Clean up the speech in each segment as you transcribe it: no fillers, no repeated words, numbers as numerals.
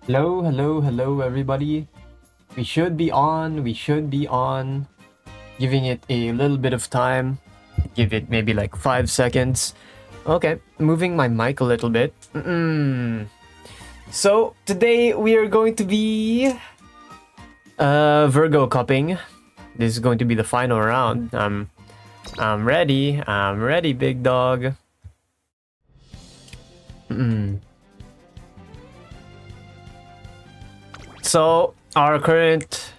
Hello, hello, hello, everybody. We should be on. We should be on. Giving it a little bit of time. Give it maybe like 5 seconds. Okay, moving my mic a little bit. So today we are going to be Virgo cupping. This is going to be the final round. I'm ready. I'm ready, big dog. So our current.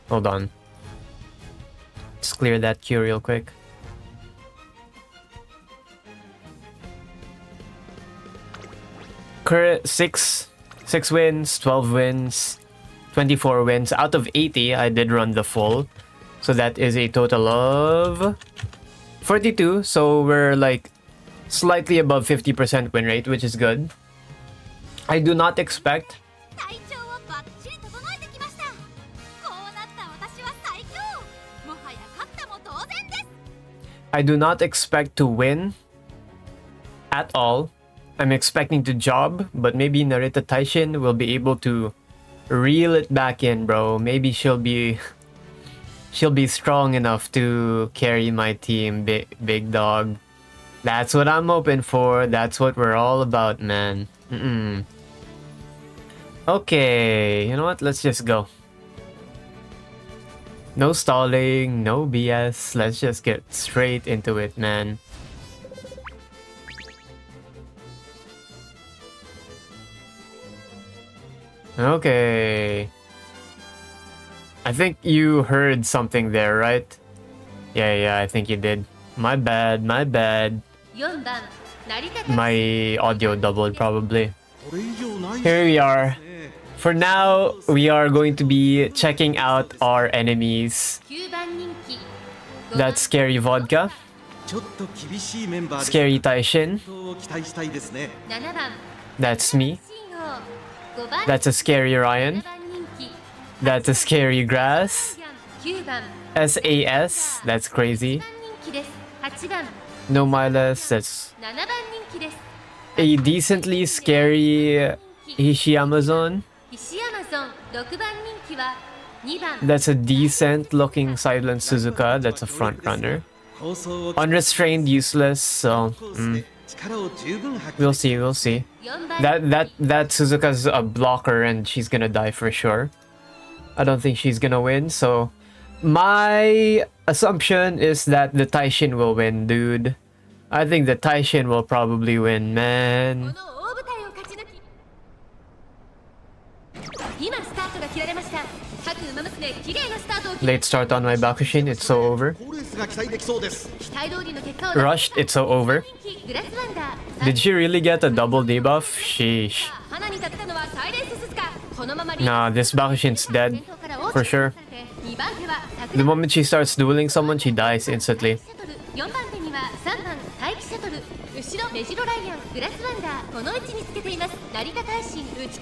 Hold on. Let's clear that queue real quick. Current six wins, 12 wins, 24 wins. Out of 80, I did run the full. So that is a total of 42. So we're like slightly above 50% win rate, which is good. I do not expect to win at all. I'm expecting to job, but maybe Narita Taishin will be able to reel it back in, bro. Maybe she'll be strong enough to carry my team, big dog. That's what I'm hoping for. That's what we're all about, man. Okay, you know what? Let's just go. No stalling, no BS. Let's just get straight into it, man. Okay. I think you heard something there, right? Yeah, I think you did. My bad. My audio doubled probably. Here we are. For now, we are going to be checking out our enemies. That's Scary Vodka, Scary Taishin, that's me, that's a Scary Ryan, that's a Scary Grass, SAS, that's crazy, No Miles, that's a decently scary Amazon. That's a decent looking Silent Suzuka. That's a front runner. Unrestrained, useless. So we'll see. That Suzuka's a blocker and she's gonna die for sure. I don't think she's gonna win. So my assumption is that the Taishin will win, dude. I think the Taishin will probably win, man. Late start on my Bakushin, it's so over. Rushed, it's so over. Did she really get a double debuff? Sheesh. Nah, this Bakushin's dead. For sure. The moment she starts dueling someone, she dies instantly.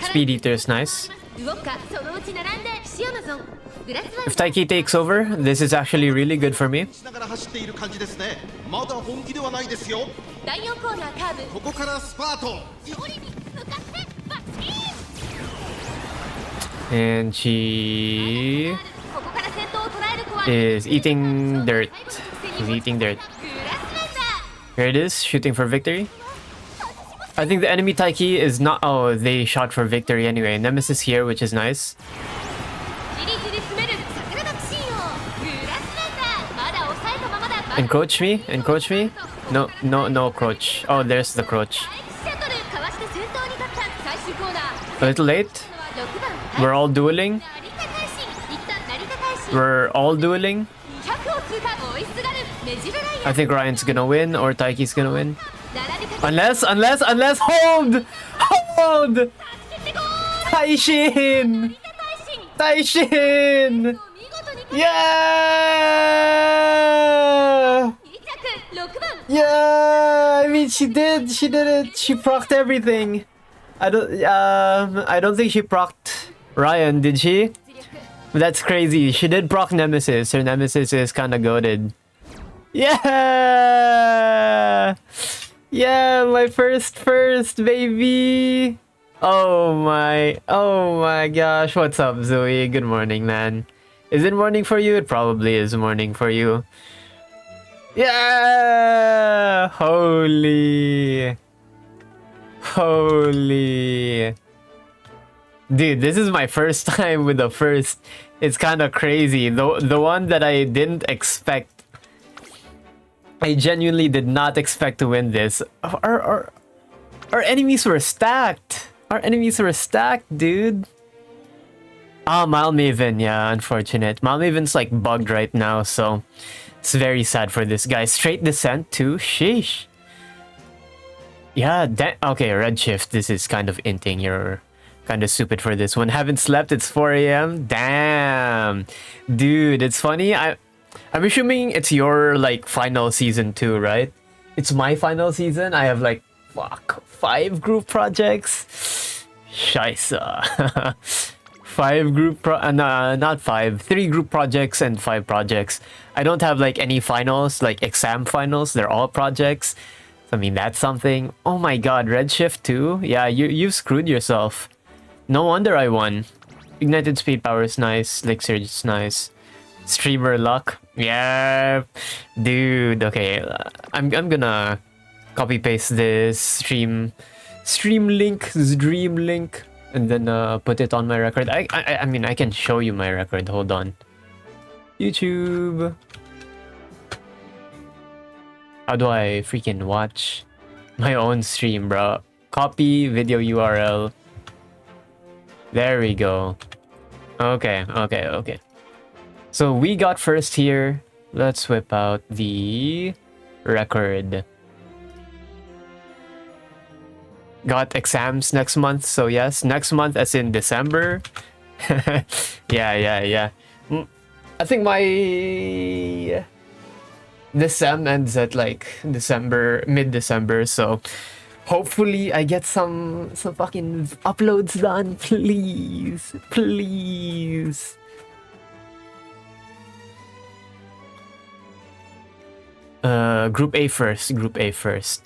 Speed Eater is nice. If Taiki takes over, this is actually really good for me. And she is eating dirt. She's eating dirt. Here it is, shooting for victory. I think the enemy Taiki is not... Oh, they shot for victory anyway. Nemesis here, which is nice. Encroach me? No, Croach. Oh, there's the Croach. A little late. We're all dueling. I think Ryan's gonna win or Taiki's gonna win. Unless, hold! Taishin! Yeah! I mean, she did it. She procced everything. I don't think she procced Ryan, did she? That's crazy. She did proc Nemesis. Her Nemesis is kinda goated. Yeah! Yeah, my first, baby! Oh my gosh. What's up, Zoe? Good morning, man. Is it morning for you? It probably is morning for you. Yeah! Holy. Holy. Dude, this is my first time with the first. It's kind of crazy. The one that I didn't expect. I genuinely did not expect to win this. Our enemies were stacked. Our enemies were stacked, dude. Ah, Malmaven, yeah, unfortunate. Malmaven's like bugged right now, so it's very sad for this guy. Straight descent too. Sheesh. Yeah, okay, Redshift. This is kind of inting. You're kind of stupid for this one. Haven't slept. It's 4 a.m. Damn, dude. It's funny. I'm assuming it's your like final season too, right? It's my final season. I have like 5 group projects. Scheisse. 5 group not 5, 3 group projects and 5 projects. I don't have like any finals, like exam finals. They're all projects. I mean, that's something. Oh my god, Redshift too? Yeah, you screwed yourself. No wonder I won. Ignited speed power is nice. Lick surge is nice. Streamer luck. Yeah, dude. Okay, I'm gonna copy paste this stream link, and then put it on my record. I mean, I can show you my record. Hold on. YouTube. How do I freaking watch my own stream, bro? Copy video URL. There we go. Okay. So we got first here. Let's whip out the record. Got exams next month, so yes, next month as in December. Yeah. I think my this sem ends at like mid-December, so hopefully I get some fucking uploads done, please. Group A first.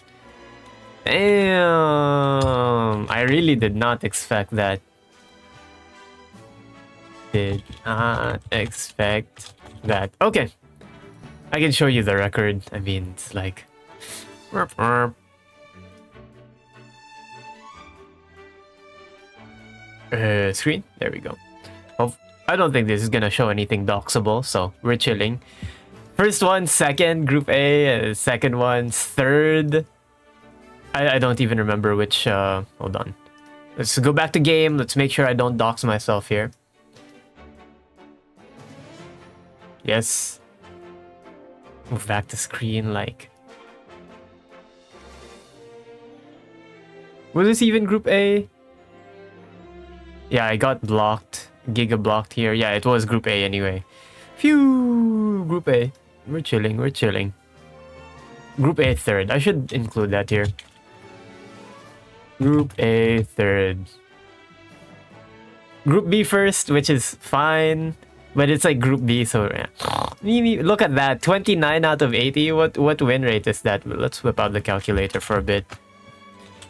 Damn, I really did not expect that. Did not expect that. Okay, I can show you the record. I mean, it's like screen. There we go. Oh, I don't think this is gonna show anything doxable, so we're chilling. First one, second, Group A. Second one, third. I don't even remember which. Hold on. Let's go back to game. Let's make sure I don't dox myself here. Yes. Move back to screen, like. Was this even Group A? Yeah, I got blocked. Giga blocked here. Yeah, it was Group A anyway. Phew! Group A. We're chilling. Group A third. I should include that here. Group A third. Group B first, which is fine. But it's like Group B, so yeah. Look at that. 29 out of 80. What win rate is that? Let's whip out the calculator for a bit.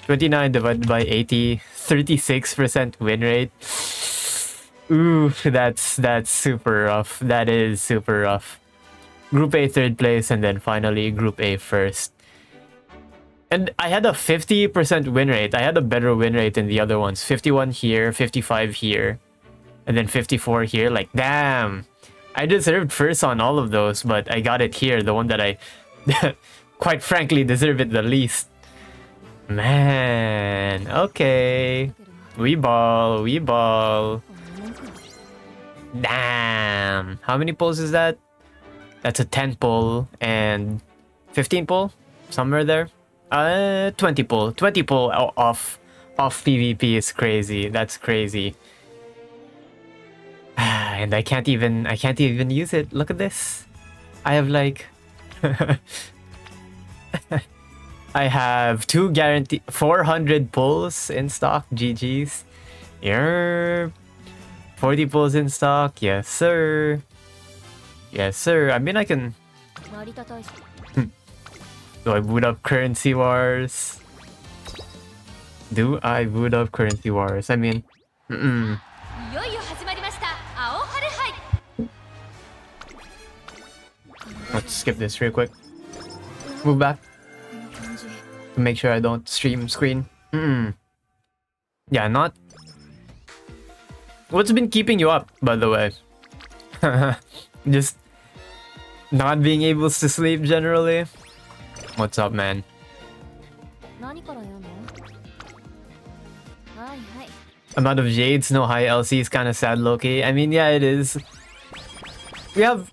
29 divided by 80. 36% win rate. Ooh, that's super rough. That is super rough. Group A third place, and then finally Group A first. And I had a 50% win rate. I had a better win rate than the other ones. 51 here, 55 here, and then 54 here. Like, damn. I deserved first on all of those, but I got it here. The one that I, quite frankly, deserve it the least. Man, okay. We ball. Damn. How many pulls is that? That's a 10 pull and 15 pull? Somewhere there. 20 pull. 20 pull off PvP is crazy. That's crazy. And I can't even use it. Look at this. I have like I have 2 guaranteed 400 pulls in stock. GG's. Yeah. 40 pulls in stock. Yes, sir. Yes, sir. I mean, I can. Do I boot up Currency Wars? Do I boot up Currency Wars? I mean, let's skip this real quick. Move back. Make sure I don't stream screen. Yeah, not. What's been keeping you up, by the way? Just not being able to sleep generally. What's up, man? Amount of Jades, no high LC is kind of sad, Loki. I mean, yeah, it is. We have.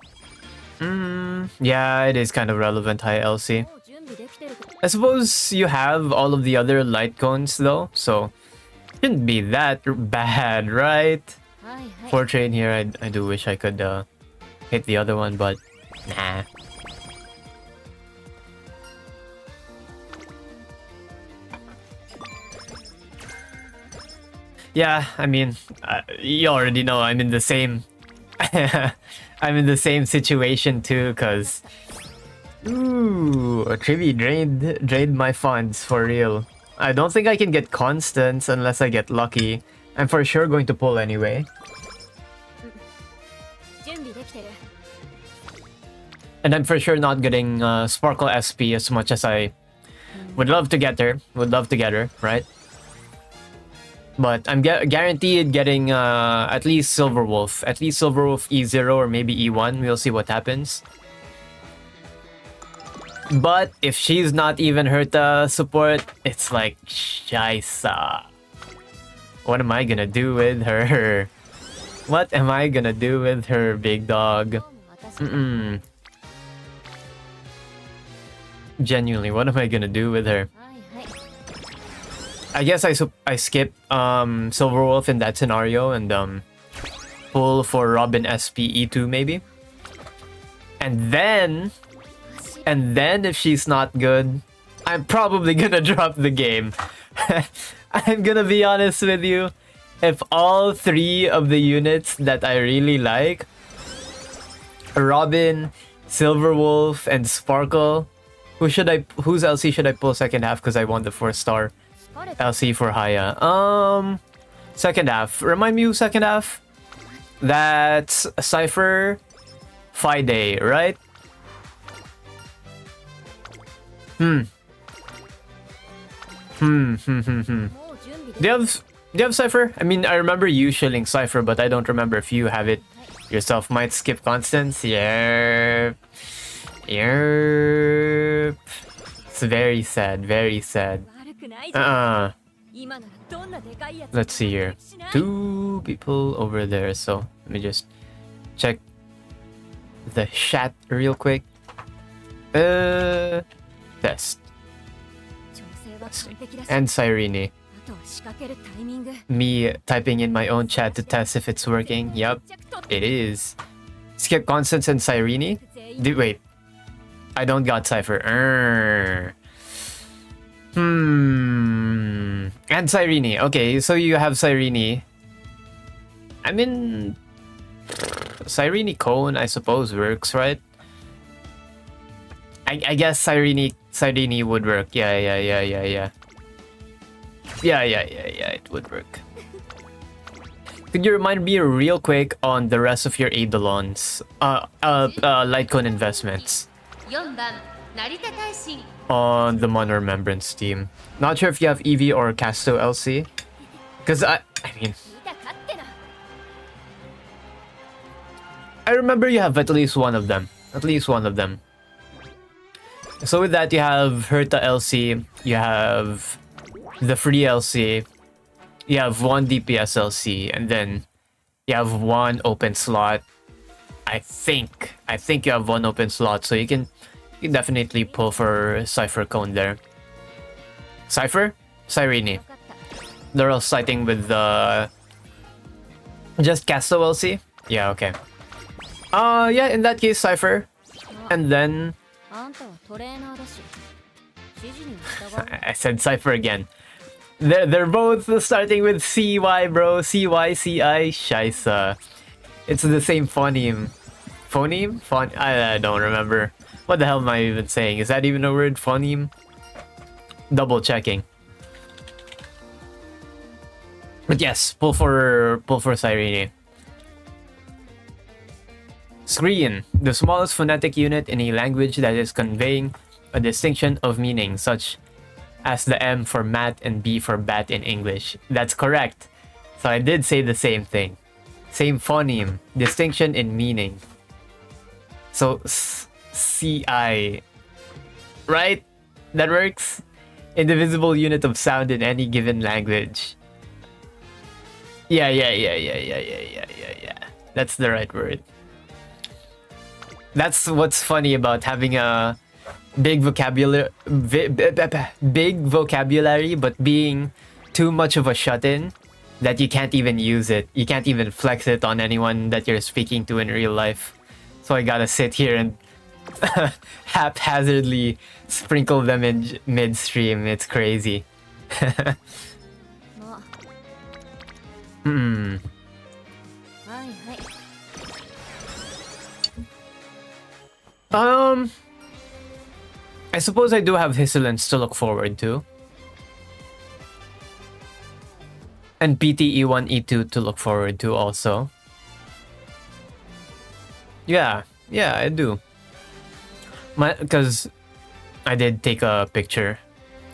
Yeah, it is kind of relevant, high LC. I suppose you have all of the other light cones, though, so shouldn't be that bad, right? For trade here, I do wish I could hit the other one, but nah. Yeah, I mean, you already know I'm in the same I'm in the same situation too, cause Trivi drained my funds for real. I don't think I can get constants unless I get lucky. I'm for sure going to pull anyway. And I'm for sure not getting Sparkle SP as much as I would love to get her. Right? But I'm guaranteed getting at least Silver Wolf. At least Silver Wolf E0 or maybe E1. We'll see what happens. But if she's not even Herta support, it's like, Shaisa. What am I gonna do with her? What am I gonna do with her, big dog? Genuinely, what am I gonna do with her? I guess I skip Silver Wolf in that scenario and pull for Robin SP E2 maybe. And then if she's not good, I'm probably gonna drop the game. I'm gonna be honest with you. If all three of the units that I really like, Robin, Silver Wolf, and Sparkle, whose LC should I pull second half because I want the 4-star LC for Haya? Second half. Remind me who second half? That's Cypher, Fide, right? Do you have Cypher? I mean, I remember you shilling Cypher, but I don't remember if you have it yourself. Might skip Constance. Yep. It's very sad, very sad. Let's see here. 2 people over there, so let me just check the chat real quick. Test. And Cyrene. Me typing in my own chat to test if it's working. Yep, it is. Skip Constance and Cyrene. Wait, I don't got Cypher. And Cyrene. Okay, so you have Cyrene. I mean, Cyrene Cone, I suppose, works, right? I guess Cyrene would work. Yeah. Yeah, it would work. Could you remind me real quick on the rest of your Eidolons? Litecoin investments. On the Mon Remembrance team. Not sure if you have EV or Casto LC. Because I mean, I remember you have at least one of them. So with that, you have Herta LC, you have the free LC, you have 1 DPS LC, and then you have 1 open slot. I think you have 1 open slot, so you can definitely pull for Cypher Cone there. Cypher? Cyrene. They're all sighting with the just Casto LC? Yeah, okay. Yeah, in that case, Cypher. And then I said Cypher again. They're both starting with CY, bro. CY, CI, Shaisa. It's the same phoneme. Phoneme? I don't remember. What the hell am I even saying? Is that even a word? Phoneme? Double checking. But yes, pull for Cyrene. Screen, the smallest phonetic unit in a language that is conveying a distinction of meaning, such as the M for mat and B for bat in English. That's correct. So I did say the same thing. Same phoneme, distinction in meaning. So CI, right? That works. Indivisible unit of sound in any given language. Yeah. That's the right word. That's what's funny about having a big vocabulary, but being too much of a shut-in that you can't even use it. You can't even flex it on anyone that you're speaking to in real life. So I gotta sit here and haphazardly sprinkle them in midstream. It's crazy. I suppose I do have Hisselance to look forward to. And PTE1, E2 to look forward to also. Yeah, I do. Because I did take a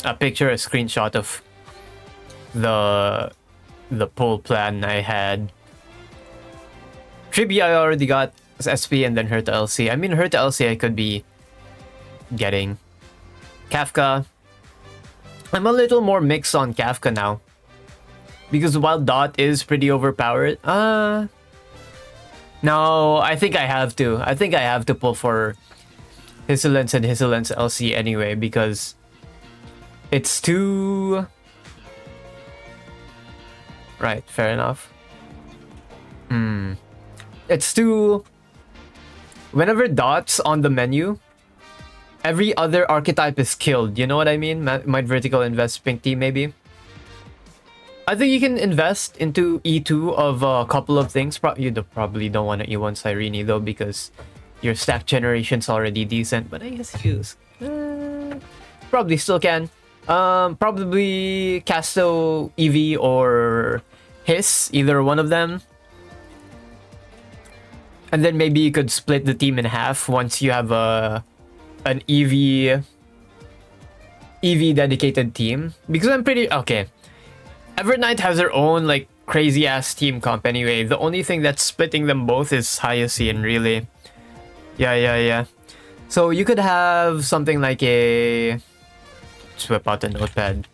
screenshot of the pull plan I had. Tribi I already got SP and then her to LC. I mean, her to LC I could be getting. Kafka. I'm a little more mixed on Kafka now. Because while Dot is pretty overpowered, no, I think I have to. I think I have to pull for Hisselance and Hisselance LC anyway, because it's too... Right, fair enough. It's too... Whenever Dot's on the menu, every other archetype is killed. You know what I mean? Might vertical invest pink tea maybe. I think you can invest into E2 of a couple of things. You probably don't want to E1 Cyrene though, because your stack generation's already decent. But I guess you probably still can. Probably Casto EV or Hiss, either one of them. And then maybe you could split the team in half once you have an EV dedicated team. Because I'm pretty... Okay. Evernight has their own, like, crazy-ass team comp anyway. The only thing that's splitting them both is Hyacine, really. Yeah. So you could have something like a... Just whip out the notepad.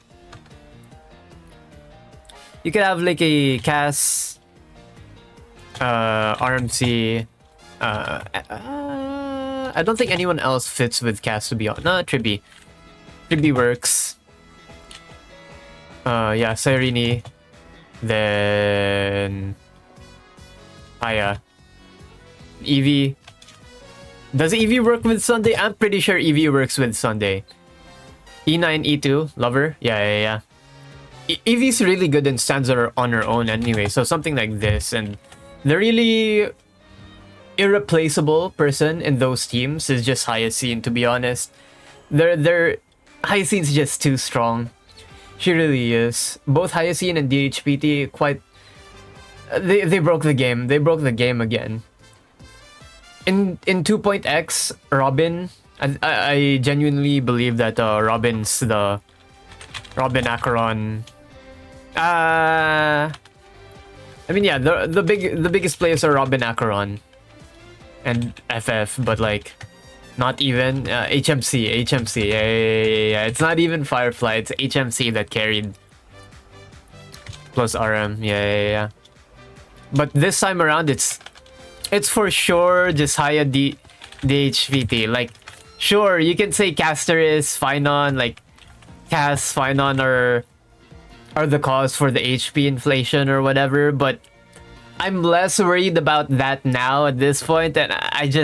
You could have, like, a Cass... RMC... I don't think anyone else fits with Cass, to be honest. No, Tribi. Tribi works. Yeah, Cyrene. Then... Aya. Eevee. Does Eevee work with Sunday? I'm pretty sure Eevee works with Sunday. E9, E2, Lover? Yeah. Eevee's really good and stands on her own anyway, so something like this. And the really irreplaceable person in those teams is just Hyacine, to be honest. Hyacine's just too strong. She really is. Both Hyacine and DHPT quite... They broke the game. They broke the game again. In 2.x, Robin... I genuinely believe that Robin's the... Robin Acheron... I mean, yeah, the biggest players are Robin Acheron and FF, but like... Not even HMC. Yeah. It's not even Firefly. It's HMC that carried. Plus RM. Yeah. But this time around, it's for sure just Haya DHVT. Like, sure, you can say Caster is Finon, like Cass, Finon are the cause for the HP inflation or whatever. But I'm less worried about that now at this point, and it's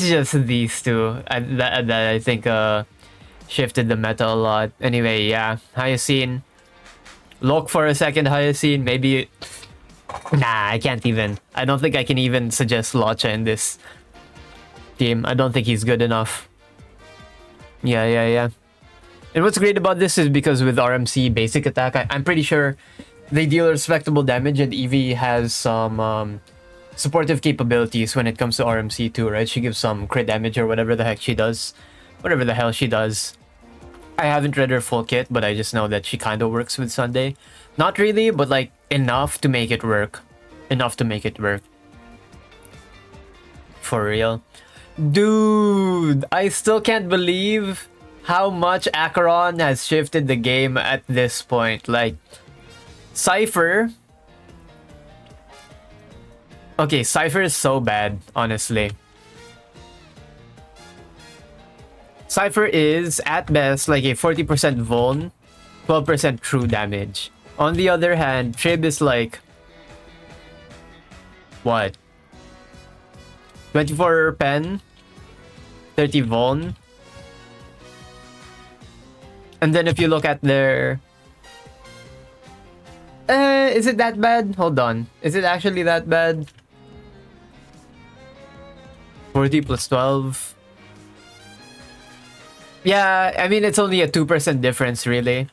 just these two that I think shifted the meta a lot. Anyway, yeah, Hyacine. Look for a second Hyacine. Maybe... Nah, I can't even. I don't think I can even suggest Locha in this team. I don't think he's good enough. Yeah. And what's great about this is because with RMC basic attack, I'm pretty sure They deal respectable damage, and Eevee has some supportive capabilities when it comes to RMC too, right? She gives some crit damage or whatever the heck she does. Whatever the hell she does. I haven't read her full kit, but I just know that she kind of works with Sunday. Not really, but like enough to make it work. Enough to make it work. For real. Dude, I still can't believe how much Acheron has shifted the game at this point. Like, Cypher... Okay, Cypher is so bad, honestly. Cypher is, at best, like a 40% vuln, 12% true damage. On the other hand, Trib is like... What? 24 pen, 30 vuln. And then if you look at their... is it that bad? Hold on. Is it actually that bad? 40 plus 12. Yeah, I mean, it's only a 2% difference, really.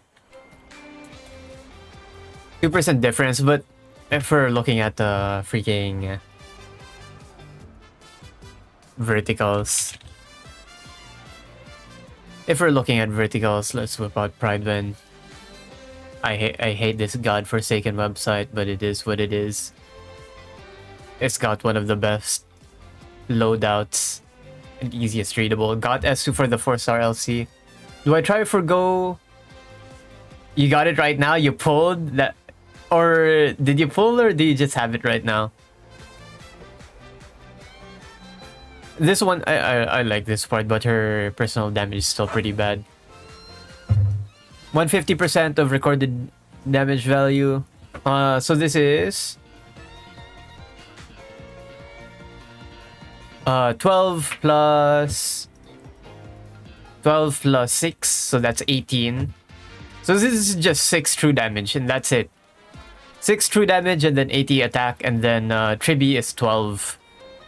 2% difference, but if we're looking at the freaking verticals. If we're looking at verticals, let's whip out Pride then. I hate this godforsaken website, but it is what it is. It's got one of the best loadouts and easiest readable. Got S2 for the 4-star LC. Do I try for Go? You got it right now? You pulled that? Or did you pull, or do you just have it right now? This one, I like this part, but her personal damage is still pretty bad. 150% of recorded damage value. So this is 12 plus 6, so that's 18. So this is just 6 true damage, and that's it. 6 true damage and then 80 attack, and then Tribi is 12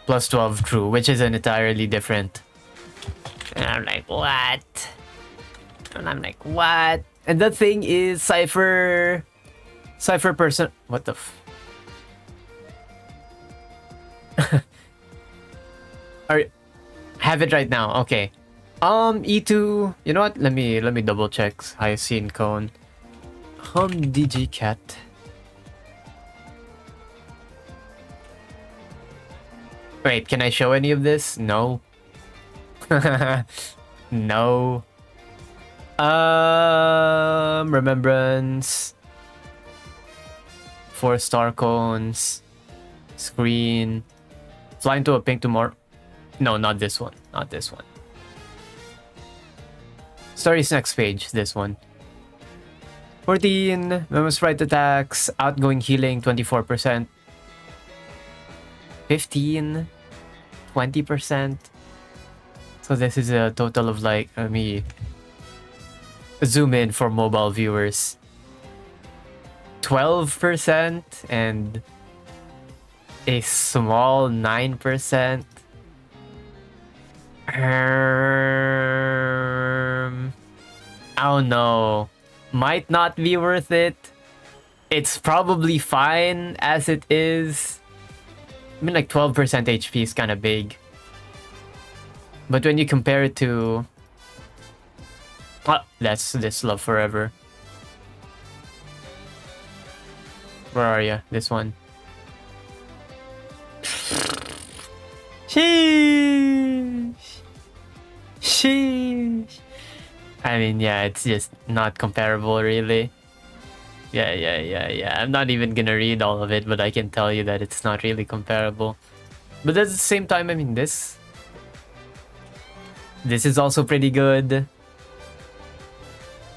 plus 12 true, which is an entirely different. And I'm like, what? And I'm like, what? And the thing is, Cypher person... What the have it right now, okay. E2... You know what? Let me double check Hyacinth Cone. DG Cat. Wait, can I show any of this? No. No. Remembrance. 4-star cones. Screen. Fly into a pink tomorrow. No, not this one. Not this one. Story's next page. This one. 14. Memo sprite attacks. Outgoing healing 24%. 15. 20%. So this is a total of like, let me zoom in for mobile viewers. 12% and a small 9%. I don't know. Might not be worth it. It's probably fine as it is. I mean, like 12% HP is kind of big. But when you compare it to... Oh, that's this Love Forever. Where are you? This one. Sheesh. Sheesh. I mean, yeah, it's just not comparable, really. Yeah. I'm not even gonna read all of it, but I can tell you that it's not really comparable. But at the same time, I mean, this is also pretty good.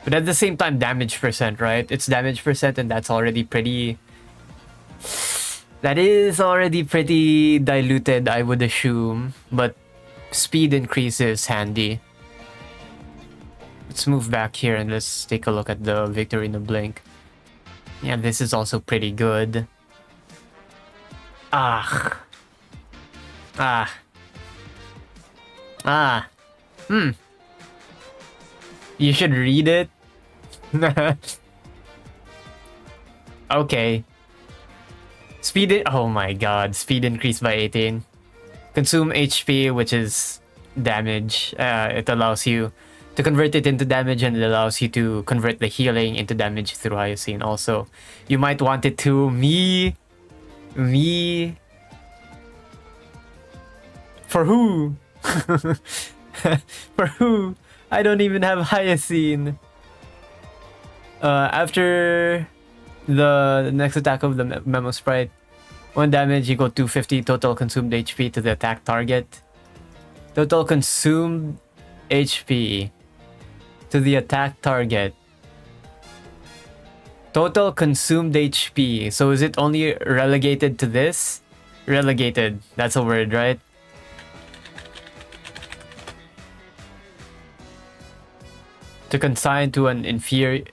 But at the same time, damage percent, right? It's damage percent, and that's already pretty... That is already pretty diluted, I would assume. But speed increase is handy. Let's move back here and let's take a look at the Victory in a Blink. Yeah, this is also pretty good. You should read it. Okay. Oh my god, speed increased by 18. Consume HP, which is damage. It allows you to convert it into damage, and it allows you to convert the healing into damage through Hyoscene. Also, you might want it to me. For who? For who? I don't even have Hyoscene. After the next attack of the Memo Sprite, 1 damage equal 250 total consumed HP to the attack target. Total consumed HP to the attack target. Total consumed HP. So is it only relegated to this? Relegated. That's a word, right? To consign to an inferior...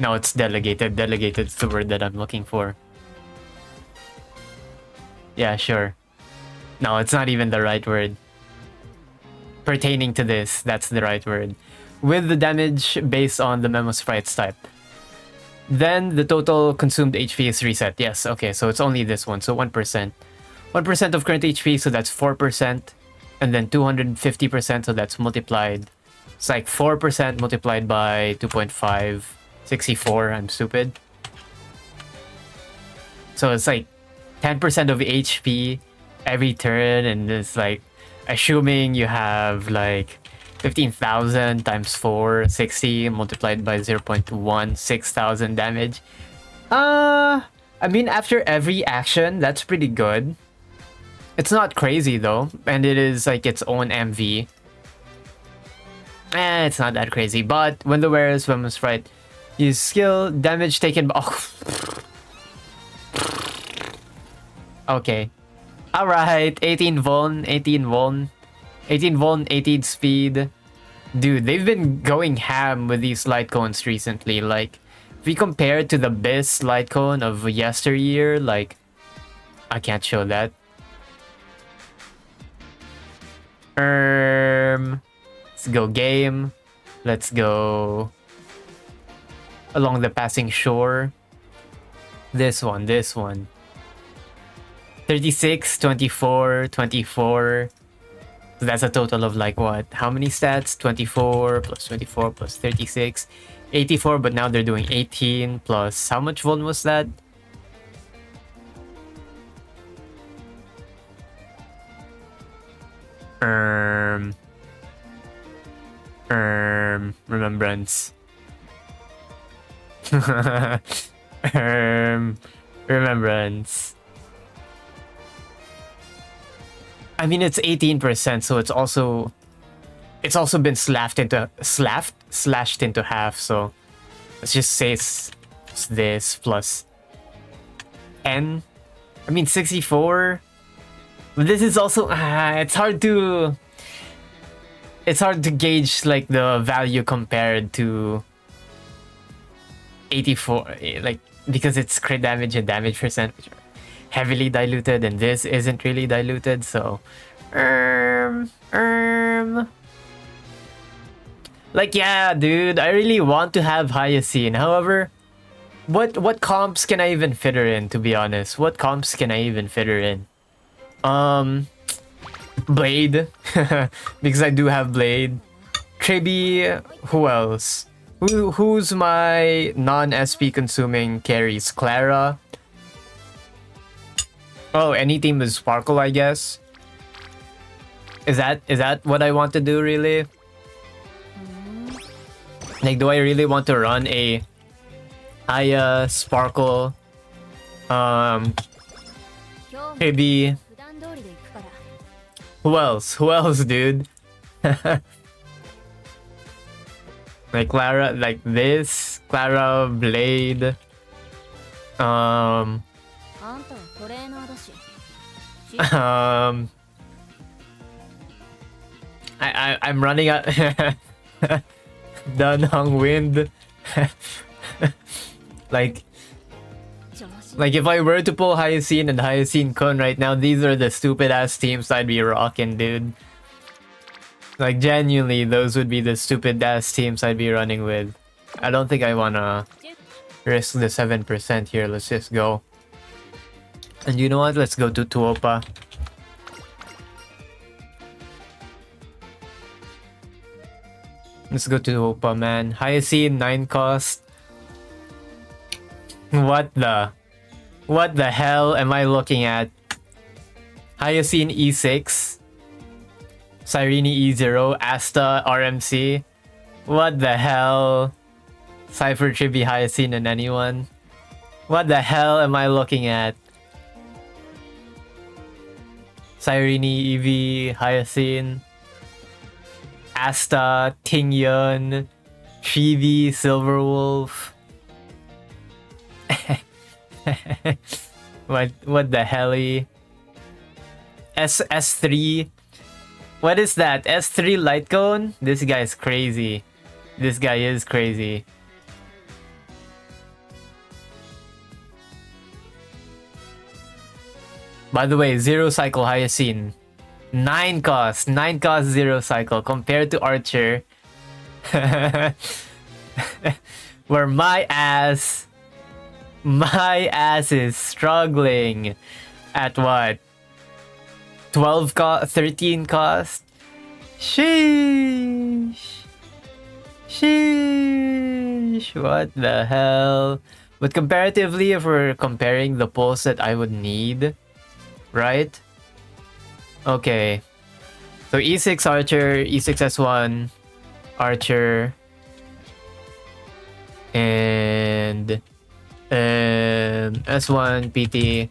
No, it's delegated. Delegated is the word that I'm looking for. Yeah, sure. No, it's not even the right word. Pertaining to this, that's the right word. With the damage based on the Memo Sprite's type. Then the total consumed HP is reset. Yes, okay, so it's only this one, so 1%. 1% of current HP, so that's 4%. And then 250%, so that's multiplied. It's like 4% multiplied by 2.5. 64, I'm stupid. So it's like 10% of HP every turn, and it's like assuming you have like 15,000 times 4, 60 multiplied by 0.1, 6,000 damage. I mean, after every action, that's pretty good. It's not crazy though, and it is like its own MV. It's not that crazy, but when the wearer's Memo Sprite use skill, damage taken by... Oh. Okay. Alright, 18 vuln, 18 vuln. 18 vuln, 18 speed. Dude, they've been going ham with these light cones recently. Like, if we compare it to the best light cone of yesteryear, like... I can't show that. Let's go game. Let's go... along the passing shore. This one. 36, 24, 24. So that's a total of like what? How many stats? 24 plus 24 plus 36. 84, but now they're doing 18 plus... How much vuln was that? Remembrance. Remembrance. I mean, it's 18%, so it's also been slashed into half. So let's just say it's this plus 10. I mean 64. But this is also it's hard to gauge like the value compared to 84, like, because it's crit damage and damage percent, which are heavily diluted, and this isn't really diluted. So like, yeah, dude, I really want to have Hyoscene. However, what comps can I even fit her in, to be honest? What comps can I even fit her in? Blade. Because I do have Blade. Tribi. Who else? Who's my non-SP consuming carries? Clara. Oh, any team is Sparkle, I guess. Is that what I want to do, really? Like, do I really want to run a Aya, Sparkle, Tribi? Who else? Who else, dude? Like Clara, like this, Clara, Blade. I'm running out. Dunhung Wind. like if I were to pull Hyoscene and Hyoscene Kun right now, these are the stupid ass teams I'd be rocking, dude. Like, genuinely, those would be the stupid ass teams I'd be running with. I don't think I wanna risk the 7% here. Let's just go. And you know what? Let's go to Tuopa. Let's go to Tuopa, man. Hyacin, 9 cost. What the hell am I looking at? Hyacin E6. Cyrene E0. Asta RMC. What the hell? Cypher Chibi Hyacin and anyone? What the hell am I looking at? Cyrene EV, Hyacin, Asta, Tingyun, Chibi, Silverwolf. What the helly? S3. What is that? S3 light cone? This guy is crazy. This guy is crazy. By the way, 0 cycle Hyacin. 9 cost, 0 cycle compared to Archer. Where my ass is struggling at what? 12 cost, 13 cost? Sheesh. What the hell? But comparatively, if we're comparing the pulls that I would need, right? Okay. So E6 Archer, E6 S1 Archer, and S1 PT,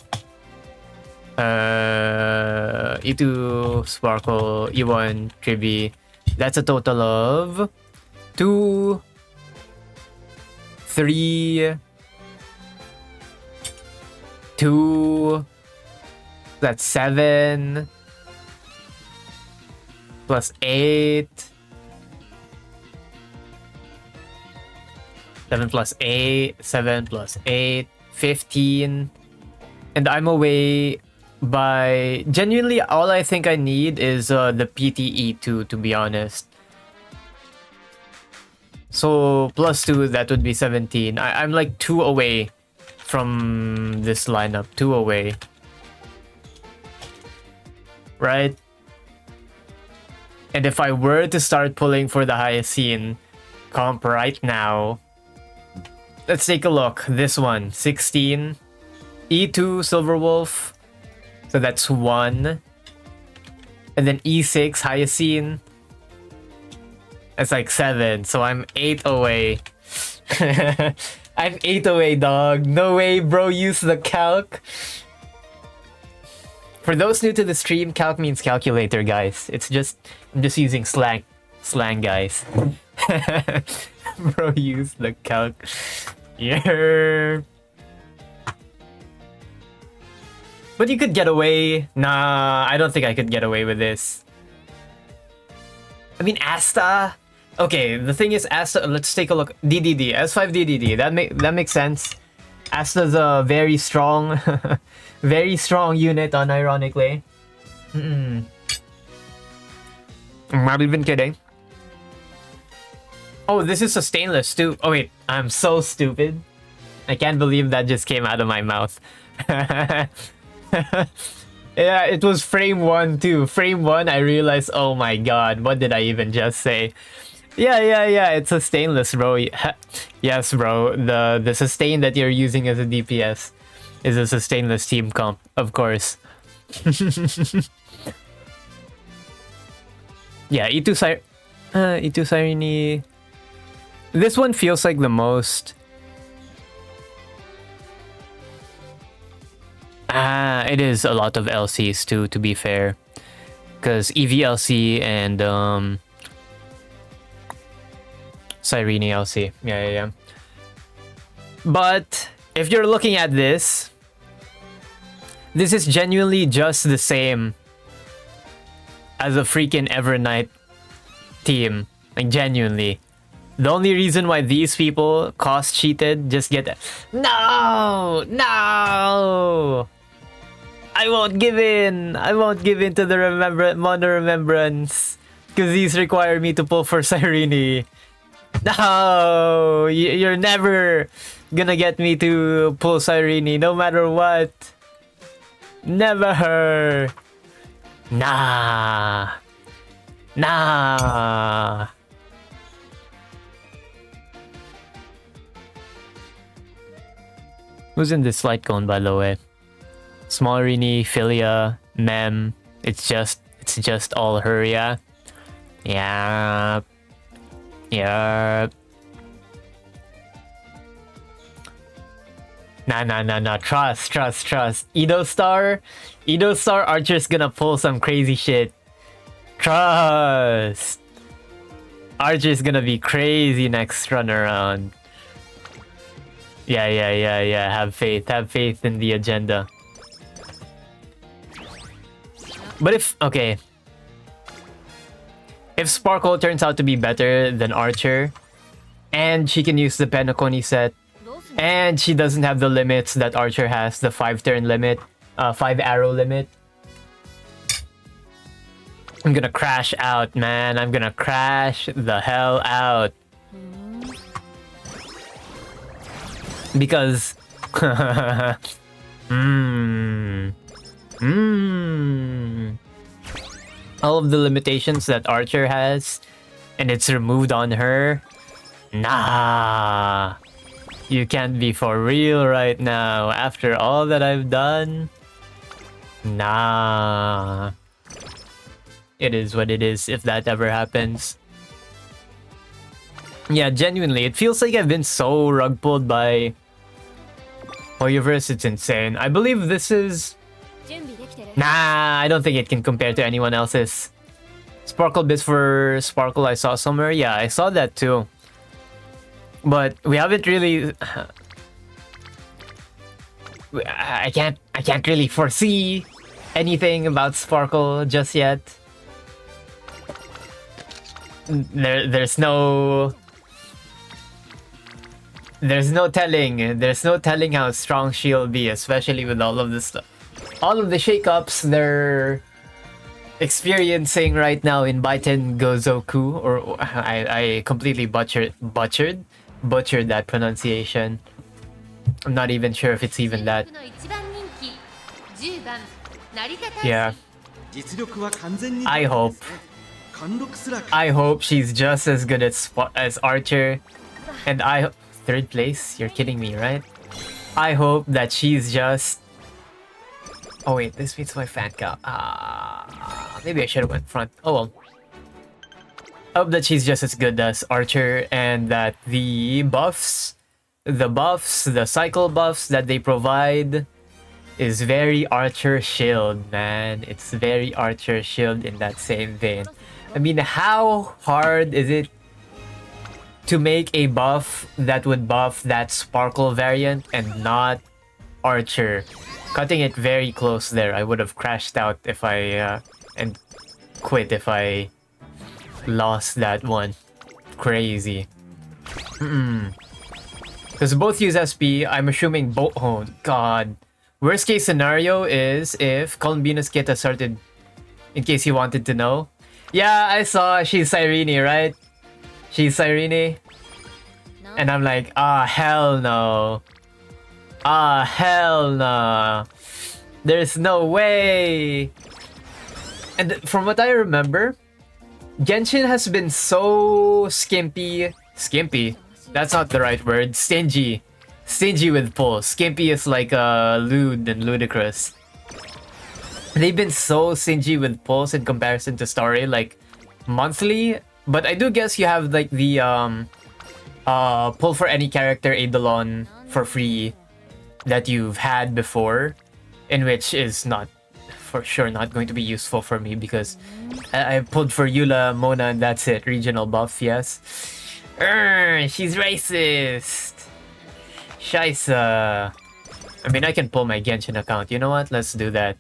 E2 Sparkle, E1 Tribi. That's a total of 2, 3, 2. That's 7 plus 8. 7 plus 8. 7 plus 8. 15. And I'm away by... Genuinely, all I think I need is the PTE2, to be honest. So, plus 2, that would be 17. I'm like 2 away from this lineup. 2 away. Right? And if I were to start pulling for the Hyacin comp right now, let's take a look. This one, 16. E2 Silverwolf. So that's 1. And then E6 Hyacin. That's like 7. So I'm 8 away. I'm 8 away, dog. No way, bro. Use the calc. For those new to the stream, calc means calculator, guys. It's just... I'm just using slang. Slang, guys. Bro, use the calc. Yeah. But you could get away. Nah, I don't think I could get away with this. I mean, Asta... Okay, the thing is, Asta... Let's take a look. DDD. S5 DDD. That makes sense. Asta's a very strong... very strong unit, unironically. I'm not even kidding. Oh, this is a stainless too. Oh wait, I'm so stupid. I can't believe that just came out of my mouth. Yeah, it was frame 1 too. Frame 1, I realized, oh my god, what did I even just say? Yeah, it's a stainless, bro. Yes, bro. The sustain that you're using as a DPS is a stainless team comp, of course. Yeah, E2 Cyrene. This one feels like the most... it is a lot of LCs too, to be fair. Because EVLC and Cyrene LC. Yeah. But if you're looking at this, this is genuinely just the same as a freaking Evernight team. Like, genuinely. The only reason why these people cost cheated, just get... No! I won't give in! I won't give in to the Mono Remembrance. Because these require me to pull for Cyrene. No! You're never gonna get me to pull Cyrene no matter what. Never her. Nah. Nah. Who's in this light cone, by the way? Smallrini, Philia, Mem. It's just all her, yeah? Yeah. Yeah. Nah. Trust. Edo Star Archer's gonna pull some crazy shit. Trust. Archer's gonna be crazy next run around. Yeah. Have faith in the agenda. But if Sparkle turns out to be better than Archer, and she can use the Penacony set, and she doesn't have the limits that Archer has, the 5-turn limit, 5-arrow limit, I'm gonna crash out, man. I'm gonna crash the hell out. Because... all of the limitations that Archer has, and it's removed on her. Nah. You can't be for real right now. After all that I've done. Nah. It is what it is, if that ever happens. Yeah, genuinely, it feels like I've been so rug pulled by Hoyoverse, it's insane. I believe this is... Nah, I don't think it can compare to anyone else's. Sparkle Biz for Sparkle I saw somewhere. Yeah, I saw that too. But we haven't really... I can't really foresee anything about Sparkle just yet. There's no telling how strong she'll be, especially with all of this stuff. All of the shakeups they're experiencing right now in Baiten Gozoku, or I completely butchered that pronunciation. I'm not even sure if it's even that. Yeah. I hope she's just as good as Archer, and third place? You're kidding me, right? I hope that she's just... Oh wait, this beats my fan count. Maybe I should have went front. Oh well. I hope that she's just as good as Archer, and that the cycle buffs that they provide is very Archer Shield, man. It's very Archer Shield in that same vein. I mean, how hard is it to make a buff that would buff that Sparkle variant and not Archer? Cutting it very close there. I would have crashed out if I and quit if I lost that one. Crazy. Because both use SP. I'm assuming both. Oh god. Worst case scenario is if Columbina's kit has started. In case you wanted to know. Yeah, I saw she's Cyrene, right? She's Cyrene. And I'm like, hell no. Hell no. There's no way. And from what I remember, Genshin has been so skimpy. That's not the right word. Stingy with pulls. Skimpy is like lewd and ludicrous. They've been so stingy with pulls in comparison to story, like monthly. But I do guess you have like the pull for any character Eidolon for free that you've had before, in which is not for sure not going to be useful for me because I pulled for Eula, Mona, and that's it. Regional buff, yes. She's racist. Scheisse. I mean, I can pull my Genshin account. You know what? Let's do that.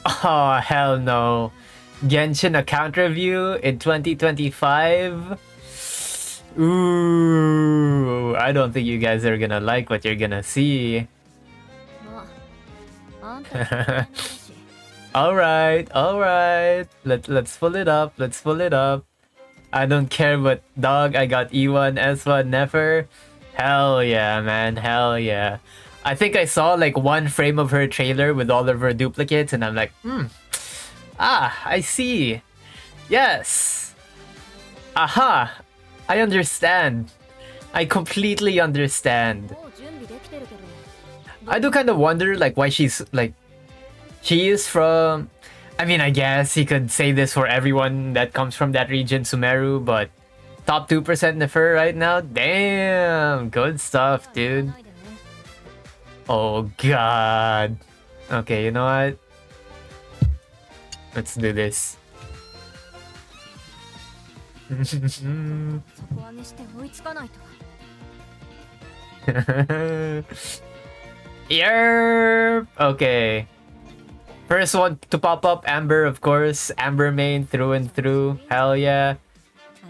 Oh, hell no. Genshin account review in 2025? Ooh, I don't think you guys are gonna like what you're gonna see. Alright. Let's pull it up. I don't care, but dog, I got E1, S1, Nefer. Hell yeah, man. Hell yeah. I think I saw like one frame of her trailer with all of her duplicates, and I'm like, I see. Yes. Aha. I understand. I completely understand. I do kind of wonder like why she's like, she is from, I mean, I guess you could say this for everyone that comes from that region, Sumeru, but top 2% Nefer right now? Damn, good stuff, dude. Oh god. Okay, you know what? Let's do this. Yerp! Okay. First one to pop up, Amber, of course. Amber main through and through. Hell yeah.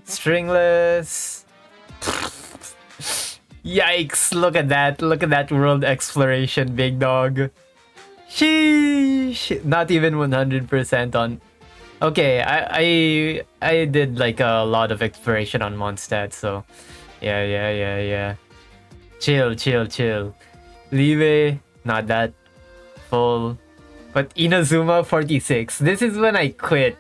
Stringless. Yikes, look at that. Look at that world exploration, big dog. Sheesh. Not even 100% on. Okay, I did like a lot of exploration on Mondstadt, so yeah. Chill. Live, not that full. But Inazuma 46. This is when I quit.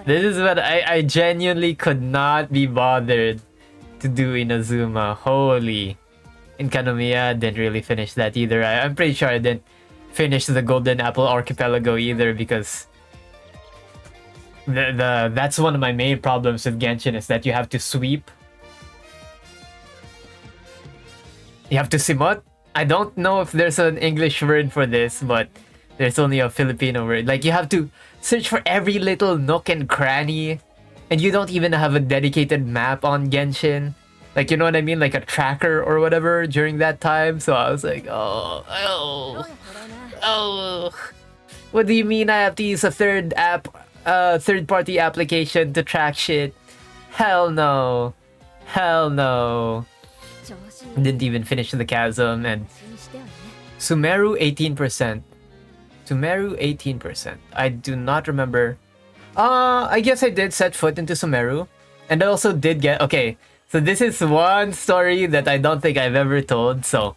This is when I genuinely could not be bothered to do Inazuma. Holy. In Kanomiya, didn't really finish that either. I'm pretty sure I didn't finish the Golden Apple Archipelago either, because that's one of my main problems with Genshin, is that you have to sweep. You have to simot. I don't know if there's an English word for this, but there's only a Filipino word. Like, you have to search for every little nook and cranny, and you don't even have a dedicated map on Genshin. Like, you know what I mean? Like a tracker or whatever during that time. So I was like, oh. What do you mean I have to use a third-party application to track shit? Hell no. Didn't even finish the chasm. And Sumeru 18%. Sumeru 18%. I do not remember. I guess I did set foot into Sumeru. And I also did get... Okay, so this is one story that I don't think I've ever told. So,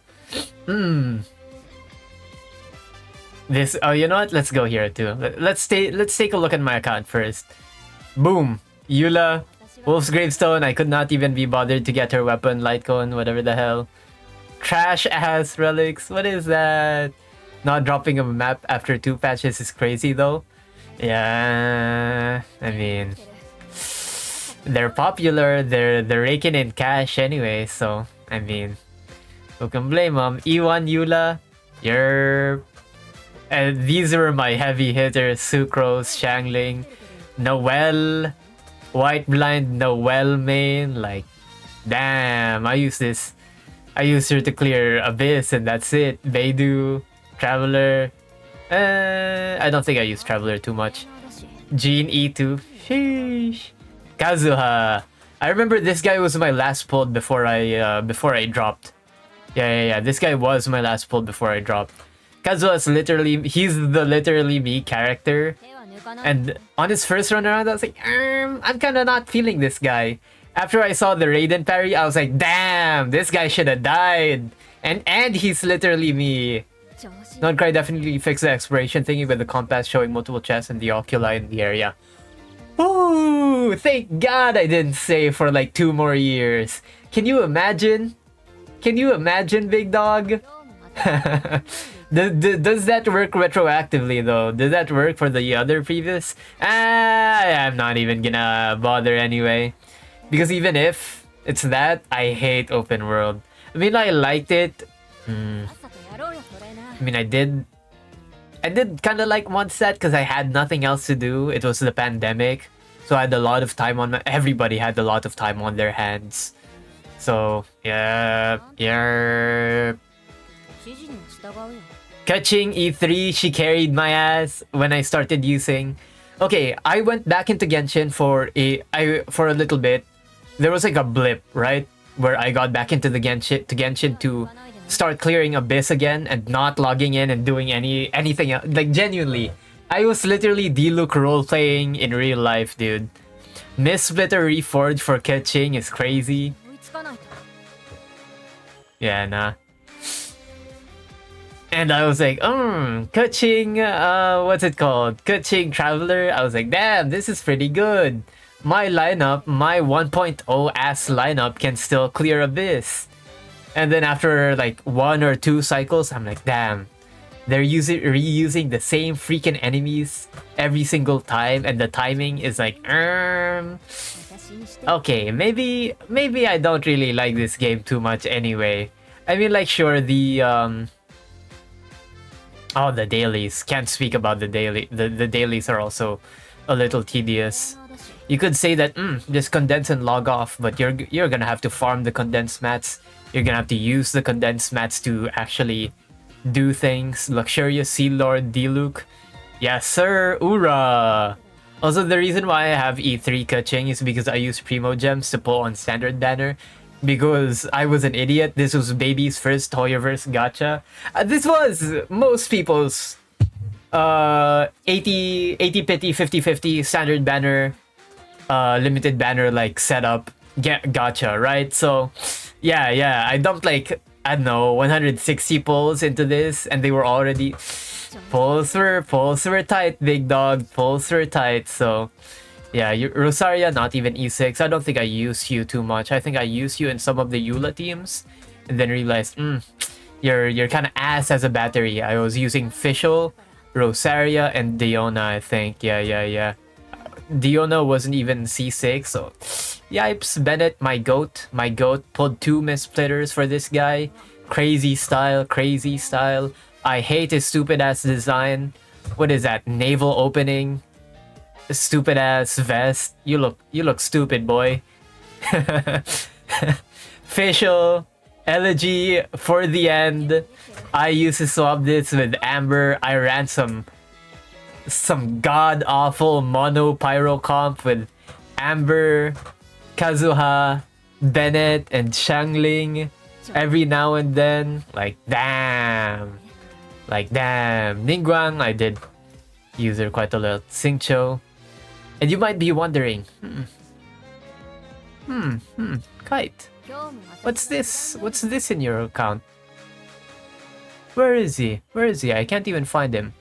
this... Oh, you know what? Let's go here too. Let's take a look at my account first. Boom. Eula. Wolf's Gravestone. I could not even be bothered to get her weapon. Light Cone. Whatever the hell. Trash ass relics. What is that? Not dropping a map after 2 patches is crazy though. Yeah, I mean, they're popular, they're raking in cash anyway, so I mean, who can blame them? E1 Eula, these were my heavy hitters: Sucrose, Shangling, Noelle, White Blind Noelle main. Like, damn, I used her to clear Abyss and that's it. Beidou, Traveler. I don't think I use Traveler too much. Jean E2. Sheesh. Kazuha. I remember this guy was my last pull before I dropped. Yeah. This guy was my last pull before I dropped. Kazuha is he's the literally me character. And on his first run around, I was like, I'm kind of not feeling this guy. After I saw the Raiden parry, I was like, damn, this guy should have died. And he's literally me. Nodcry definitely fixed the exploration thingy with the compass showing multiple chests and the oculi in the area. Ooh, thank God I didn't save for like 2 more years. Can you imagine? Big dog? Does that work retroactively though? Does that work for the other previous? I'm not even gonna bother anyway. Because even if it's that, I hate open world. I mean, I liked it. I mean, I did kind of like Mondstadt because I had nothing else to do. It was the pandemic, so I had a lot of time on everybody had a lot of time on their hands. So yeah. Catching E3, she carried my ass when I started using. Okay, I went back into Genshin for a little bit. There was like a blip, right, where I got back into the Genshin to start clearing Abyss again and not logging in and doing anything else. Like, genuinely, I was literally D-Look role-playing in real life, dude. Miss Splitter Reforged for Keqing is crazy. Yeah, nah. And I was like, Kuching, what's it called? Kuching Traveler. I was like, damn, this is pretty good. My lineup, my 1.0 ass lineup can still clear Abyss. And then after like 1 or 2 cycles, I'm like, damn, they're reusing the same freaking enemies every single time, and the timing is like, okay, maybe I don't really like this game too much anyway. I mean, like, sure, the oh, the dailies. Can't speak about the daily. The dailies are also a little tedious. You could say that, just condense and log off, but you're gonna have to farm the condensed mats. You're gonna have to use the condensed mats to actually do things. Luxurious Sea Lord Diluc. Yes, sir. Ura. Also, the reason why I have E3 Kuching is because I use Primo Gems to pull on standard banner. Because I was an idiot. This was baby's first Toyoverse gacha. This was most people's 80 pity 50-50 standard banner, limited banner like setup gacha, right? So yeah, I dumped like, I don't know, 160 pulls into this, and they were already pulls were tight, big dog. Pulls were tight. So yeah, Rosaria, not even E6. I don't think I used you too much. I think I used you in some of the Eula teams, and then realized, you're kind of ass as a battery. I was using Fischl, Rosaria, and Diona, I think. Yeah. Diona wasn't even C6, so yipes. Bennett, my goat, pulled 2 misplitters for this guy. Crazy style. I hate his stupid ass design. What is that? Naval opening. Stupid ass vest. You look stupid, boy. Facial elegy for the end. I used to swap this with Amber. I ran some god awful mono pyro comp with Amber, Kazuha, Bennett, and Shangling every now and then. Like damn. Ningguang, I did use her quite a lot. Xingqiu. And you might be wondering, Kite, what's this in your account? Where is he? I can't even find him.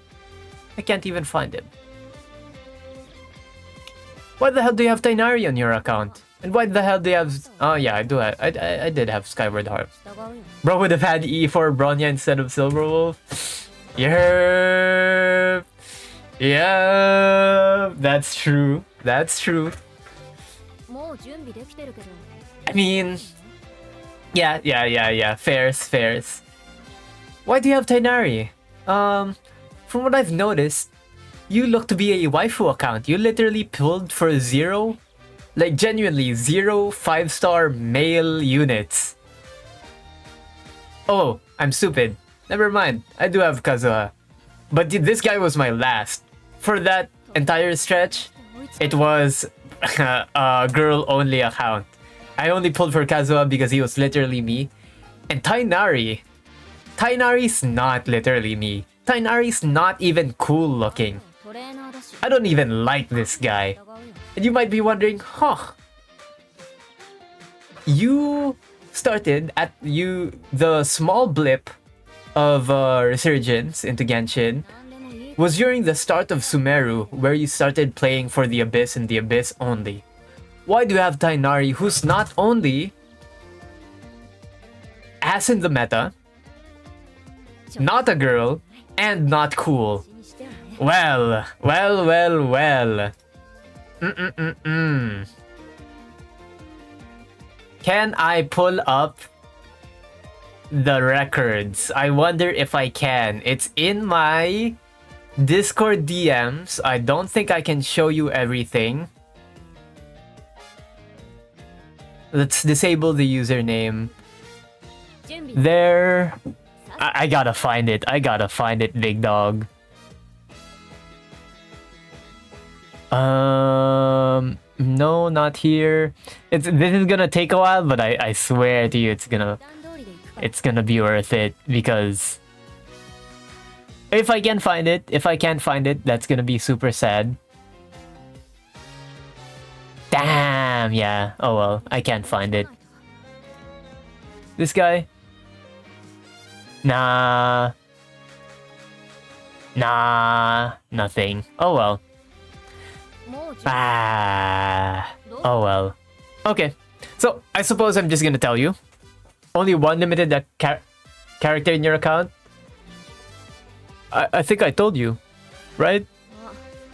Why the hell do you have Tainari on your account? And why the hell do you have... Oh yeah, I did have Skyward Harp. Bro would have had E4 Bronya instead of Silverwolf. Yeah, that's true. I mean, yeah. Fairs. Why do you have Tainari? From what I've noticed, you look to be a waifu account. You literally pulled for 0, like genuinely 0 5-star male units. Oh, I'm stupid. Never mind. I do have Kazuha. But this guy was my last. For that entire stretch, it was a girl-only account. I only pulled for Kazuha because he was literally me. And Tainari's not literally me. Tainari's not even cool looking. I don't even like this guy. And you might be wondering, you started at the small blip of resurgence into Genshin was during the start of Sumeru, where you started playing for the Abyss and the Abyss only. Why do you have Tainari, who's not only ass in the meta, not a girl, and not cool? Well. Can I pull up the records? I wonder if I can. It's in my Discord DMs. I don't think I can show you everything. Let's disable the username. There. I gotta find it. Big dog. No, not here. This is gonna take a while, but I swear to you, it's gonna be worth it, because if I can't find it, that's gonna be super sad. Damn, yeah. Oh well, I can't find it. This guy, Nah. Nah. Nothing. Oh well. Ah. Oh well. Okay. So, I suppose I'm just gonna tell you. Only one limited character in your account? I think I told you. Right?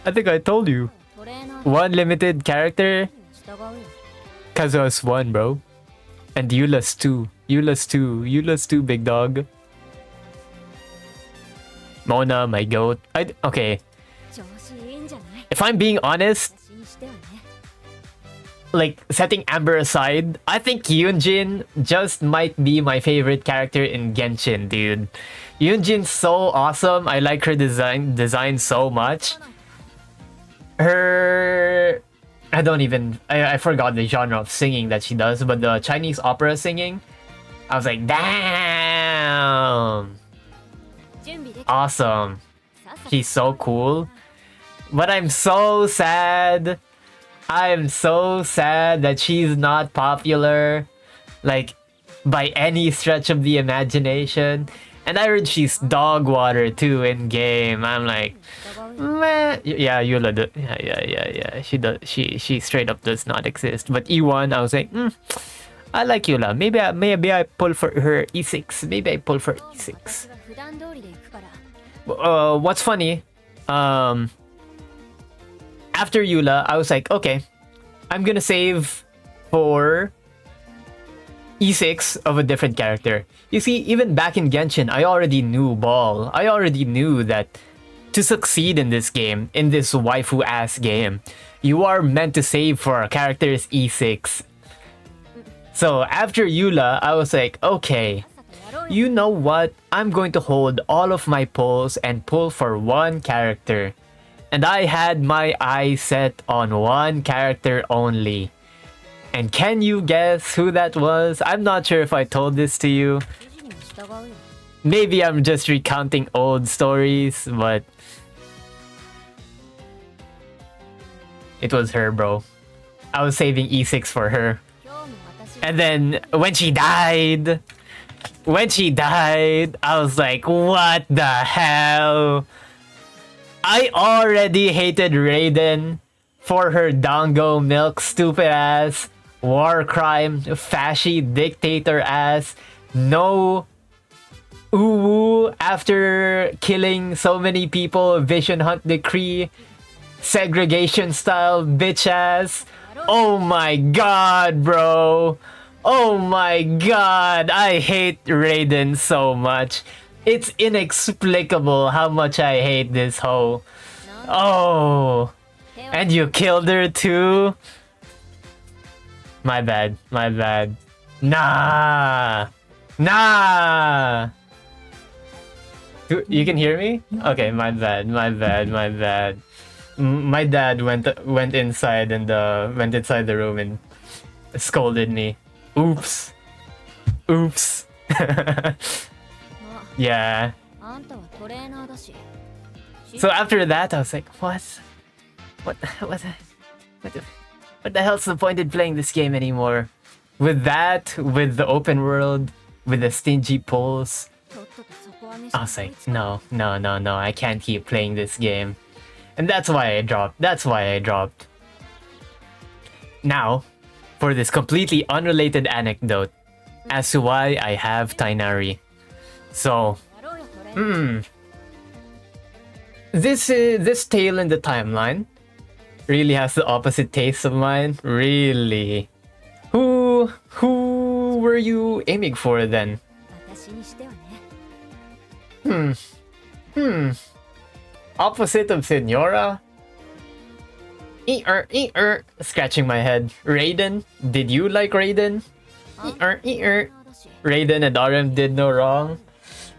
I think I told you. One limited character? Kazuha's one, bro. And Eula's two. Eula's two, big dog. Mona, my goat. Okay. If I'm being honest, like, setting Amber aside, I think Yunjin just might be my favorite character in Genshin, dude. Yunjin's so awesome. I like her design so much. Her... I forgot the genre of singing that she does, but the Chinese opera singing, I was like, damn! Awesome. She's so cool. But I'm so sad. I'm so sad that she's not popular, like, by any stretch of the imagination. And I heard she's dog water too in game. I'm like, meh. Yeah, Eula. Yeah. She does. She straight up does not exist. But E1, I was like, I like Eula. Maybe I pull for her E6. Maybe I pull for E6. What's funny? After Eula, I was like, okay, I'm gonna save for E6 of a different character. You see, even back in Genshin, I already knew Ball. I already knew that to succeed in this game, in this waifu-ass game, you are meant to save for a character's E6. So after Eula, I was like, okay, you know what? I'm going to hold all of my pulls and pull for one character. And I had my eyes set on one character only. And can you guess who that was? I'm not sure if I told this to you. Maybe I'm just recounting old stories, but... it was her, bro. I was saving E6 for her. And then, when she died... I was like, what the hell? I already hated Raiden for her Dango milk stupid ass, war crime, fashy dictator ass, no uwu after killing so many people, vision hunt decree, segregation style bitch ass. Oh my god, bro. Oh my god, I hate Raiden so much. It's inexplicable how much I hate this hoe. Oh, and you killed her too? My bad. Nah. You can hear me? Okay, my bad. My dad went inside and went inside the room and scolded me. Oops. Yeah. So after that, I was like, what the hell's the point in playing this game anymore? With that, with the open world, with the stingy pulls, I was like, no, I can't keep playing this game. And that's why I dropped. Now, for this completely unrelated anecdote as to why I have Tainari. So, this tale in the timeline really has the opposite taste of mine. Really. Who were you aiming for then? Opposite of Senora? Scratching my head. Raiden? Did you like Raiden? Raiden and RM did no wrong?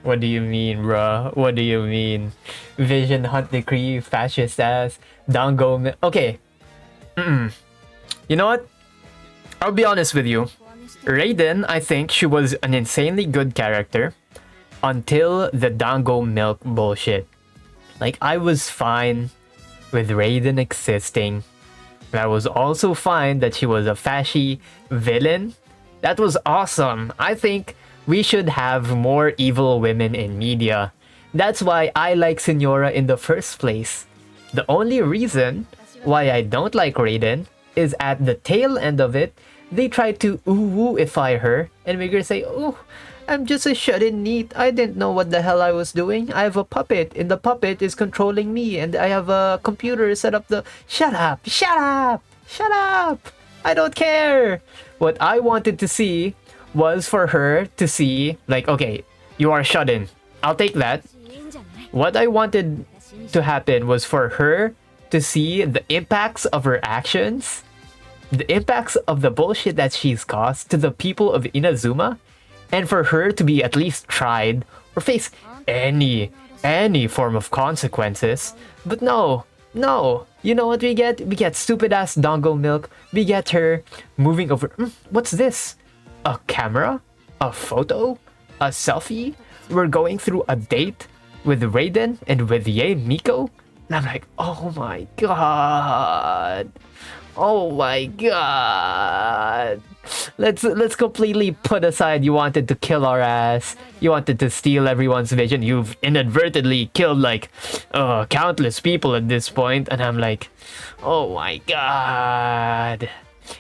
What do you mean, bruh? What do you mean? Vision hunt decree, fascist ass, Dango. Okay. You know what? I'll be honest with you. Raiden, I think she was an insanely good character until the Dango milk bullshit. Like, I was fine with Raiden existing. I was also fine that she was a fashy villain. That was awesome. I think We should have more evil women in media. That's why I like Senora in the first place. The only reason why I don't like Raiden is at the tail end of it, they tried to ooh-woo-ify her and make her say, "Oh, I'm just a shut-in neat. I didn't know what the hell I was doing. I have a puppet, and the puppet is controlling me, and I have a computer set up the..." Shut up! Shut up! Shut up! I don't care! What I wanted to see was for her to see, like, okay, you are shut-in. I'll take that. What I wanted to happen was for her to see the impacts of her actions, the impacts of the bullshit that she's caused to the people of Inazuma, and for her to be at least tried or face any form of consequences. But no, you know what we get? We get stupid ass dongle milk. We get her moving over. What's this? A camera? A photo? A selfie? We're going through a date with Raiden and with Ye Miko? And I'm like, oh my god. Oh my god. Let's completely put aside you wanted to kill our ass. You wanted to steal everyone's vision. You've inadvertently killed like countless people at this point. And I'm like, oh my god.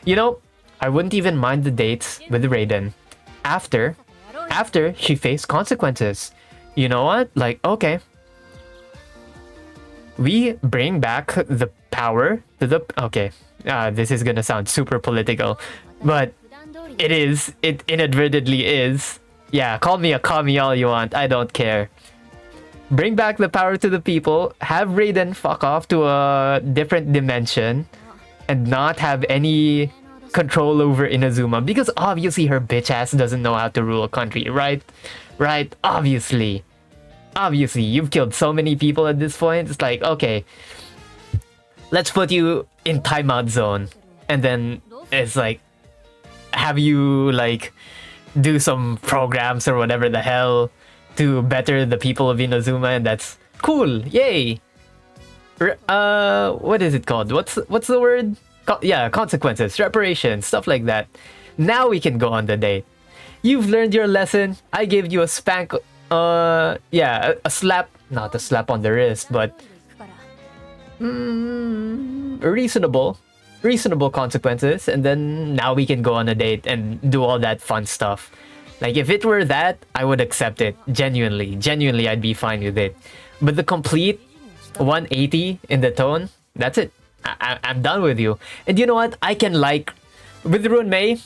You know, I wouldn't even mind the dates with Raiden after she faced consequences. You know what? Like, okay. We bring back the power to the... Okay, this is gonna sound super political, but it inadvertently is. Yeah, call me a commie all you want, I don't care. Bring back the power to the people, have Raiden fuck off to a different dimension, and not have any control over Inazuma, because obviously her bitch ass doesn't know how to rule a country, right? Right? Obviously, you've killed so many people at this point. It's like, okay, let's put you in timeout zone, and then it's like, have you like do some programs or whatever the hell to better the people of Inazuma, and that's cool. Yay. What is it called? What's the word? Yeah, consequences, reparations, stuff like that. Now we can go on the date. You've learned your lesson. I gave you a spank. Yeah, a slap, not a slap on the wrist, but reasonable consequences, and then now we can go on a date and do all that fun stuff. Like, if it were that, I would accept it. Genuinely, I'd be fine with it. But the complete 180 in the tone, that's it. I'm done with you. And you know what? I can like with Ruin Mei,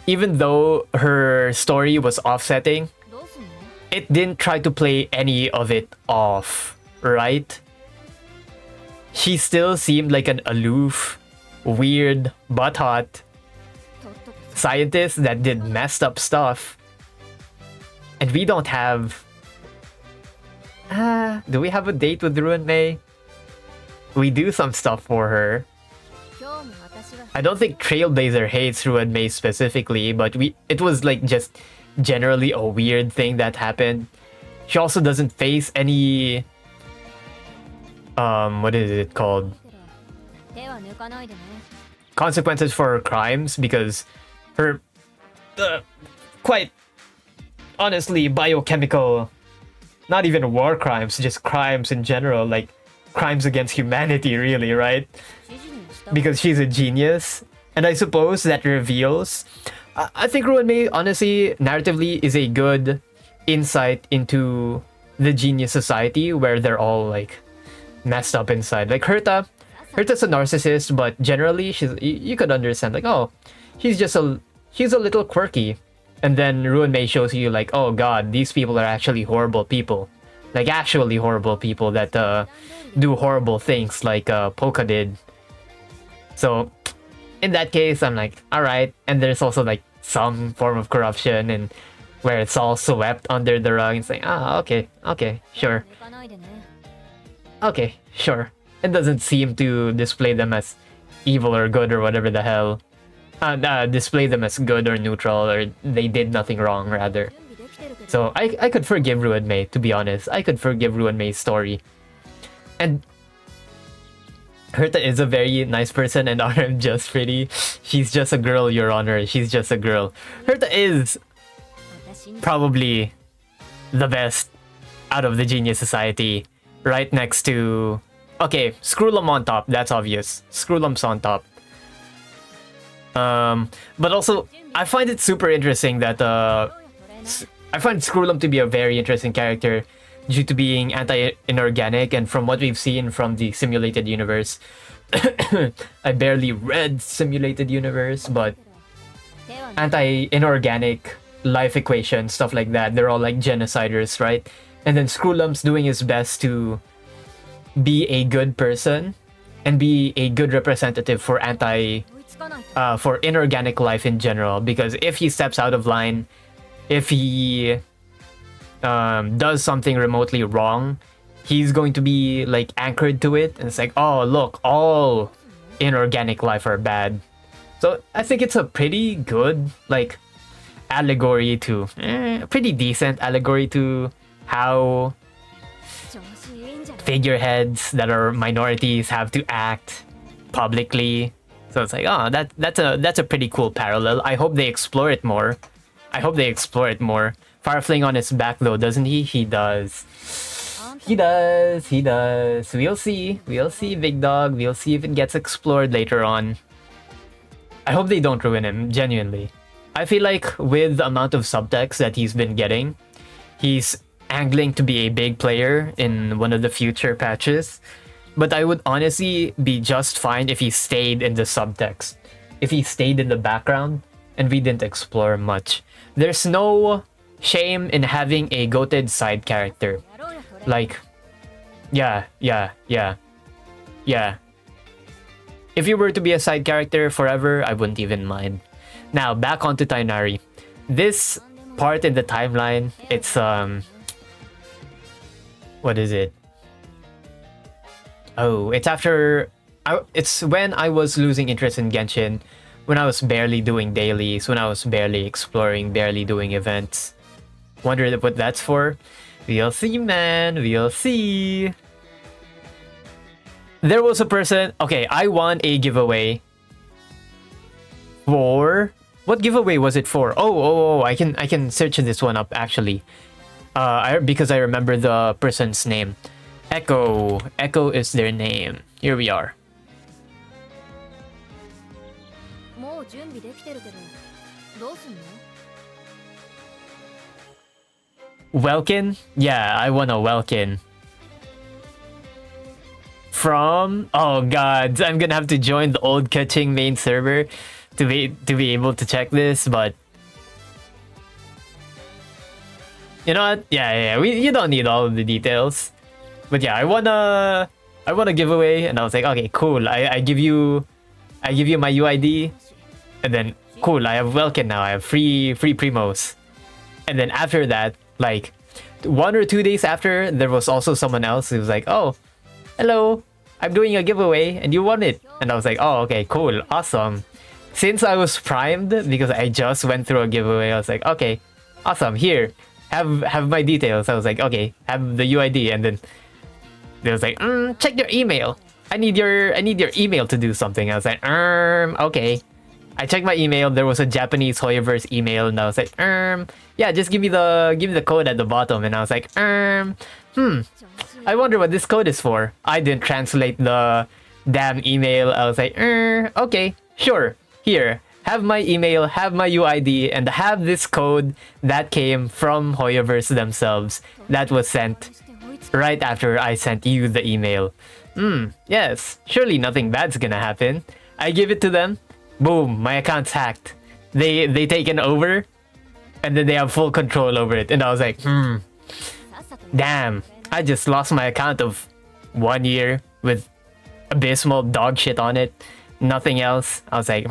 even though her story was offsetting, it didn't try to play any of it off, right? She still seemed like an aloof, weird, butthot scientist that did messed up stuff. And we don't have... do we have a date with Ruin Mei? We do some stuff for her. I don't think Trailblazer hates Ruin Mei specifically, but it was like just generally a weird thing that happened. She also doesn't face any what is it called? Consequences for her crimes, because her quite honestly biochemical, not even war crimes, just crimes in general, like crimes against humanity, really, right? Because she's a genius, and I suppose that reveals... I think Ruin Mei, honestly, narratively, is a good insight into the genius society where they're all like messed up inside. Like Herta's a narcissist, but generally you could understand, like, oh, she's a little quirky. And then Ruin Mei shows you like, oh god, these people are actually horrible people. Like actually horrible people that do horrible things like Polka did. So in that case, I'm like, alright. And there's also like some form of corruption, and where it's all swept under the rug. It's like, okay, sure. Okay, sure. It doesn't seem to display them as evil or good or whatever the hell. Display them as good or neutral, or they did nothing wrong, rather. So I could forgive Ruin Mei, to be honest. I could forgive Ruin Mei's story. And Herta is a very nice person and RM just pretty. She's just a girl, Your Honor. She's just a girl. Herta is probably the best out of the Genius Society. Right next to... Okay, Screwlum on top. That's obvious. Screwlum's on top. But also, I find it super interesting that... I find Screwlum to be a very interesting character due to being anti-inorganic, and from what we've seen from the Simulated Universe, I barely read Simulated Universe, but anti-inorganic life equations, stuff like that, they're all like genociders, right? And then Screwlum's doing his best to be a good person and be a good representative for for inorganic life in general, because if he steps out of line, if he does something remotely wrong, he's going to be like anchored to it, and it's like, oh look, all inorganic life are bad. So I think it's a pretty good like allegory to a pretty decent allegory to how figureheads that are minorities have to act publicly. So it's like, oh, that's a pretty cool parallel. I hope they explore it more. Firefling on his back though, doesn't he? He does. He does. We'll see, big dog. We'll see if it gets explored later on. I hope they don't ruin him, genuinely. I feel like with the amount of subtext that he's been getting, he's angling to be a big player in one of the future patches. But I would honestly be just fine if he stayed in the subtext. If he stayed in the background and we didn't explore much. There's no shame in having a goated side character. Like, yeah. If you were to be a side character forever, I wouldn't even mind. Now, back onto Tainari. This part in the timeline, it's, what is it? Oh, it's after... it's when I was losing interest in Genshin, when I was barely doing dailies, when I was barely exploring, barely doing events. Wonder what that's for? We'll see, man. We'll see. There was a person... Okay, I won a giveaway for... What giveaway was it for? Oh, I can search this one up, actually. Because I remember the person's name. Echo. Echo is their name. Here we are. Welkin? Yeah, I won a Welkin. From... Oh god, I'm gonna have to join the old Kaching main server to be able to check this, but... You know what? Yeah, you don't need all of the details. But yeah, I won a giveaway, and I was like, okay, cool. I give you my UID, and then cool, I have Welkin now. I have free primos. And then after that, like 1 or 2 days after, there was also someone else who was like, oh, hello, I'm doing a giveaway and you won it. And I was like, oh, okay, cool, awesome. Since I was primed because I just went through a giveaway, I was like, okay, awesome, here, have my details. I was like, okay, have the UID. And then they was like, check your email. I need your email to do something. I was like, okay. I checked my email. There was a Japanese Hoyoverse email, and I was like, yeah, just give me the code at the bottom. And I was like, I wonder what this code is for. I didn't translate the damn email. I was like, okay, sure. Here, have my email, have my UID, and have this code that came from Hoyoverse themselves. That was sent right after I sent you the email. Yes, surely nothing bad's gonna happen. I give it to them. Boom, my account's hacked. They taken over, and then they have full control over it. And I was like, damn, I just lost my account of 1 year with abysmal dog shit on it. Nothing else. I was like,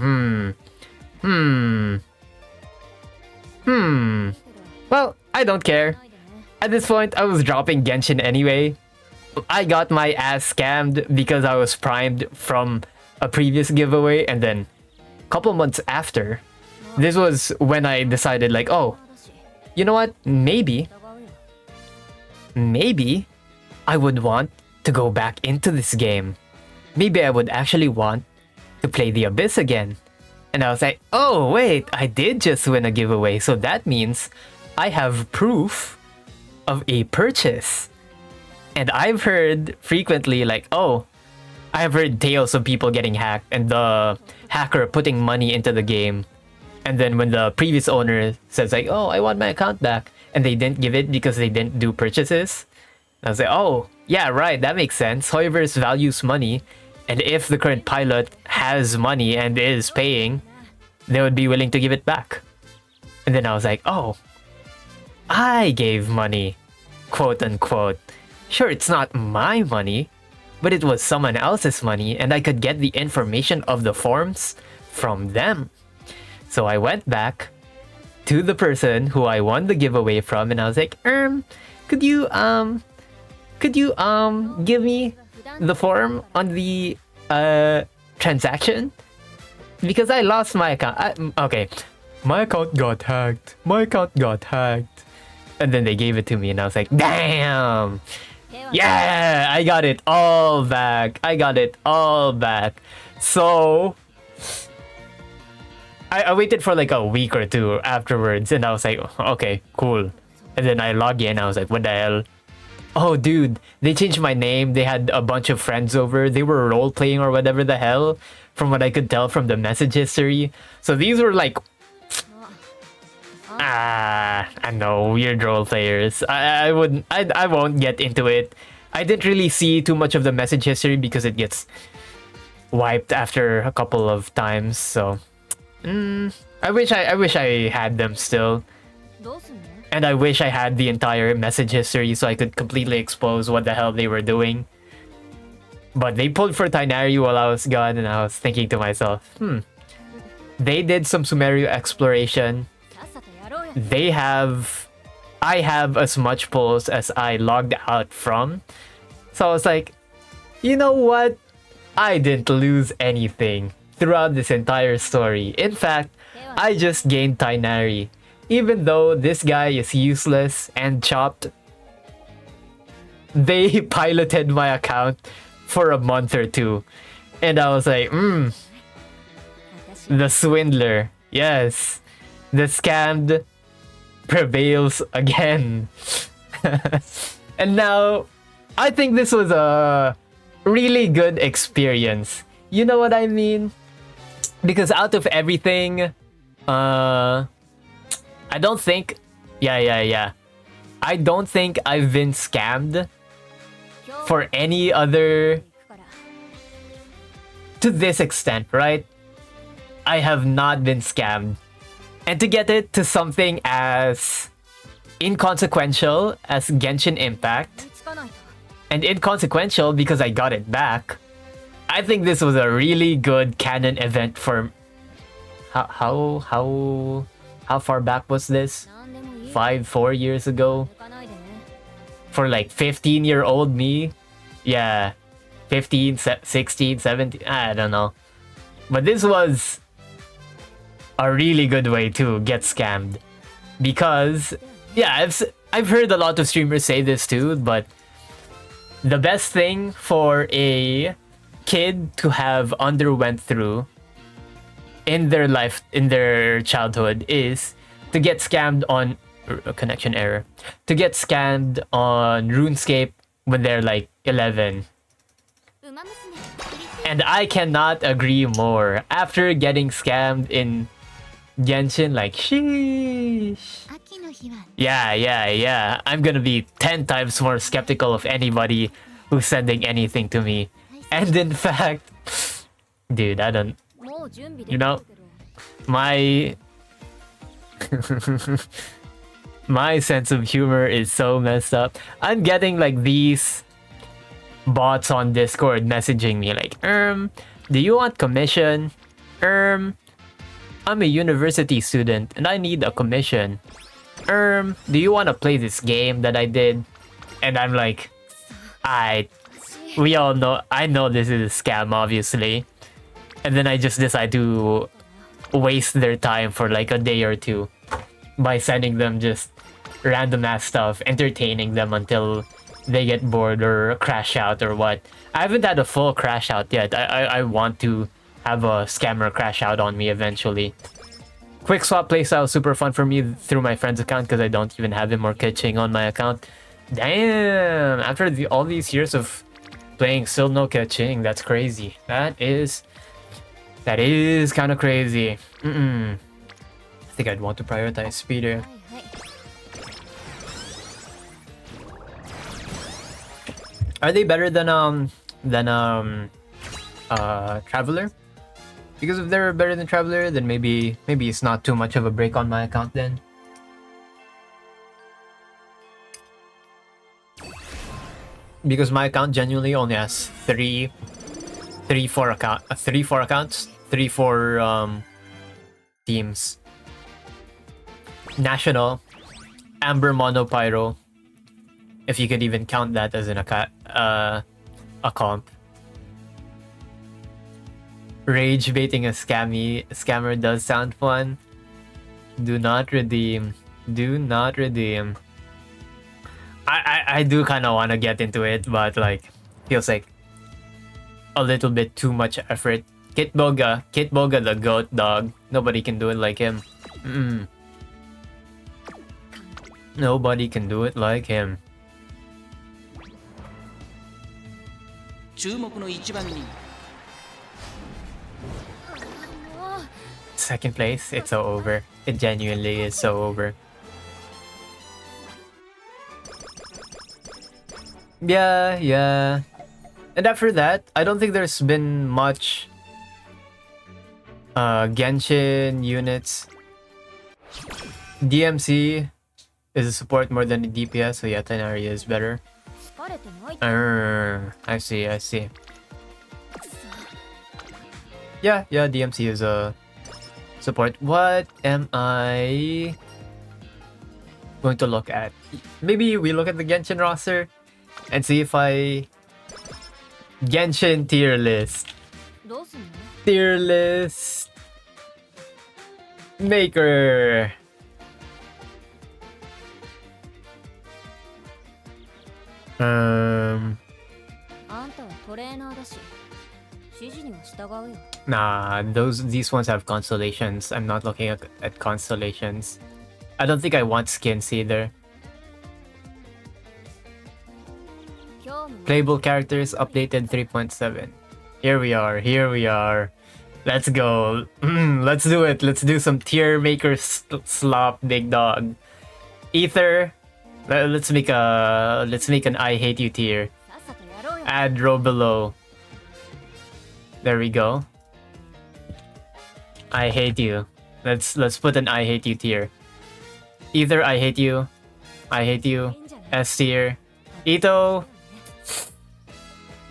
Well, I don't care. At this point, I was dropping Genshin anyway. I got my ass scammed because I was primed from a previous giveaway, and then couple months after, this was when I decided like, oh, you know what, maybe I would want to go back into this game. maybe I would actually want to play the Abyss again. And I was like, oh wait, I did just win a giveaway, so that means I have proof of a purchase. And I've heard frequently like, oh, I've heard tales of people getting hacked and the hacker putting money into the game. And then when the previous owner says like, oh, I want my account back, and they didn't give it because they didn't do purchases. I was like, oh, yeah, right, that makes sense. Hoyoverse values money, and if the current pilot has money and is paying, they would be willing to give it back. And then I was like, oh, I gave money, quote unquote. Sure, it's not my money, but it was someone else's money, and I could get the information of the forms from them. So I went back to the person who I won the giveaway from, and I was like, could you give me the form on the transaction? Because I lost my account. Okay, my account got hacked. And then they gave it to me, and I was like, damn! Yeah, I got it all back. So I waited for like a week or two afterwards, and I was like, okay, cool. And then I log in, I was like, what the hell? Oh, dude, they changed my name. They had a bunch of friends over. They were role-playing or whatever the hell, from what I could tell from the message history. So these were like, I know, weird role players. I won't get into it. I didn't really see too much of the message history because it gets wiped after a couple of times. So, I wish I had them still, and I wish I had the entire message history so I could completely expose what the hell they were doing. But they pulled for Tainari while I was gone, and I was thinking to myself, they did some Sumeru exploration. I have as much pulls as I logged out from. So I was like, you know what? I didn't lose anything throughout this entire story. In fact, I just gained Tainari. Even though this guy is useless and chopped, they piloted my account for a month or two. And I was like, the swindler. Yes. The scammed prevails again. And now, I think this was a really good experience. You know what I mean? Because out of everything, I don't think... Yeah. I don't think I've been scammed for any other... To this extent, right? I have not been scammed. And to get it to something as inconsequential as Genshin Impact, and inconsequential because I got it back, I think this was a really good canon event for... How far back was this? 4 years ago? For like 15-year-old me? Yeah, 15, 16, 17, I don't know. But this was a really good way to get scammed. Because, yeah, I've heard a lot of streamers say this too, but the best thing for a kid to have underwent through in their life, in their childhood, is to get scammed on... connection error. To get scammed on RuneScape when they're like 11. And I cannot agree more. After getting scammed in Genshin, like, sheesh. Yeah. I'm gonna be 10 times more skeptical of anybody who's sending anything to me. And in fact, dude, I don't... You know, my... my sense of humor is so messed up. I'm getting like these bots on Discord messaging me like, do you want commission? I'm a university student and I need a commission. Do you want to play this game that I did? And I'm like, we all know, I know this is a scam, obviously. And then I just decide to waste their time for like a day or two. by sending them just random ass stuff, entertaining them until they get bored or crash out or what. I haven't had a full crash out yet. I want to have a scammer crash out on me eventually. Quick swap playstyle is super fun for me through my friend's account because I don't even have him or kitching on my account. Damn! After all these years of playing, still no kitching. That's crazy. That is kind of crazy. I think I'd want to prioritize speed here. Are they better than Traveler? Because if they're better than Traveler, then maybe it's not too much of a break on my account then. Because my account genuinely only has three, four accounts, 4 teams. National, Amber, Mono, Pyro. If you could even count that as a comp. Rage baiting a scammer does sound fun. Do not redeem. I do kind of want to get into it, but like feels like a little bit too much effort. Kit Boga the goat dog. Nobody can do it like him. Nobody can do it like him. Second place, it's so over. It genuinely is so over. Yeah. And after that, I don't think there's been much Genshin units. DMC is a support more than a DPS, so yeah, Tenaria is better. I see. Yeah, DMC is a support. What am I going to look at? Maybe we look at the Genshin roster and see if Genshin tier list maker. Nah, these ones have constellations. I'm not looking at constellations. I don't think I want skins either. Playable characters updated 3.7. Here we are. Let's go. Let's do it. Let's do some tier maker slop, big dog. Ether. Let's make an I hate you tier. Add row below. There we go. I hate you. Let's put an I hate you tier. Either I hate you, S tier. Ito.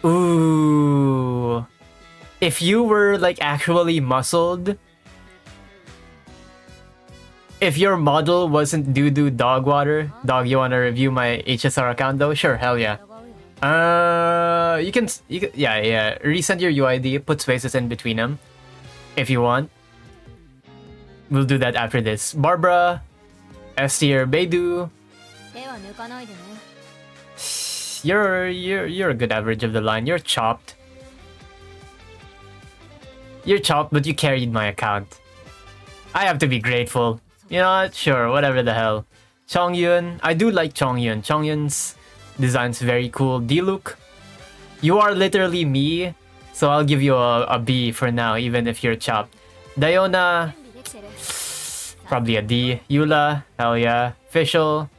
Ooh. If you were like actually muscled, if your model wasn't doo-doo dog water, dog, you wanna review my HSR account though? Sure, hell yeah. You can yeah. Resend your UID, put spaces in between them, if you want. We'll do that after this. Barbara, S tier, Beidou. You're a good average of the line. You're chopped. But you carried my account. I have to be grateful. You know what? Sure, whatever the hell. Chongyun, I do like Chongyun. Chongyun's design's very cool. Diluc, you are literally me, so I'll give you a B for now, even if you're chopped. Diona, probably a D. Eula, hell yeah. Fischl,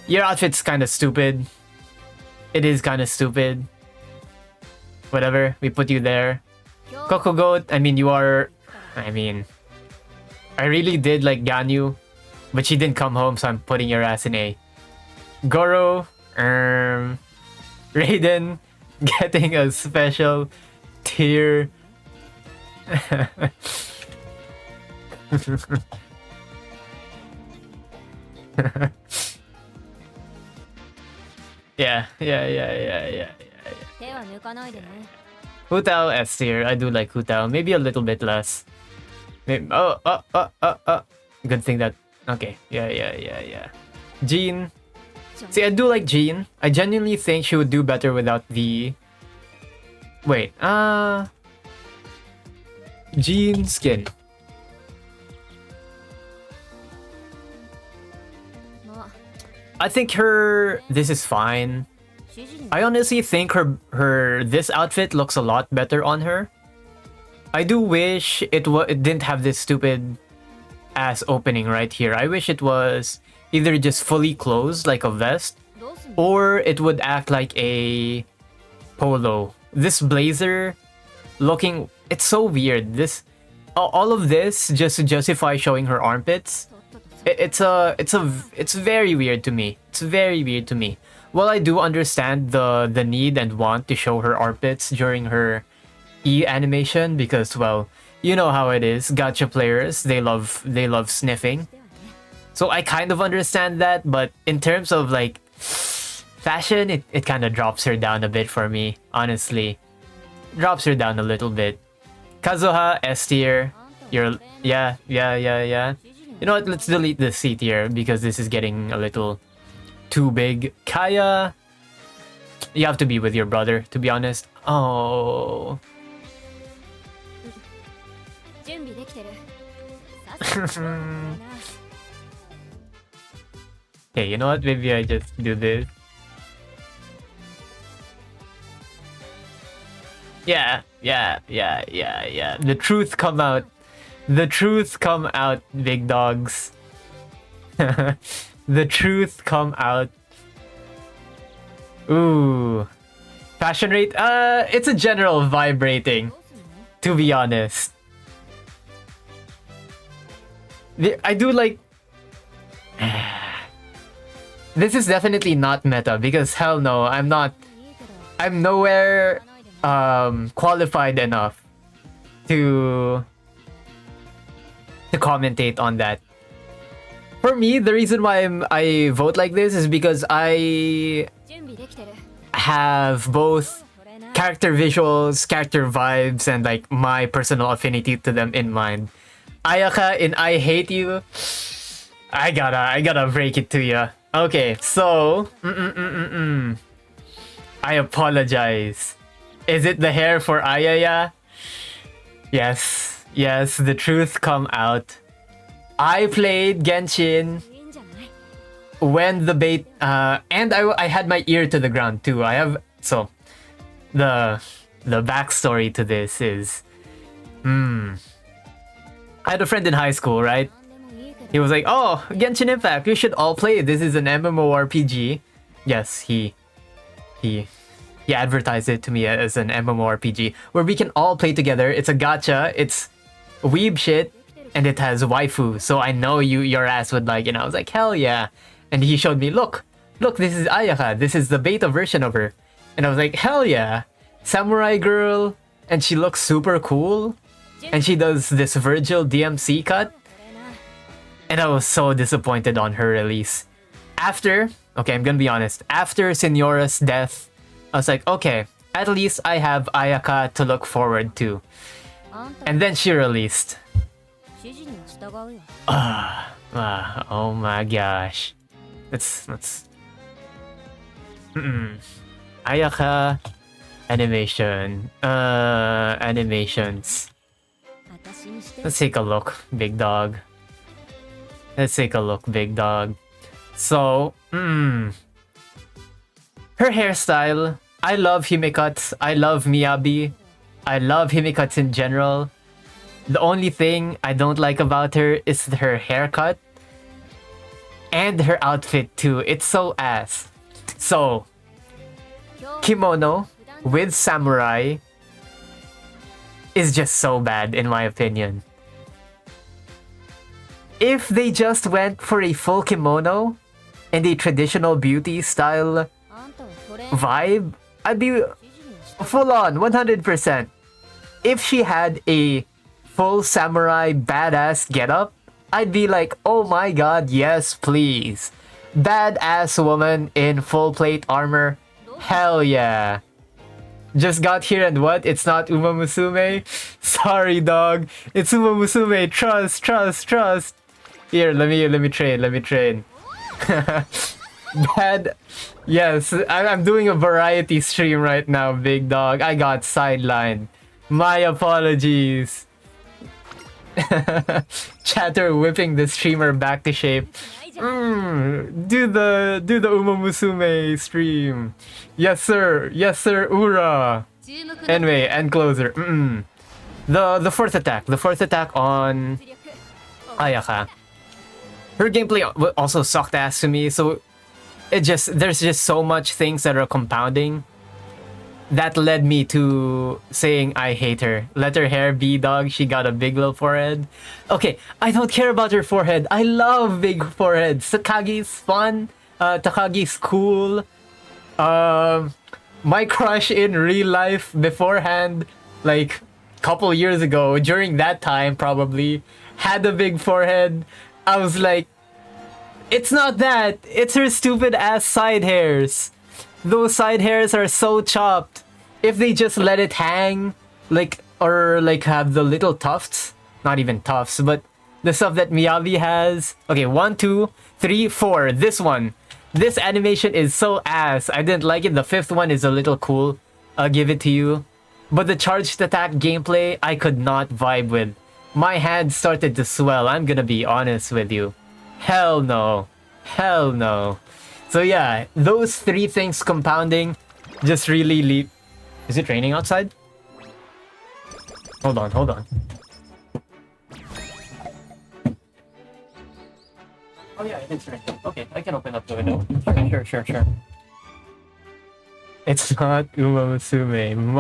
your outfit's kind of stupid. It is kind of stupid. Whatever, we put you there. Coco Goat, I really did like Ganyu, but she didn't come home, so I'm putting your ass in A. Goro, Raiden, getting a special tier. Yeah. Hu Tao S tier. I do like Hu Tao. Maybe a little bit less. Maybe, Good thing that. Okay. Yeah. Jean. See, I do like Jean. I genuinely think she would do better without the... Wait, Jean skin. I think this is fine. I honestly think this outfit looks a lot better on her. I do wish it didn't have this stupid ass opening right here. I wish it was either just fully closed like a vest, or it would act like a polo. This blazer looking, it's so weird. All of this just to justify showing her armpits. It's very weird to me. It's very weird to me. Well, I do understand the need and want to show her armpits during her E animation because, well, you know how it is. Gacha players, they love sniffing. So I kind of understand that, but in terms of like fashion, it kind of drops her down a bit for me, honestly. Drops her down a little bit. Kazuha, S tier. Yeah. You know what? Let's delete the C tier because this is getting a little too big. Kaya, you have to be with your brother, to be honest. Oh. Okay, you know what? Maybe I just do this. Yeah. The truth come out. The truth come out, big dogs. The truth come out. Ooh. Passion rate? It's a general vibrating, to be honest. I do like... This is definitely not meta because hell no, I'm nowhere qualified enough to commentate on that. For me, the reason why I vote like this is because I have both character visuals, character vibes, and like my personal affinity to them in mind. Ayaka in I Hate You, I gotta break it to you. Okay, so I apologize. Is it the hair for Ayaya? Yes, the truth come out. I played Genshin when the bait, and I had my ear to the ground too. So the backstory to this is, I had a friend in high school, right? He was like, "Oh, Genshin Impact, we should all play it. This is an MMORPG." Yes, he advertised it to me as an MMORPG where we can all play together. It's a gacha. It's weeb shit. And it has waifu, so I know your ass would like it. And I was like, hell yeah. And he showed me, look, this is Ayaka. This is the beta version of her. And I was like, hell yeah. Samurai girl. And she looks super cool. And she does this Virgil DMC cut. And I was so disappointed on her release. Okay, I'm gonna be honest. After Senora's death, I was like, okay, at least I have Ayaka to look forward to. And then she released. Oh my gosh. Let's Ayaka animation. Animations. Let's take a look, big dog. So, her hairstyle. I love Himekatsu. I love Miyabi. I love Himekatsu in general. The only thing I don't like about her is her haircut. And her outfit too. It's so ass. So, kimono with samurai is just so bad in my opinion. If they just went for a full kimono and a traditional beauty style vibe, I'd be full on 100%. If she had a full samurai badass getup, I'd be like, oh my god, yes please. Badass woman in full plate armor, hell yeah. Just got here and what? It's not Uma Musume? Sorry dog, it's Uma Musume, trust. Here, let me train. Bad. Yes, I'm doing a variety stream right now, big dog. I got sidelined. My apologies. Chatter whipping the streamer back to shape. Do the MUSUME stream. Yes sir, Ura. Anyway, end closer. The fourth attack on Ayaka. Her gameplay also sucked ass to me, so there's just so much things that are compounding that led me to saying I hate her. Let her hair be, dog. She got a big little forehead. Okay, I don't care about her forehead. I love big foreheads. Takagi's fun. Takagi's cool. My crush in real life beforehand, like couple years ago, during that time probably, had a big forehead. I was like, it's not that. It's her stupid ass side hairs. Those side hairs are so chopped. If they just let it hang, or have the little tufts, not even tufts, but the stuff that Miyabi has. Okay, 1, 2, 3, 4. This one. This animation is so ass. I didn't like it. The fifth one is a little cool. I'll give it to you. But the charged attack gameplay, I could not vibe with. My hands started to swell. I'm gonna be honest with you. Hell no. Hell no. So yeah, those three things compounding just really leap. Is it raining outside? Hold on. Oh yeah, it is raining. Okay, I can open up the window. Sure. It's not Uma Musume.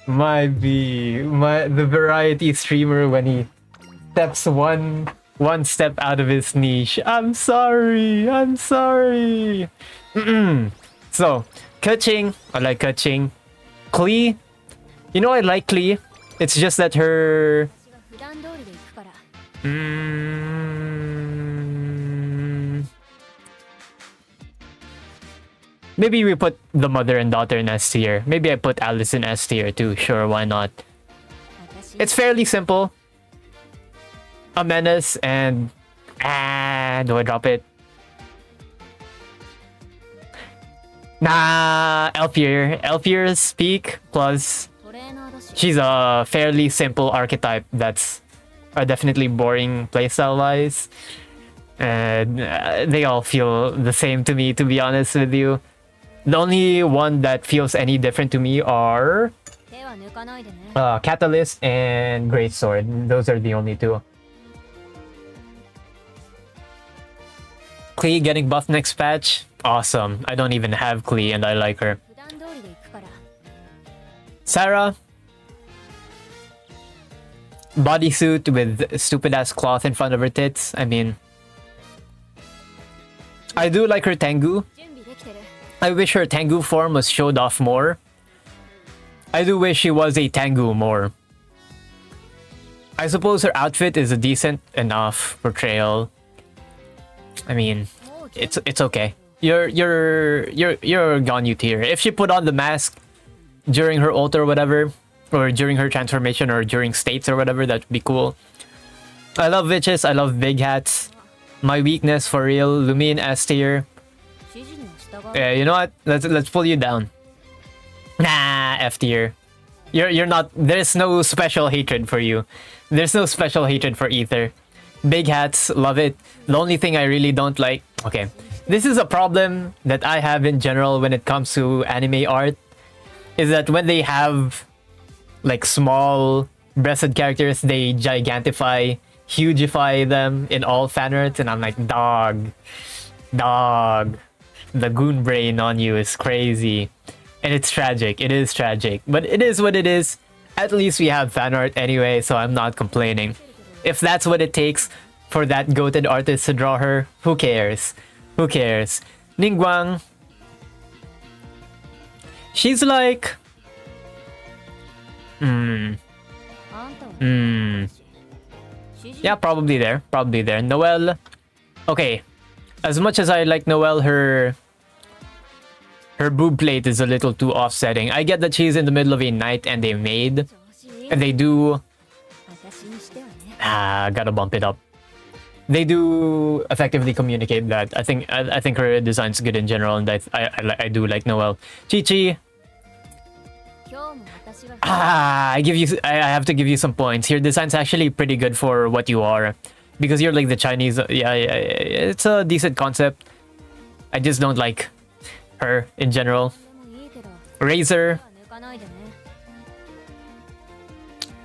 The variety streamer when he steps one step out of his niche. I'm sorry. So, Keqing, I like Keqing. Klee, you know I like Klee. It's just that her... Maybe we put the mother and daughter in S tier. Maybe I put Alice in S tier too. Sure, why not? It's fairly simple. A menace and... do I drop it? Nah, Elfier's peak plus... She's a fairly simple archetype that's definitely boring playstyle-wise. And they all feel the same to me, to be honest with you. The only one that feels any different to me are... Catalyst and Great Sword. Those are the only two. Klee getting buffed next patch? Awesome. I don't even have Klee and I like her. Sarah. Bodysuit with stupid ass cloth in front of her tits. I mean... I do like her Tengu. I wish her Tengu form was showed off more. I do wish she was a Tengu more. I suppose her outfit is a decent enough portrayal. I mean, it's okay. You're Ganyu tier. If she put on the mask during her ult or whatever, or during her transformation or during states or whatever, that'd be cool. I love witches. I love big hats. My weakness for real, Lumine S tier. Yeah, you know what? Let's pull you down. Nah, F tier. You're not. There's no special hatred for you. There's no special hatred for Ether. Big hats, love it. The only thing I really don't like. Okay, this is a problem that I have in general when it comes to anime art. Is that when they have like small breasted characters, they gigantify, hugify them in all fan arts, and I'm like, dog. The goon brain on you is crazy. And it's tragic. It is tragic. But it is what it is. At least we have fan art anyway, so I'm not complaining. If that's what it takes for that goated artist to draw her, who cares? Who cares? Ningguang. She's like... Yeah, probably there. Probably there. Noelle. Okay. As much as I like Noelle, her boob plate is a little too offsetting. I get that she's in the middle of a knight and a maid. And they do... gotta bump it up. they do effectively communicate that. I think her design's good in general, and I do like Noelle. Chi Chi. I have to give you some points. Your design's actually pretty good for what you are, because you're like the Chinese. Yeah, it's a decent concept. I just don't like her in general. Razor.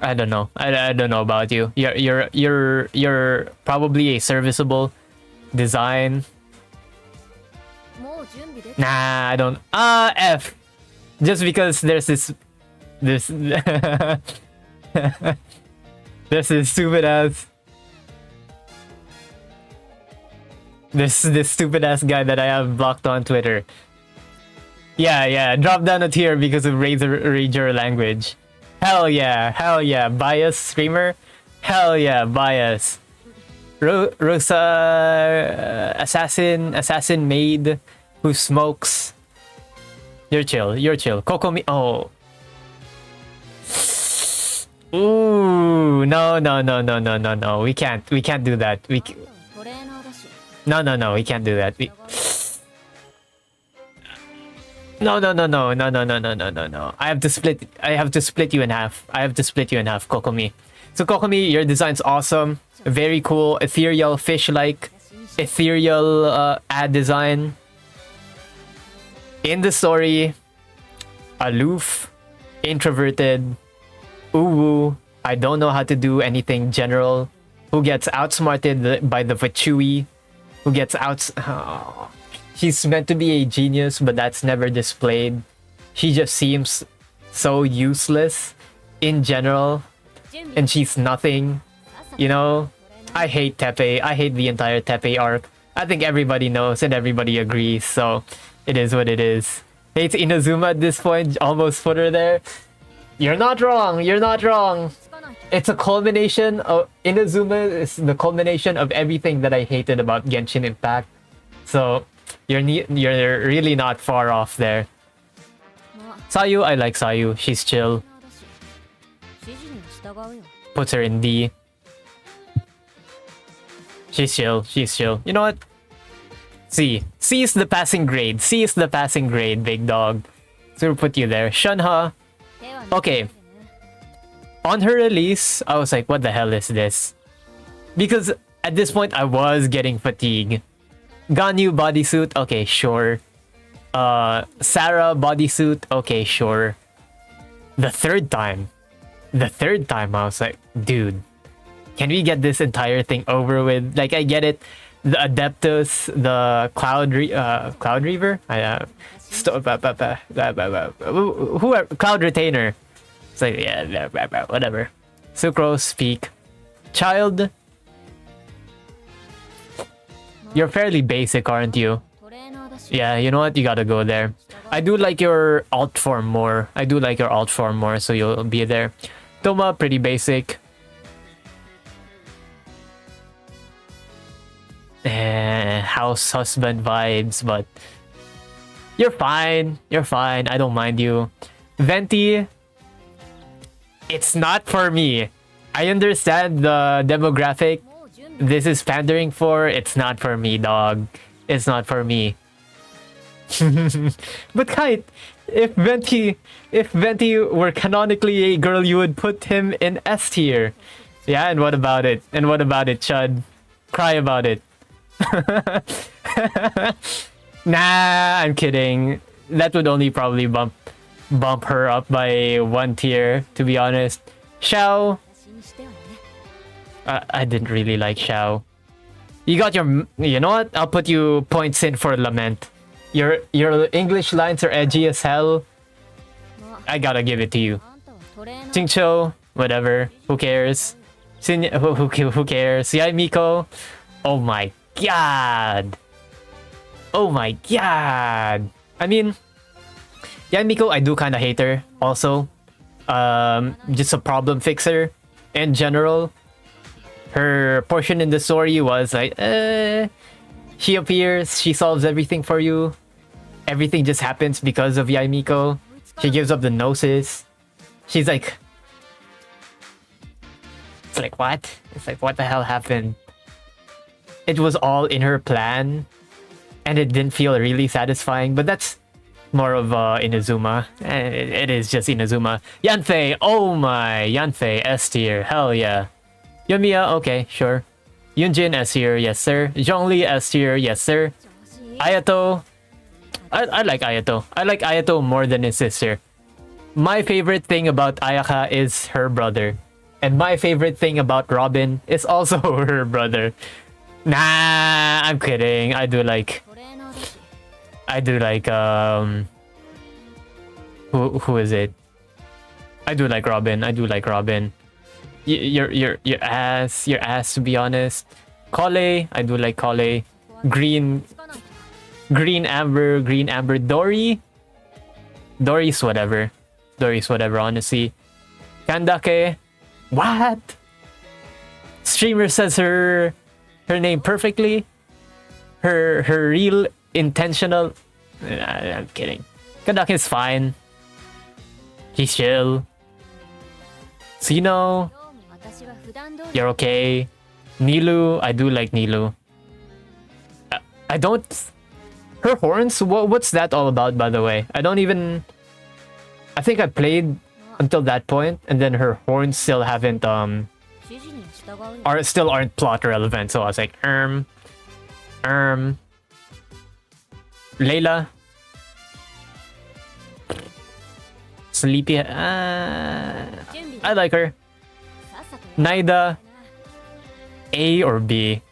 I don't know. I don't know about you. You're probably a serviceable design. Nah, I don't. F. Just because there's this there's this stupid ass this stupid ass guy that I have blocked on Twitter. Yeah, drop down a tier because of Rager language. Hell yeah, bias streamer. Hell yeah, bias. Rosa assassin maid who smokes. You're chill. Kokomi. Oh. Ooh, no. We can't do that. No, we can't do that. No. I have to split you in half. Kokomi. So Kokomi, your design's awesome. Very cool, ethereal fish-like, ethereal ad design. In the story, aloof, introverted, uwu, I don't know how to do anything general, who gets outsmarted by the Vachui, who gets she's meant to be a genius, but that's never displayed. She just seems so useless in general, and she's nothing, you know? I hate Tepe. I hate the entire Tepe arc. I think everybody knows and everybody agrees, so it is what it is. Hate Inazuma at this point, almost put her there. You're not wrong. It's a culmination of... Inazuma is the culmination of everything that I hated about Genshin Impact. So, you're really not far off there. Sayu, I like Sayu. She's chill. Puts her in D. She's chill. You know what? C. C is the passing grade. Big dog. So we'll put you there. Shunha. Okay. On her release, I was like, what the hell is this? Because at this point, I was getting fatigue. Ganyu bodysuit, okay, sure. Sarah bodysuit, okay, sure. The third time, I was like, dude, can we get this entire thing over with? Like, I get it. The Adeptus, the Cloud Reaver? Whoever, Cloud Retainer. It's like, yeah, whatever. Sucrose, speak. Child. You're fairly basic, aren't you? Yeah, you know what? You gotta go there. I do like your alt form more. So you'll be there. Toma, pretty basic. House husband vibes, but you're fine. I don't mind you. Venti, it's not for me. I understand the demographic this is pandering for. It's not for me, dog. It's not for me. But Kite, if Venti were canonically a girl, you would put him in S tier. Yeah, and what about it, Chud? Cry about it. Nah, I'm kidding. That would only probably bump her up by 1 tier, to be honest. Xiao. I didn't really like Xiao. You got your... You know what? I'll put you points in for Lament. Your English lines are edgy as hell. I gotta give it to you. Jingcho, whatever. Who cares? Who cares? Yai Miko. Oh my god. I mean, Yai Miko, I do kind of hate her also. Just a problem fixer in general. Her portion in the story was like, she appears, she solves everything for you. Everything just happens because of Yai Miko. She gives up the gnosis. She's like... It's like, what? It's like, what the hell happened? it was all in her plan, and it didn't feel really satisfying. But that's more of Inazuma. It is just Inazuma. Yanfei, oh my, Yanfei, S tier, hell yeah. Yomiya, okay, sure. Yunjin, S tier, yes sir. Zhongli, S tier, yes sir. Ayato, I like Ayato. I like Ayato more than his sister. My favorite thing about Ayaka is her brother. And my favorite thing about Robin is also her brother. Nah, I'm kidding. I do like who is it? I do like Robin. I do like Robin. Your ass to be honest. Kole, I do like Kole. Green Amber, Dory's whatever, honestly. Kandake, what? Streamer says her name perfectly. Her real intentional. I'm kidding. Kandake is fine. He's chill. Sino, you're okay. Nilu, I do like Nilu. I don't. Her horns? What's that all about, by the way? I don't even. I think I played until that point, and then her horns still haven't still aren't plot relevant. So I was like, Layla, Sleepy. I like her. Naida, A or B?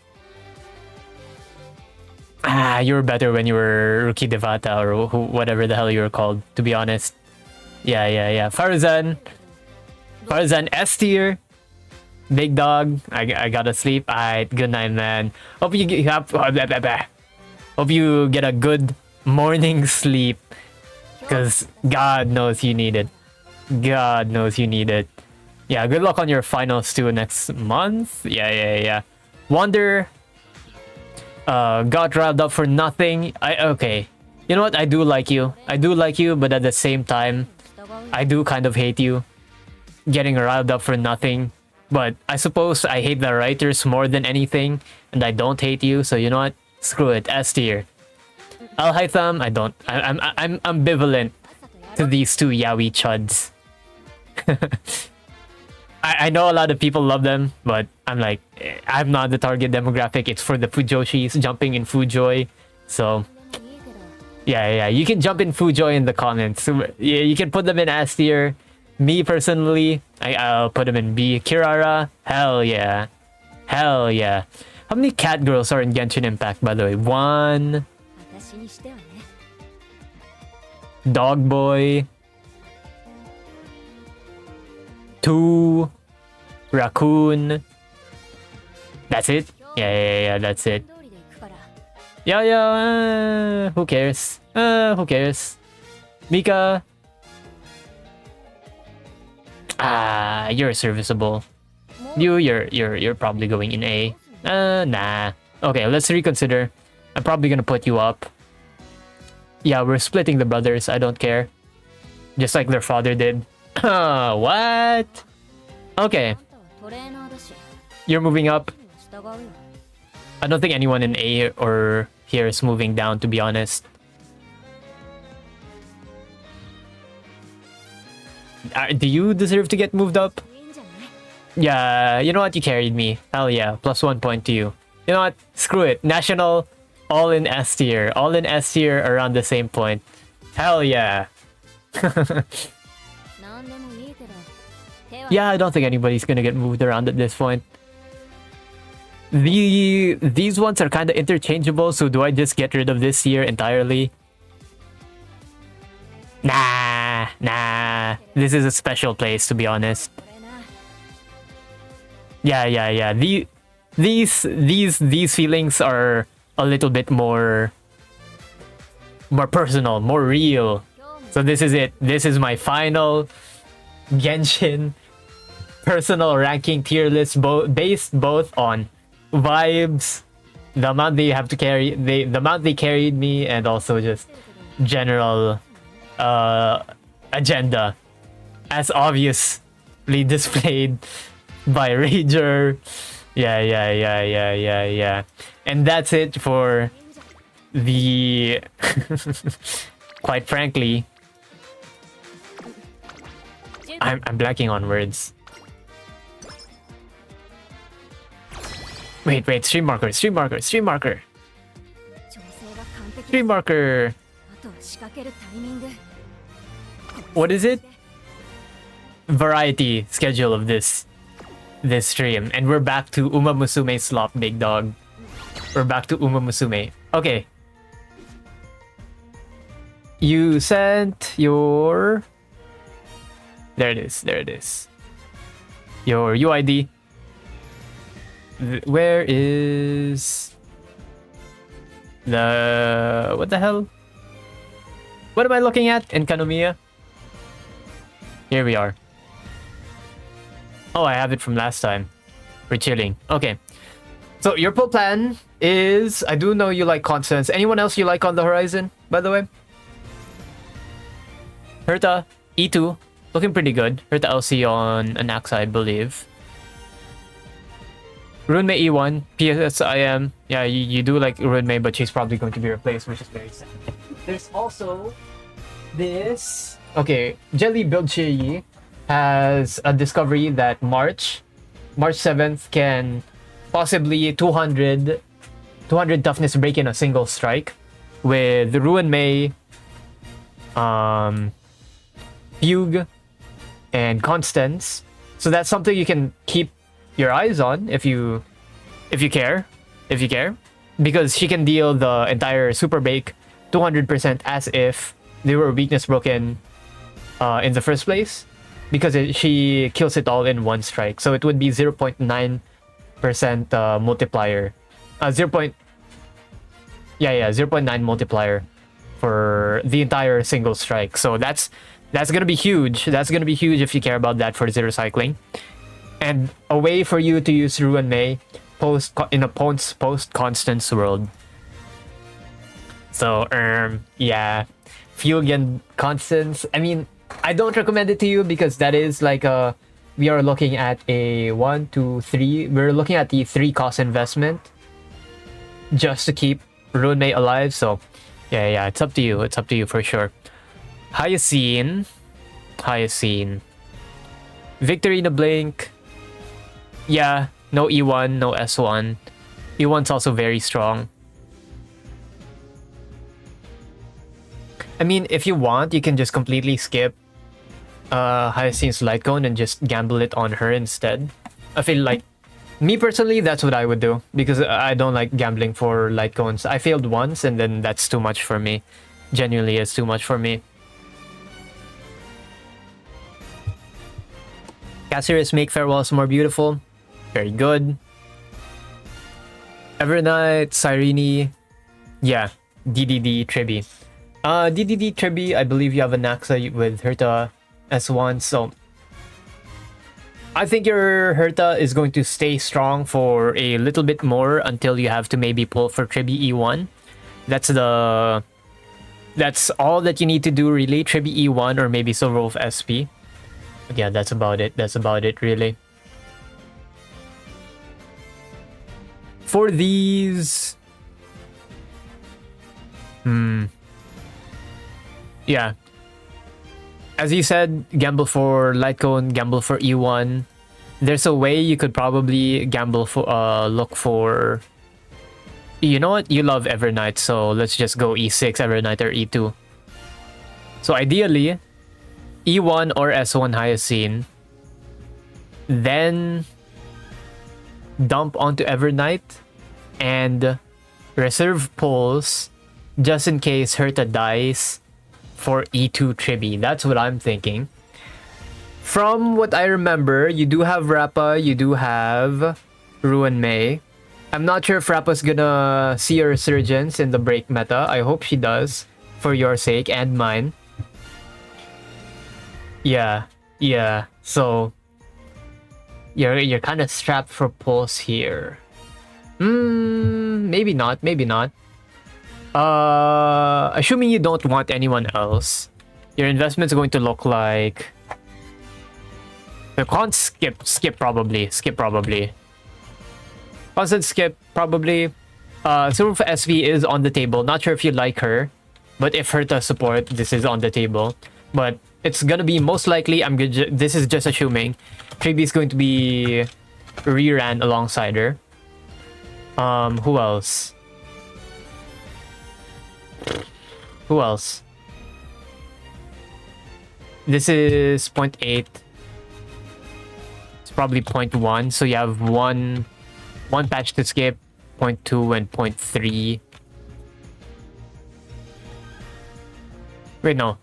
You were better when you were Rookie Devata or whatever the hell you were called, to be honest. Yeah. Farzan, S tier. Big dog, I gotta sleep. Alright, good night, man. Hope you get a good morning sleep. Because God knows you need it. God knows you need it. Yeah, good luck on your finals too next month. Yeah. Wonder got riled up for nothing. Okay. You know what? I do like you, but at the same time, I do kind of hate you. Getting riled up for nothing. But I suppose I hate the writers more than anything, and I don't hate you, so you know what? Screw it. S tier. Al Haitham, I don't. I'm ambivalent to these two yaoi chuds. I know a lot of people love them, but I'm like, I'm not the target demographic. It's for the Fujoshis jumping in Fujoy. So, yeah. You can jump in Fujoy in the comments. Yeah, you can put them in S tier. Me personally, I'll put them in B. Kirara, hell yeah. How many cat girls are in Genshin Impact, by the way? 1. Dog Boy. 2. Raccoon. That's it? Yeah, that's it. Yeah, who cares? Mika. You're serviceable. You're probably going in A. Nah. Okay, let's reconsider. I'm probably gonna put you up. Yeah, we're splitting the brothers. I don't care. Just like their father did. What? Okay. You're moving up. I don't think anyone in A or here is moving down, to be honest. Do you deserve to get moved up? Yeah, you know what? You carried me. Hell yeah. +1 point to you. You know what? Screw it. National, all in S tier. All in S tier around the same point. Hell yeah. Yeah, I don't think anybody's gonna get moved around at this point. These ones are kind of interchangeable, so do I just get rid of this tier entirely? Nah. This is a special place, to be honest. Yeah. These feelings are a little bit more personal, more real. So this is it. This is my final Genshin personal ranking tier list, based both on vibes, the amount they have to carry, the amount they carried me, and also just general agenda, as obviously displayed by Rager. Yeah. And that's it for the... Quite frankly, I'm blanking on words. Wait, stream marker. What is it? Variety schedule of this stream. And we're back to MUSUME slop, big dog. We're back to MUSUME. Okay. You sent your... There it is. Your UID. Where is the... What the hell? What am I looking at? In Kanomiya? Here we are. Oh, I have it from last time. We're chilling. Okay. So your pull plan is... I do know you like Constance. Anyone else you like on the horizon, by the way? Herta, E2. Looking pretty good. Herta LC on Anaxa, I believe. Runmei E1, PSIM. Yeah, you do like Runmei, but she's probably going to be replaced, which is very sad. There's also this... Okay, Jelly Build Yi has a discovery that March 7th can possibly 200 toughness break in a single strike with Runmei, Fugue, and Constance. So that's something you can keep your eyes on if you care, because she can deal the entire super break 200% as if they were weakness broken in the first place, because she kills it all in one strike. So it would be 0.9% multiplier, 0.9 multiplier for the entire single strike. So that's gonna be huge. That's gonna be huge if you care about that for zero cycling. And a way for you to use Runmei in a post Constance world. So yeah, Fugue and Constance. I mean, I don't recommend it to you because that is like we are looking at a 1, 2, 3. We're looking at the 3 cost investment just to keep Runmei alive. So yeah, it's up to you. It's up to you for sure. Hyacine. Victory in a blink. Yeah, no E1, no S1. E1's also very strong. I mean, if you want, you can just completely skip Hyacine's light cone and just gamble it on her instead. I feel like, me personally, that's what I would do, because I don't like gambling for light cones. I failed once and then that's too much for me. Genuinely, it's too much for me. Cassius make farewells more beautiful. Very good. Evernight, Cyrene. Yeah, DDD, Tribi. DDD, Tribi, I believe you have a Naxa with Herta S1, so... I think your Herta is going to stay strong for a little bit more until you have to maybe pull for Tribi E1. That's all that you need to do, really. Tribi E1 or maybe Silver Wolf SP. But yeah, that's about it. That's about it, really. For these... Yeah. As you said, gamble for Light Cone, gamble for E1. There's a way you could probably gamble for, look for... You know what? You love Evernight, so let's just go E6, Evernight, or E2. So ideally, E1 or S1 Hyacine. Then dump onto Evernight and reserve pulls just in case Herta dies for E2 Tribi. That's what I'm thinking. From what I remember, you do have Rappa, you do have Runmei. I'm not sure if Rappa's gonna see a resurgence in the break meta. I hope she does, for your sake and mine. Yeah. So you're kind of strapped for pulls here. Maybe not. Assuming you don't want anyone else, your investment's going to look like... The can't skip probably. Constant skip, probably. Silver SV is on the table. Not sure if you like her, but if her to support, this is on the table. But it's gonna be most likely. This is just assuming. Tribi is going to be reran alongside her. Who else? Who else? This is 0.8. It's probably 0.1. So you have one patch to skip, 0.2 and 0.3. Wait, no.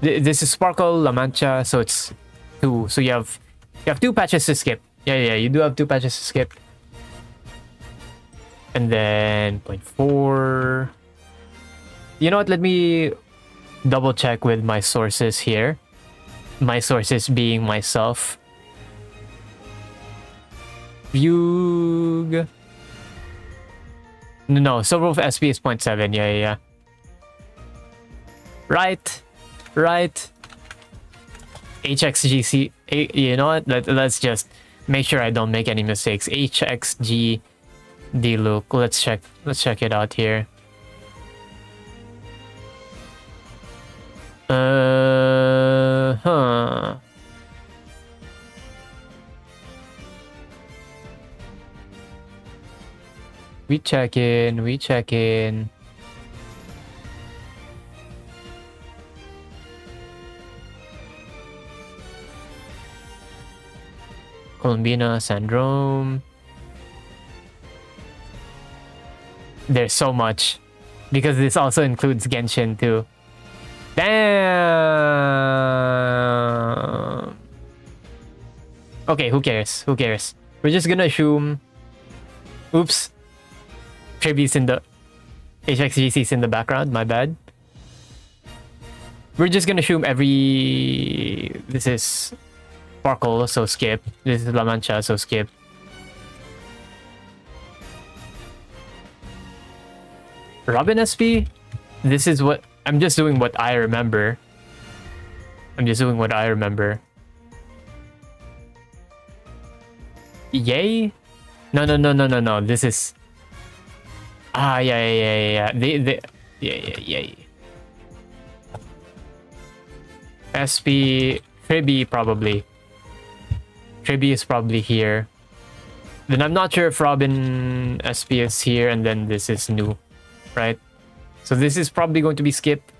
This is Sparkle, La Mancha, so it's 2. So you have 2 patches to skip. Yeah, you do have 2 patches to skip. And then 0.4. You know what? Let me double check with my sources here. My sources being myself. Vyug. No, Silver Wolf SP is 0.7. Yeah. Right. HXGC. You know what? Let's just make sure I don't make any mistakes. HXG Diluc. Let's check it out here. We check in. Columbina, Syndrome. There's so much. Because this also includes Genshin too. Damn! Okay, who cares? We're just gonna assume... Oops. Tribi's in the... HXGC's in the background, my bad. We're just gonna assume every... This is... Sparkle, so skip. This is La Mancha, so skip. Robin SP? This is what... I'm just doing what I remember. Yay? No. This is... yeah. Yeah. SP... Tribi probably. Tribi is probably here. Then I'm not sure if Robin SP is here, and then this is new, right? So this is probably going to be skipped.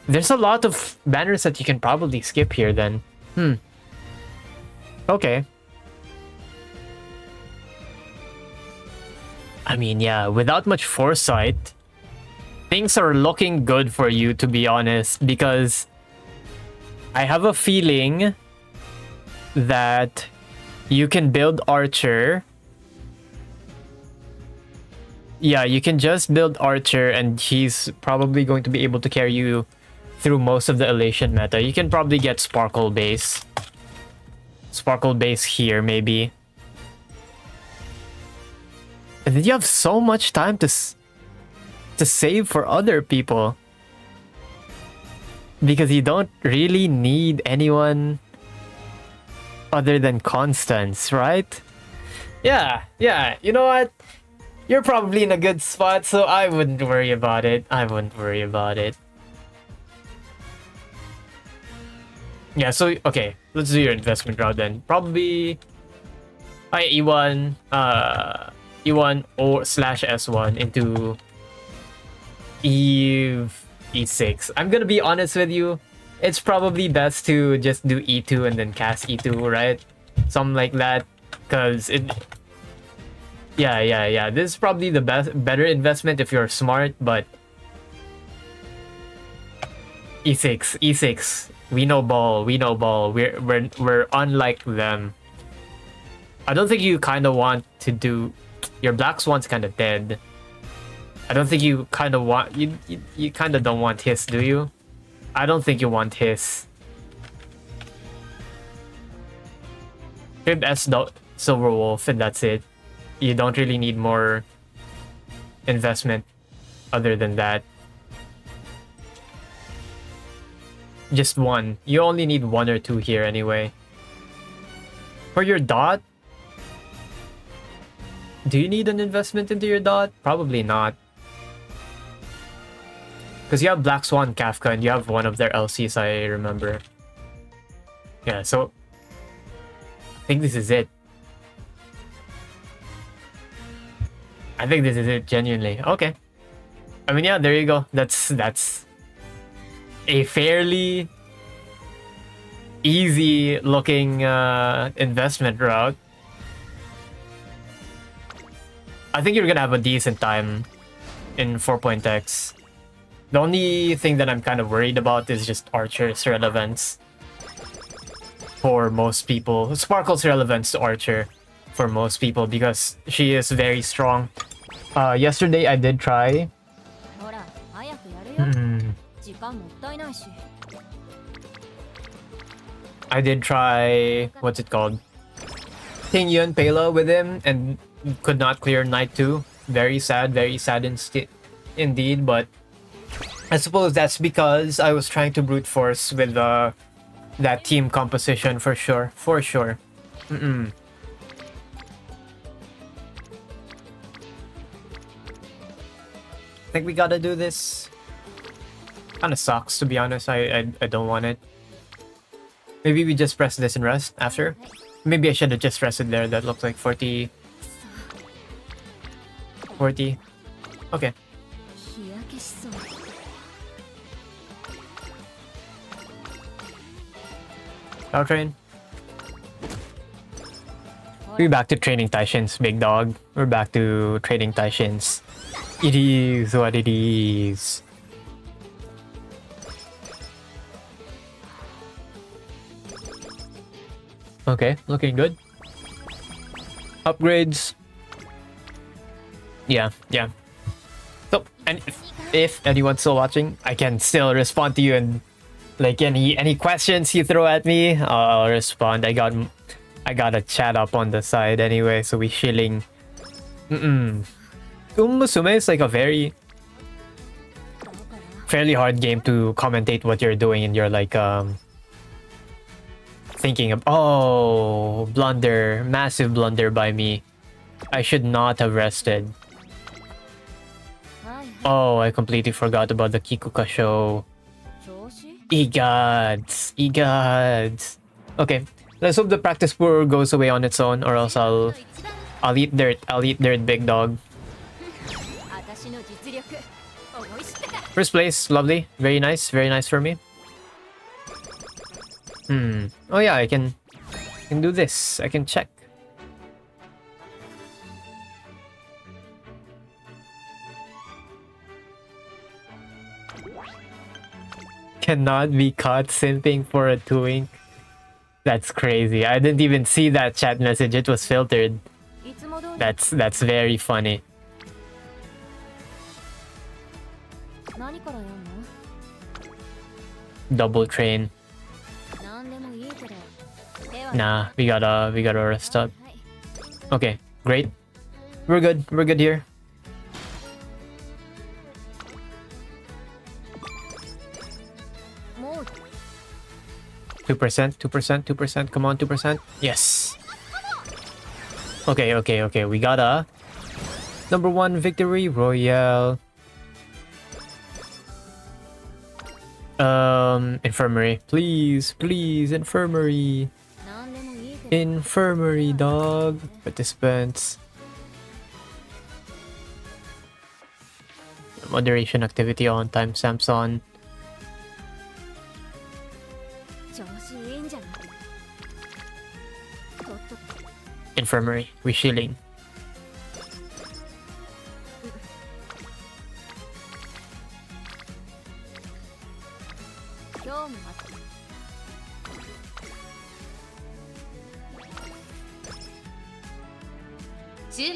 There's a lot of banners that you can probably skip here then. Okay. I mean, yeah, without much foresight, things are looking good for you, to be honest, because I have a feeling that you can build Archer. Yeah, you can just build Archer and he's probably going to be able to carry you through most of the Elation meta. You can probably get Sparkle base. Sparkle base here, maybe. And then you have so much time to save for other people. Because you don't really need anyone other than Constance, right? Yeah. You know what? You're probably in a good spot, so I wouldn't worry about it. Yeah, so, okay. Let's do your investment route then. Probably... E1 or /S1 into Eve E6. I'm gonna be honest with you. It's probably best to just do E2 and then cast E2, right? Something like that. Because it... Yeah. This is probably the better investment if you're smart, but... E6. We know ball. We're unlike them. I don't think you kind of want to do... Your Black Swan's kind of dead. I don't think you kind of want... You kind of don't want his, do you? I don't think you want his. Fib S Silver Wolf and that's it. You don't really need more investment other than that. Just one. You only need 1 or 2 here anyway. For your dot, Do you need an investment into your dot? Probably not. Because you have Black Swan, Kafka, and you have one of their LCs, I remember. Yeah, so... I think this is it. I think this is it, genuinely. Okay. I mean, yeah, there you go. That's a fairly easy looking investment route. I think you're gonna have a decent time in 4.x. The only thing that I'm kind of worried about is just Archer's relevance for most people. Sparkle's relevance to Archer for most people because she is very strong. Yesterday I did try. I did try, what's it called? King Yun Pela with him and could not clear Knight 2. Very sad indeed, but I suppose that's because I was trying to brute force with that team composition for sure. For sure. I think we gotta do this. Kinda sucks, to be honest. I don't want it. Maybe we just press this and rest after. Maybe I should have just rested there. That looks like 40. 40. Okay. Power train. We're back to training Taishins, big dog. We're back to training Taishins. It is what it is. Okay, looking good. Upgrades. Yeah. So, and if anyone's still watching, I can still respond to you, and like any questions you throw at me, I'll respond. I got a chat up on the side anyway, so we chilling. MUSUME is like a fairly hard game to commentate what you're doing, and you're like thinking of, oh, blunder, massive blunder by me. I should not have rested. Oh, I completely forgot about the Kikuka show. Egods. Okay, let's hope the practice pool goes away on its own, or else I'll eat dirt. I'll eat dirt, big dog. First place, lovely, very nice for me. Oh yeah, I can do this. I can check. Cannot be caught simping for a twink. That's crazy. I didn't even see that chat message. It was filtered. That's very funny. Double train. Nah, we gotta rest up. Okay, great. We're good here. Two percent. Come on, 2%. Yes. Okay. We got a #1 victory royale. Infirmary, please, infirmary. Infirmary, dog. Participants. Moderation activity on, timestamps on. Infirmary, we shilling.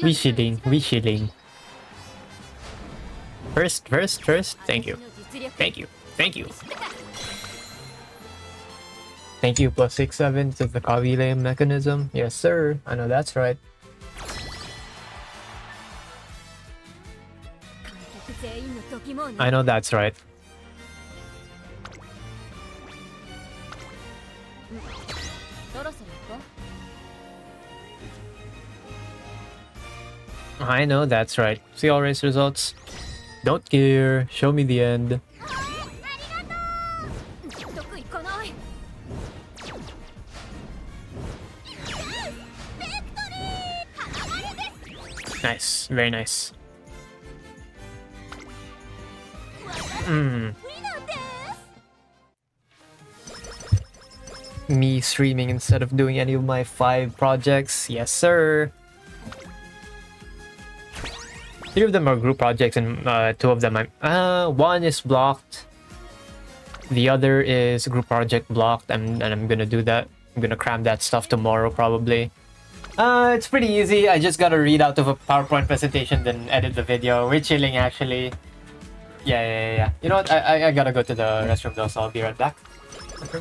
We shilling. First. Thank you. Thank you, +6/7 to the Kavile mechanism. Yes, sir. I know that's right. I know that's right. I know, that's right. See all race results? Don't care. Show me the end. Nice. Very nice. Me streaming instead of doing any of my 5 projects. Yes, sir. 3 of them are group projects and 2 of them one is blocked. The other is group project blocked, and I'm gonna do that. I'm gonna cram that stuff tomorrow probably. It's pretty easy. I just gotta read out of a PowerPoint presentation, then edit the video. We're chilling actually. Yeah. You know what? I gotta go to the restroom though, so I'll be right back. Okay.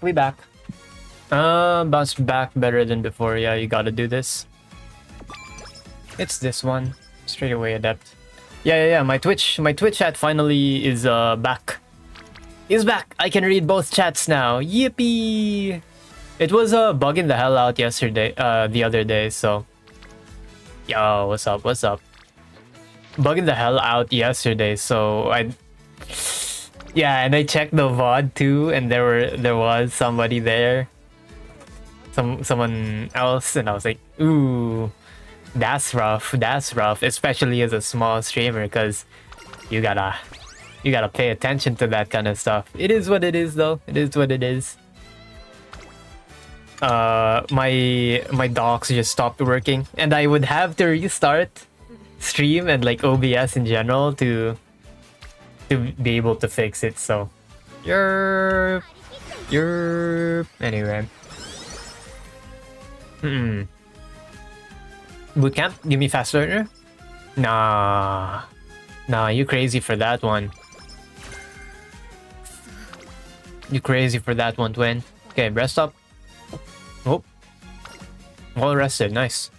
We back. Bounce back better than before. Yeah, you gotta do this. It's this one. Straight away adept. Yeah. My Twitch chat finally is back. Is back. I can read both chats now. Yippee! It was bugging the hell out yesterday, the other day, so. Yo, what's up? Bugging the hell out yesterday, so yeah, and I checked the VOD too, and there was somebody there. Someone else, and I was like, ooh, that's rough, especially as a small streamer, because you gotta pay attention to that kind of stuff. It is what it is though. It is what it is. My docs just stopped working, and I would have to restart stream and like OBS in general to be able to fix it. So anyway. Bootcamp? Give me fast learner? Nah, you crazy for that one. You crazy for that one, twin. Okay, rest up. Oh, well rested, nice.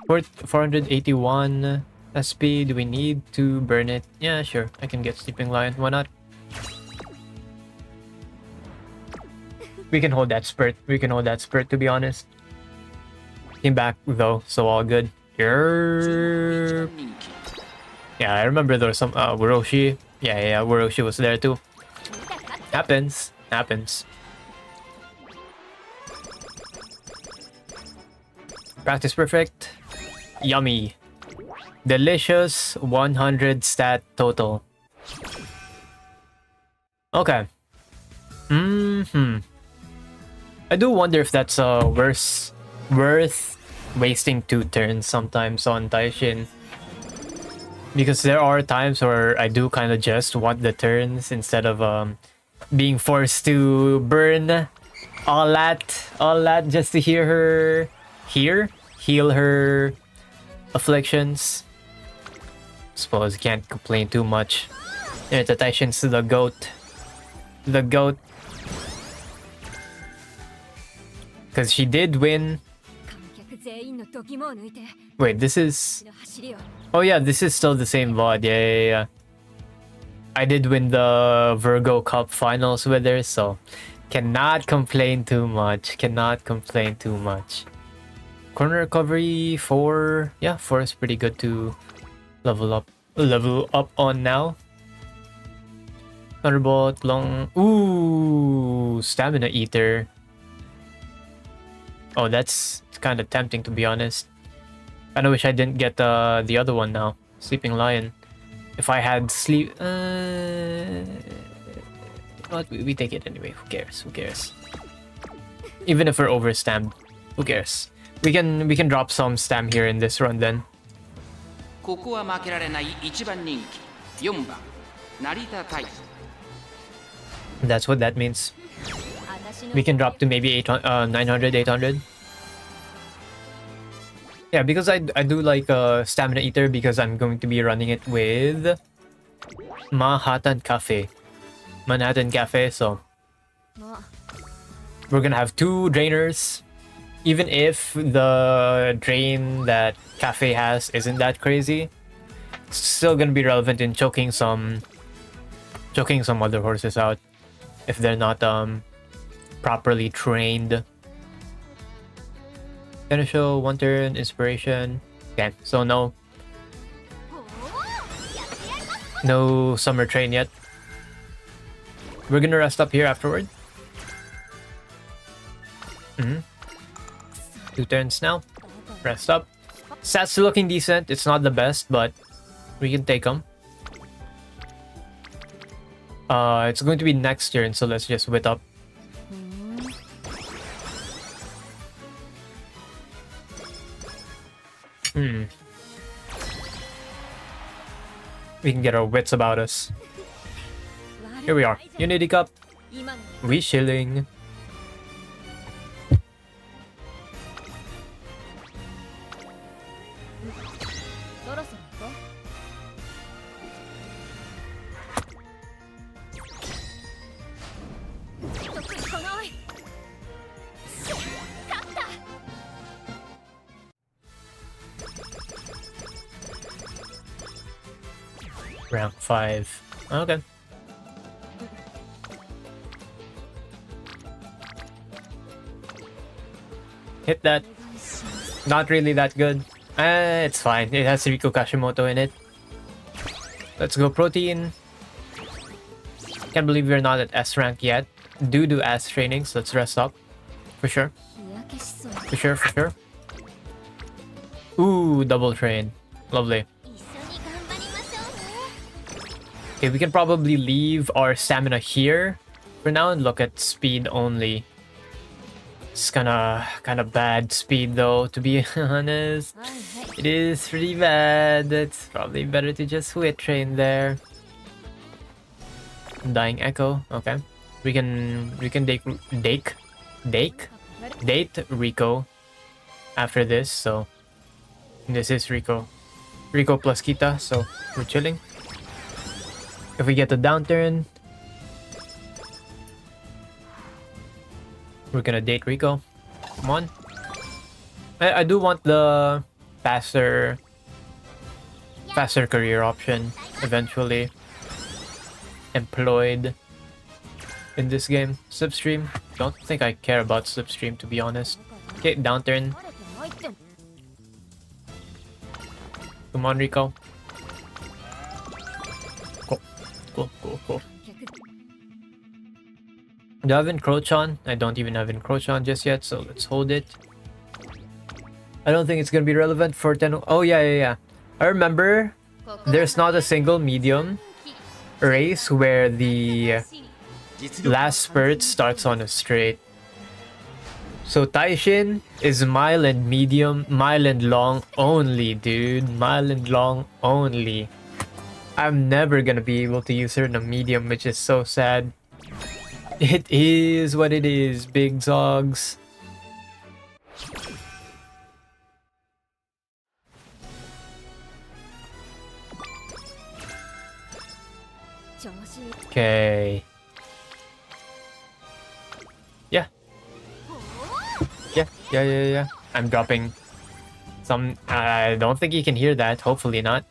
481 SP. Do we need to burn it? Yeah, sure. I can get Sleeping Lion. Why not? We can hold that spurt. To be honest. Came back though, so all good. Yeah, I remember there was some Wuroshi. Yeah, Wuroshi was there too. Happens. Practice perfect. Yummy. Delicious 100 stat total. Okay. I do wonder if that's worth wasting 2 turns sometimes on Taishin. Because there are times where I do kind of just want the turns instead of being forced to burn all that just to heal her afflictions. Suppose can't complain too much. Yeah, the Taishin's the goat. Because she did win. Wait, this is... Oh yeah, this is still the same VOD. Yeah. I did win the Virgo Cup finals with her, so cannot complain too much. Corner recovery 4. Yeah, 4 is pretty good to level up on now. Thunderbolt, long. Ooh, Stamina Eater. Oh, that's kind of tempting, to be honest. I wish I didn't get the other one now. Sleeping Lion. If I had sleep... But we take it anyway. Who cares? Who cares? Even if we're overstammed. Who cares? We can drop some stam here in this run then. That's what that means. We can drop to maybe 900, 800. Yeah, because I do like Stamina Eater because I'm going to be running it with Manhattan Cafe. So we're gonna have 2 drainers. Even if the drain that Cafe has isn't that crazy, it's still gonna be relevant in choking some other horses out if they're not properly trained. Gonna show 1 turn inspiration. Okay, so no summer train yet. We're gonna rest up here afterward. 2 turns now. Rest up. Stats looking decent. It's not the best, but we can take them. It's going to be next turn, so let's just wit up. We can get our wits about us. Here we are. Unity Cup. We chilling. Round 5. Okay. Hit that. Not really that good. It's fine. It has Riko Kashimoto in it. Let's go protein. Can't believe we're not at S rank yet. Do ass training, so let's rest up. For sure. For sure. Ooh, double train. Lovely. Okay, we can probably leave our stamina here for now and look at speed only. It's kind of bad speed though, to be honest. It is pretty bad. It's probably better to just wit train there. Dying Echo. Okay, we can date Rico after this. So this is Rico plus Kita. So we're chilling. If we get the downturn, we're gonna date Rico. Come on. I do want the faster career option eventually employed in this game. Slipstream. Don't think I care about Slipstream, to be honest. Okay, downturn. Come on, Rico. Go. Do I have Encroach on? I don't even have Encroach on just yet, so let's hold it. I don't think it's gonna be relevant for 10. Oh, yeah. I remember there's not a single medium race where the last spurt starts on a straight. So Taishin is mile and long only, dude. Mile and long only. I'm never gonna be able to use her in a medium, which is so sad. It is what it is, big zogs. Okay. Yeah. I'm dropping some. I don't think you can hear that. Hopefully not.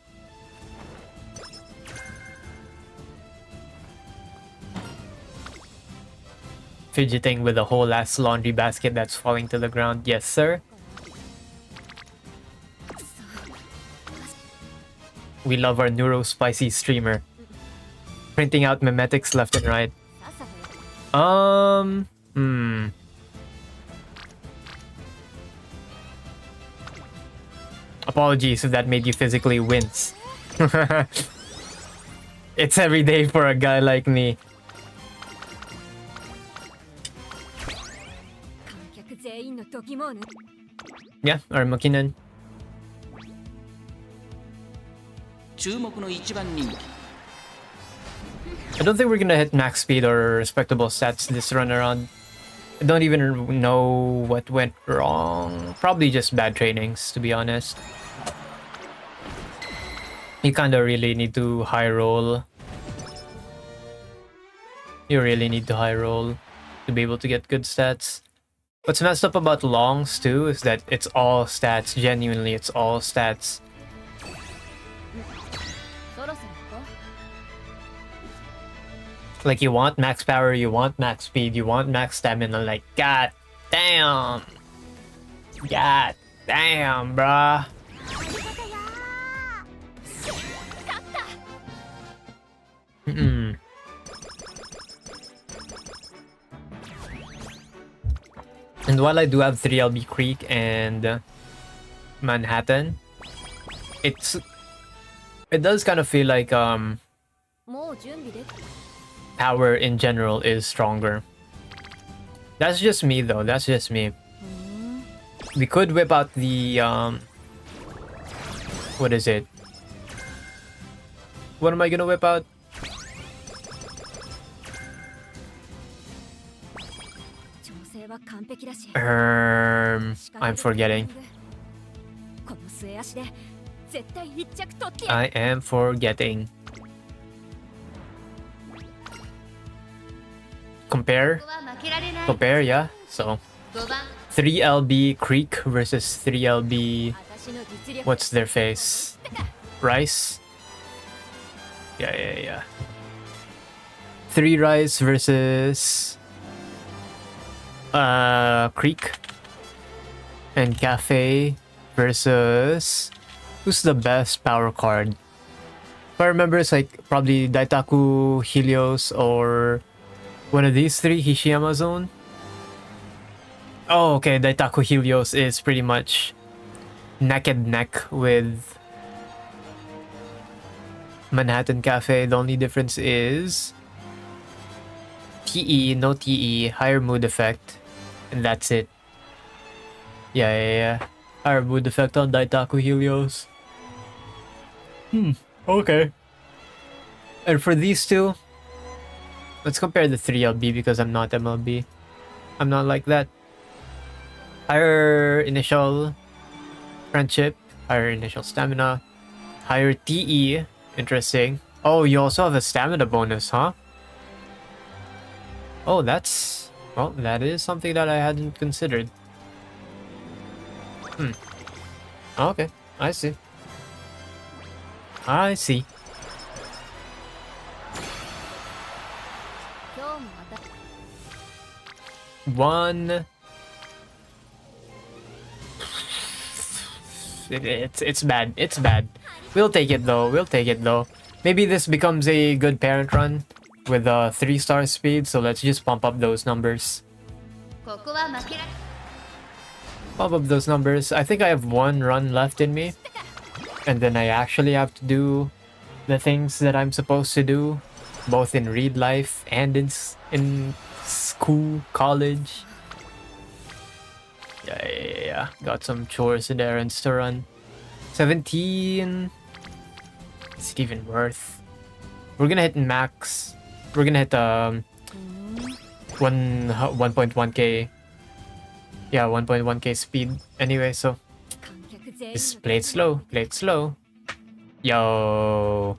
Fidgeting with a whole ass laundry basket that's falling to the ground. Yes, sir. We love our neuro spicy streamer. printing out mimetics left and right. Apologies if that made you physically wince. It's every day for a guy like me. Yeah, or Makinan. I don't think we're gonna hit max speed or respectable stats this run around. I don't even know what went wrong. Probably just bad trainings, to be honest. You kinda really need to high roll. You really need to high roll to be able to get good stats. What's messed up about longs too is that it's all stats. Genuinely, it's all stats. Like, you want max power, you want max speed, you want max stamina. Like, god damn. God damn, bruh. And while I do have 3LB Creek and Manhattan, it does kind of feel like power in general is stronger. That's just me though, that's just me. We could whip out the what is it? What am I gonna whip out? I'm forgetting. I am forgetting. Compare, yeah. So 3LB Creek versus 3LB, what's their face? Rice? Yeah. 3 Rice versus Creek, and Cafe versus, who's the best power card? If I remember, it's like probably Daitaku, Helios, or one of these three. Hishiyama Zone. Oh, okay. Daitaku Helios is pretty much neck and neck with Manhattan Cafe. The only difference is TE, no TE, higher mood effect, and that's it. Yeah. Higher mood effect on Daitaku Helios. Okay. And for these two, let's compare the 3LB because I'm not MLB. I'm not like that. Higher initial friendship, higher initial stamina, higher TE. Interesting. Oh, you also have a stamina bonus, huh? Oh, that's... well, that is something that I hadn't considered. Okay, I see. One... It's bad. It's bad. We'll take it though. Maybe this becomes a good parent run with 3-star speed, so let's just pump up those numbers. I think I have 1 run left in me, and then I actually have to do the things that I'm supposed to do, both in real life and in school, college. Yeah. Got some chores and errands to run. 17. Is it even worth? We're gonna hit max. We're gonna hit 1.1k. Yeah, 1.1k speed anyway, so just play it slow. Yo,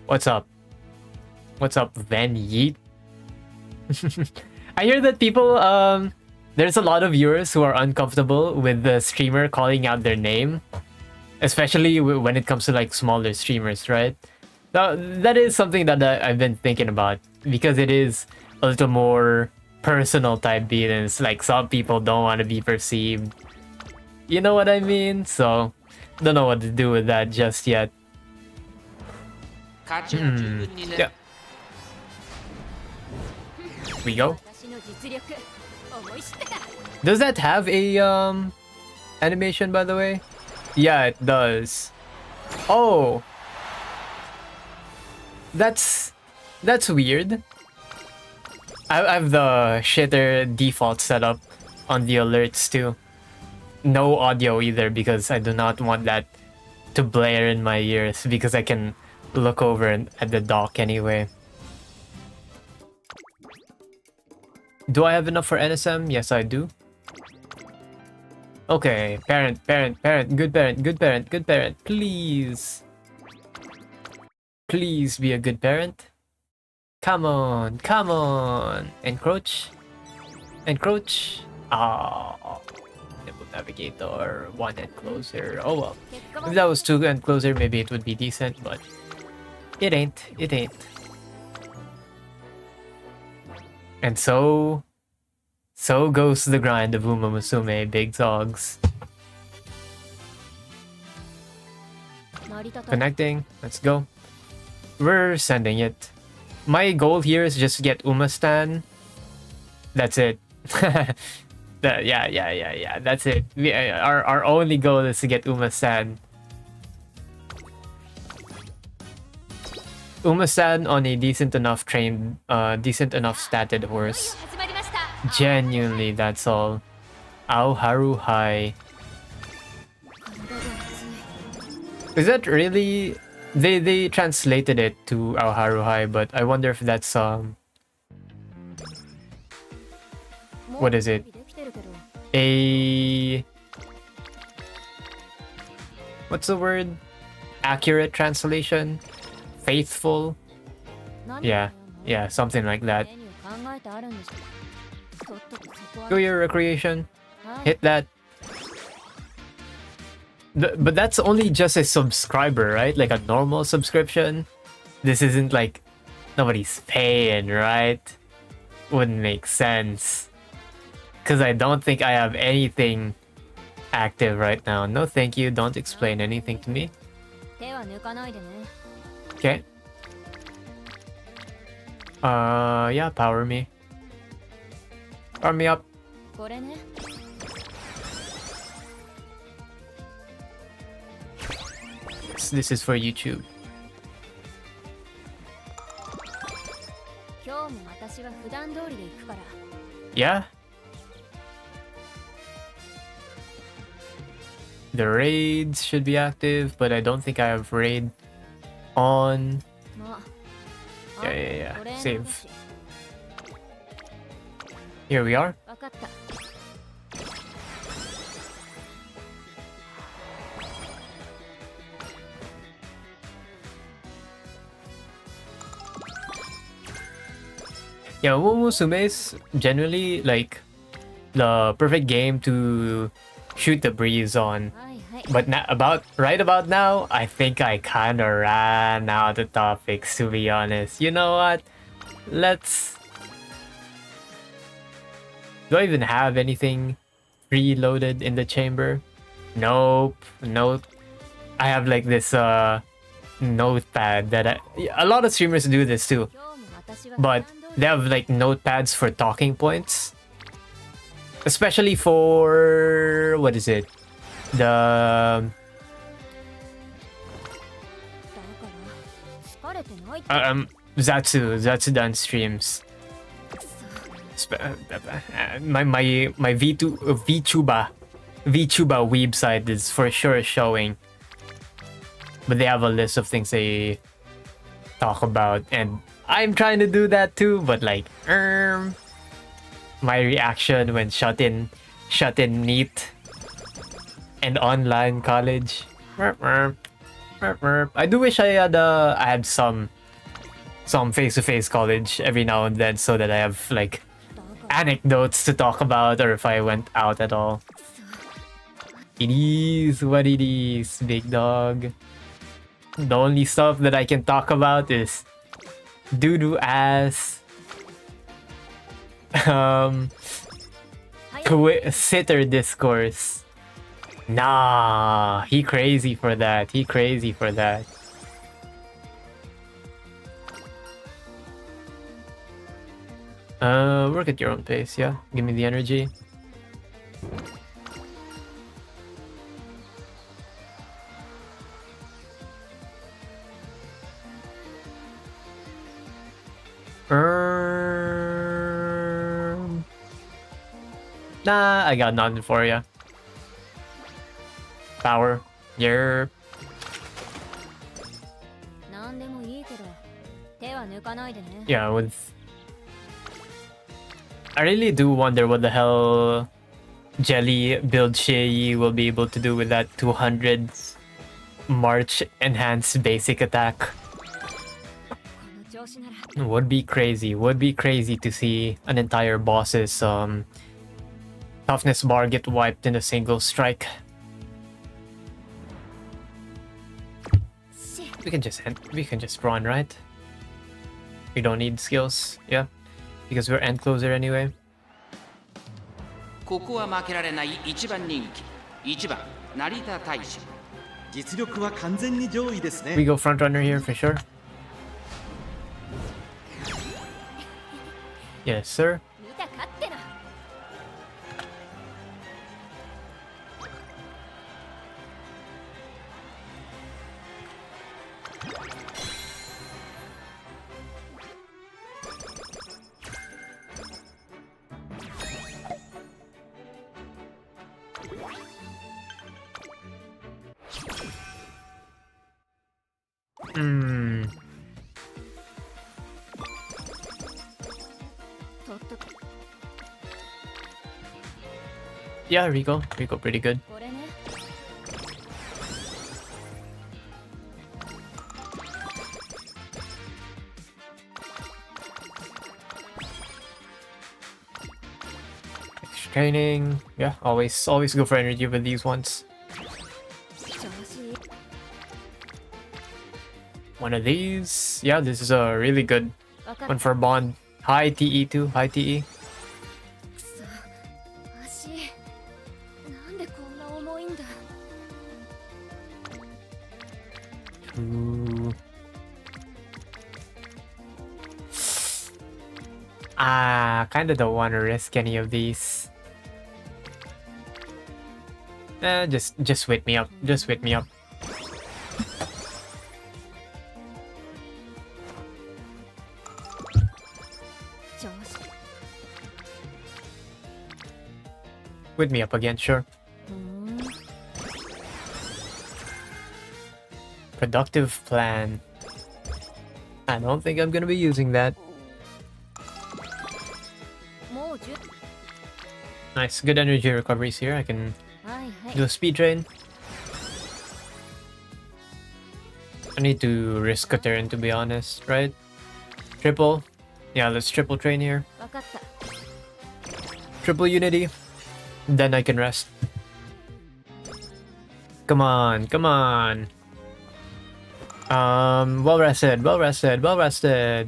what's up, Van Yeet? I hear that people there's a lot of viewers who are uncomfortable with the streamer calling out their name, especially when it comes to like smaller streamers, right? Now, that is something that I've been thinking about, because it is a little more personal type beat, and it's like some people don't want to be perceived. You know what I mean? So, don't know what to do with that just yet. Yeah. We go. Does that have a animation, by the way? Yeah, it does. Oh, that's weird. I have the shitter default setup on the alerts too. No audio either because I do not want that to blare in my ears because I can look over at the dock anyway. Do I have enough for NSM? Yes, I do. Okay, parent, good parent, good parent, good parent. Please. Please be a good parent. Come on, come on. Encroach. Encroach. Ah. Nimble Navigator, one encloser. Oh well. If that was two encloser, maybe it would be decent, but it ain't. It ain't. And so goes the grind of MUSUME, big dogs. Connecting, let's go. We're sending it. My goal here is just to get Umastan. That's it. Yeah, that's it. Our only goal is to get Umastan. Umastan on a decent enough statted horse. Genuinely, that's all. Aoharu High. Is that really... They translated it to Aoharu High, but I wonder if that's what is it? What's the word? Accurate translation? Faithful? Yeah, something like that. Go your recreation. Hit that. But that's only just a subscriber, right? Like a normal subscription. This isn't like nobody's paying, right? Wouldn't make sense. Because I don't think I have anything active right now. No, thank you. Don't explain anything to me. Okay. Yeah, power me. Power me up. This is for YouTube. Yeah? The raids should be active, but I don't think I have raid on. Yeah. Save. Here we are. Yeah, MUSUME is generally like the perfect game to shoot the breeze on. But right about now, I think I kinda ran out of topics, to be honest. You know what? Do I even have anything preloaded in the chamber? Nope. I have like this notepad that a lot of streamers do this too. But they have like notepads for talking points. Especially for... what is it? The... Zatsudan streams. My VTuber website is for sure showing. But they have a list of things they talk about, and I'm trying to do that too, but like my reaction when shut in NEET and online college. I do wish I had some face-to-face college every now and then so that I have like anecdotes to talk about, or if I went out at all. It is what it is, big dog. The only stuff that I can talk about is doo-doo ass, sitter discourse. Nah, he crazy for that. Work at your own pace, yeah. Give me the energy. Nah, I got nothing for ya. Power. Yeah. Yeah, with... I really do wonder what the hell Jelly build Shay will be able to do with that 200 March enhanced basic attack. Would be crazy. Would be crazy to see an entire boss's toughness bar get wiped in a single strike. We can just run, right? We don't need skills, yeah, because we're end closer anyway. We go front runner here for sure. Yes, sir. Yeah, Rico pretty good. Extra training, yeah, always go for energy with these ones. One of these, yeah, this is a really good one for Bond. High TE too, high TE. Kinda don't want to risk any of these. Just wake me up. Just wake me up. Wake me up again, sure. Productive plan. I don't think I'm gonna be using that. Nice, good energy recoveries here. I can do a speed train. I need to risk a turn to be honest, right? Triple. Yeah, let's triple train here. Triple unity. Then I can rest. Come on, come on. Well rested, well rested, well rested.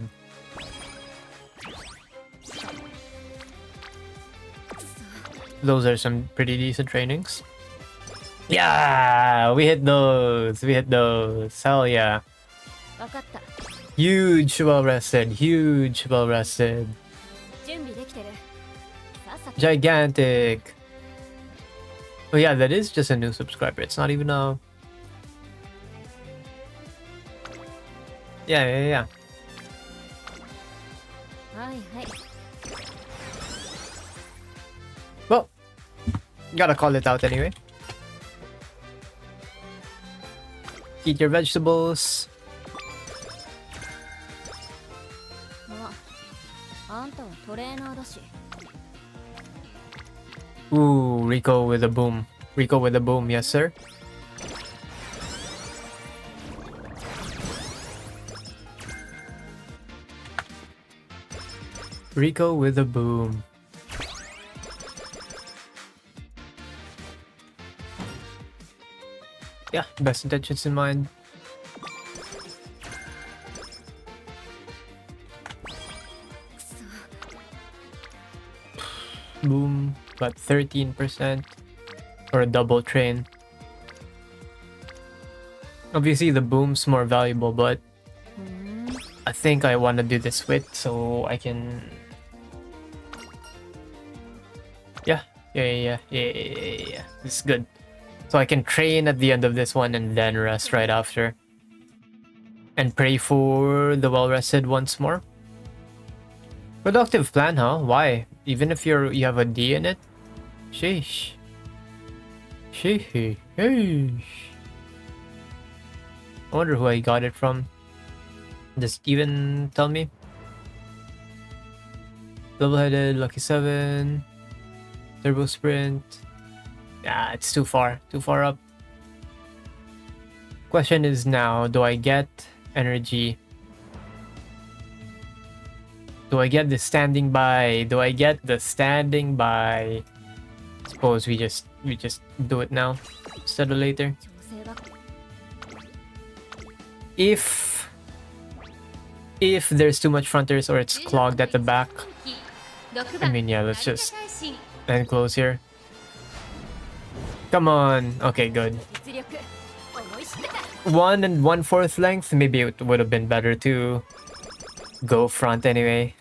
Those are some pretty decent trainings. Yeah, we hit those. We hit those. Hell yeah. Huge well rested. Huge well rested. Gigantic. Oh yeah, that is just a new subscriber. It's not even a... Yeah. Well, gotta call it out anyway. Eat your vegetables. Ooh, Rico with a boom. Rico with a boom, yes sir. Rico with a boom. Yeah, best intentions in mind. Boom, but 13% or a double train. Obviously the boom's more valuable, but I think I want to do this with so I can Yeah. Yeah. This is good. So I can train at the end of this one and then rest right after. And pray for the well-rested once more. Productive plan, huh? Why? Even if you have a D in it? Sheesh. Sheesh. I wonder who I got it from. Does it even tell me? Double-headed, lucky 7. Turbo sprint. Yeah, it's too far. Too far up. Question is now, do I get energy? Do I get the standing by? Do I get the standing by? Suppose we just do it now instead of later. If there's too much fronters or it's clogged at the back, I mean, yeah, let's just end close here. Come on. Okay, good. 1 1/4 length. Maybe it would have been better to go front anyway.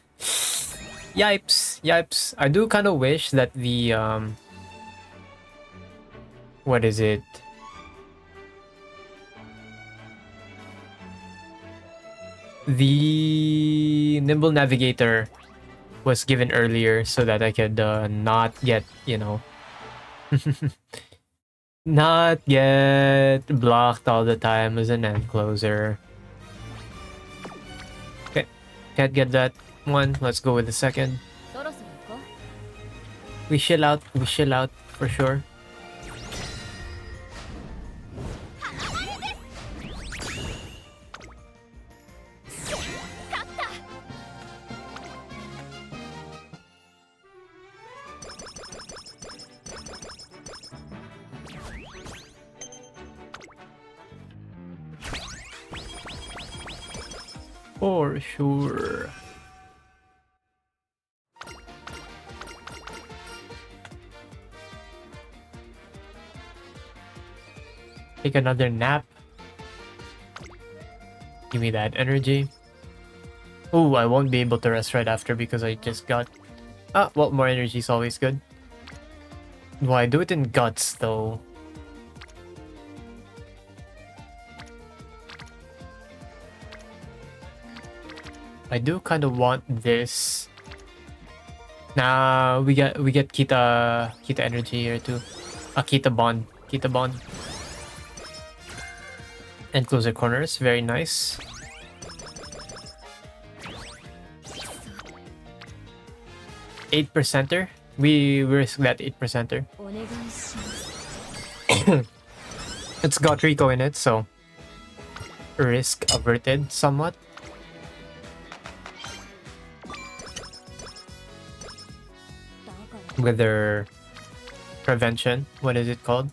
Yipes. I do kind of wish that the what is it? The Nimble Navigator was given earlier so that I could not get, you know, not get blocked all the time as an end closer. Okay, can't get that one. Let's go with the second. We chill out for sure. For sure. Take another nap. Give me that energy. Oh, I won't be able to rest right after because I just got... Ah, well, more energy is always good. Why do it in guts, though? I do kind of want this. Nah, we get Kita energy here too. Kita bond. And closer corners, very nice. Eight percenter. We risk that 8%er. It's got Rico in it, so risk averted somewhat. Wither prevention. What is it called?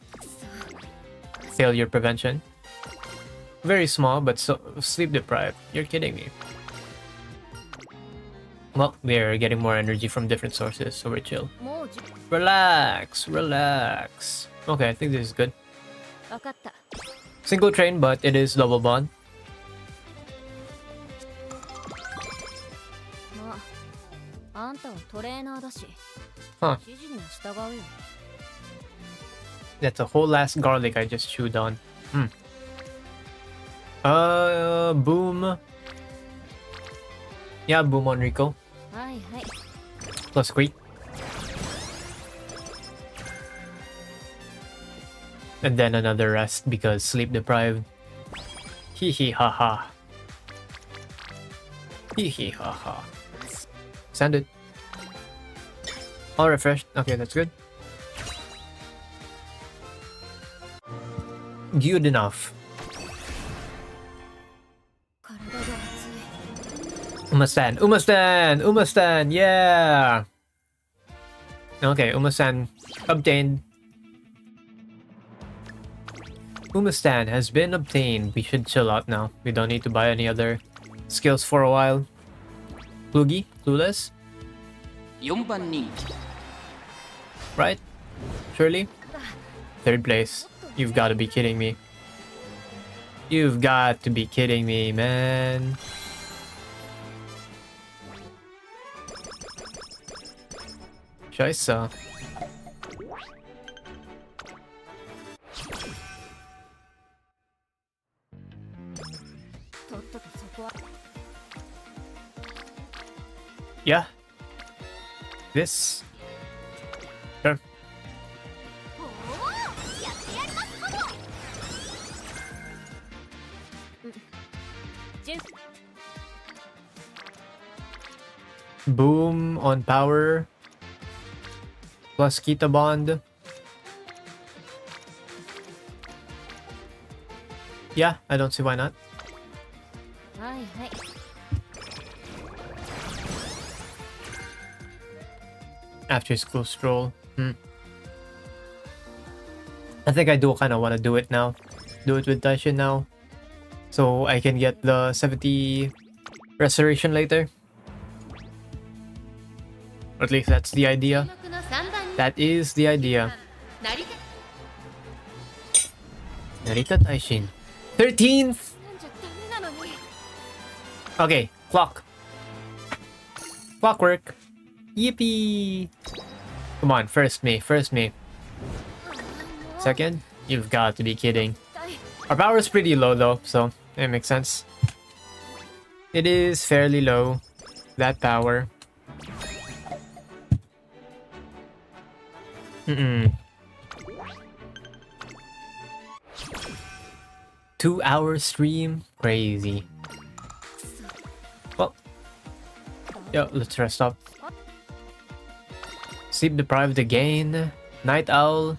Failure prevention. Very small, but so sleep deprived. You're kidding me. Well, we're getting more energy from different sources, so we're chill. Relax. Okay, I think this is good. Single train, but it is double bond. Huh. That's a whole last garlic I just chewed on. Boom. Yeah, boom on Rico. Plus creep. And then another rest because sleep deprived. Hee hee ha ha. Hee hee ha ha. Send it. All refreshed. Okay, that's good. Good enough. Umastan, yeah! Okay, Umastan obtained. Umastan has been obtained. We should chill out now. We don't need to buy any other skills for a while. Plugi? Clueless? Right? Surely? Third place. You've got to be kidding me. You've got to be kidding me, man. Scheiße. Yeah. This. Sure. Boom on power. Plus Kita Bond. Yeah, I don't see why not. After school stroll. I think I do kind of want to do it now. Do it with Taishin now. So I can get the 70 restoration later. Or at least that's the idea. That is the idea. Narita Taishin. 13th! Okay, clock. Clockwork. Yippee! Come on, first me. Second? You've got to be kidding. Our power is pretty low though, so it makes sense. It is fairly low, that power. 2-hour stream? Crazy. Well, yo, let's rest up. Sleep deprived again. Night owl.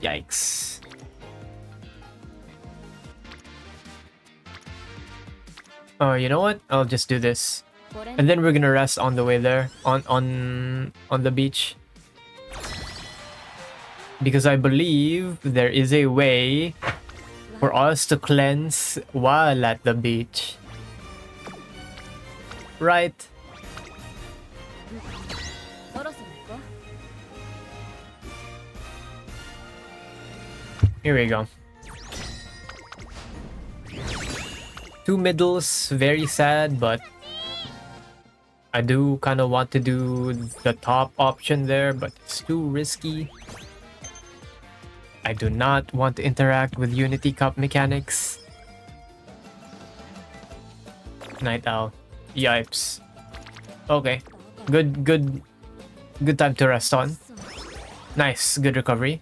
Yikes. Oh, you know what? I'll just do this. And then we're gonna rest on the way there. On the beach. Because I believe there is a way for us to cleanse while at the beach. Right? Here we go. 2 middles, very sad, but I do kind of want to do the top option there, but it's too risky. I do not want to interact with Unity Cup mechanics. Night Owl. Yipes. Okay. Good time to rest on. Nice, good recovery.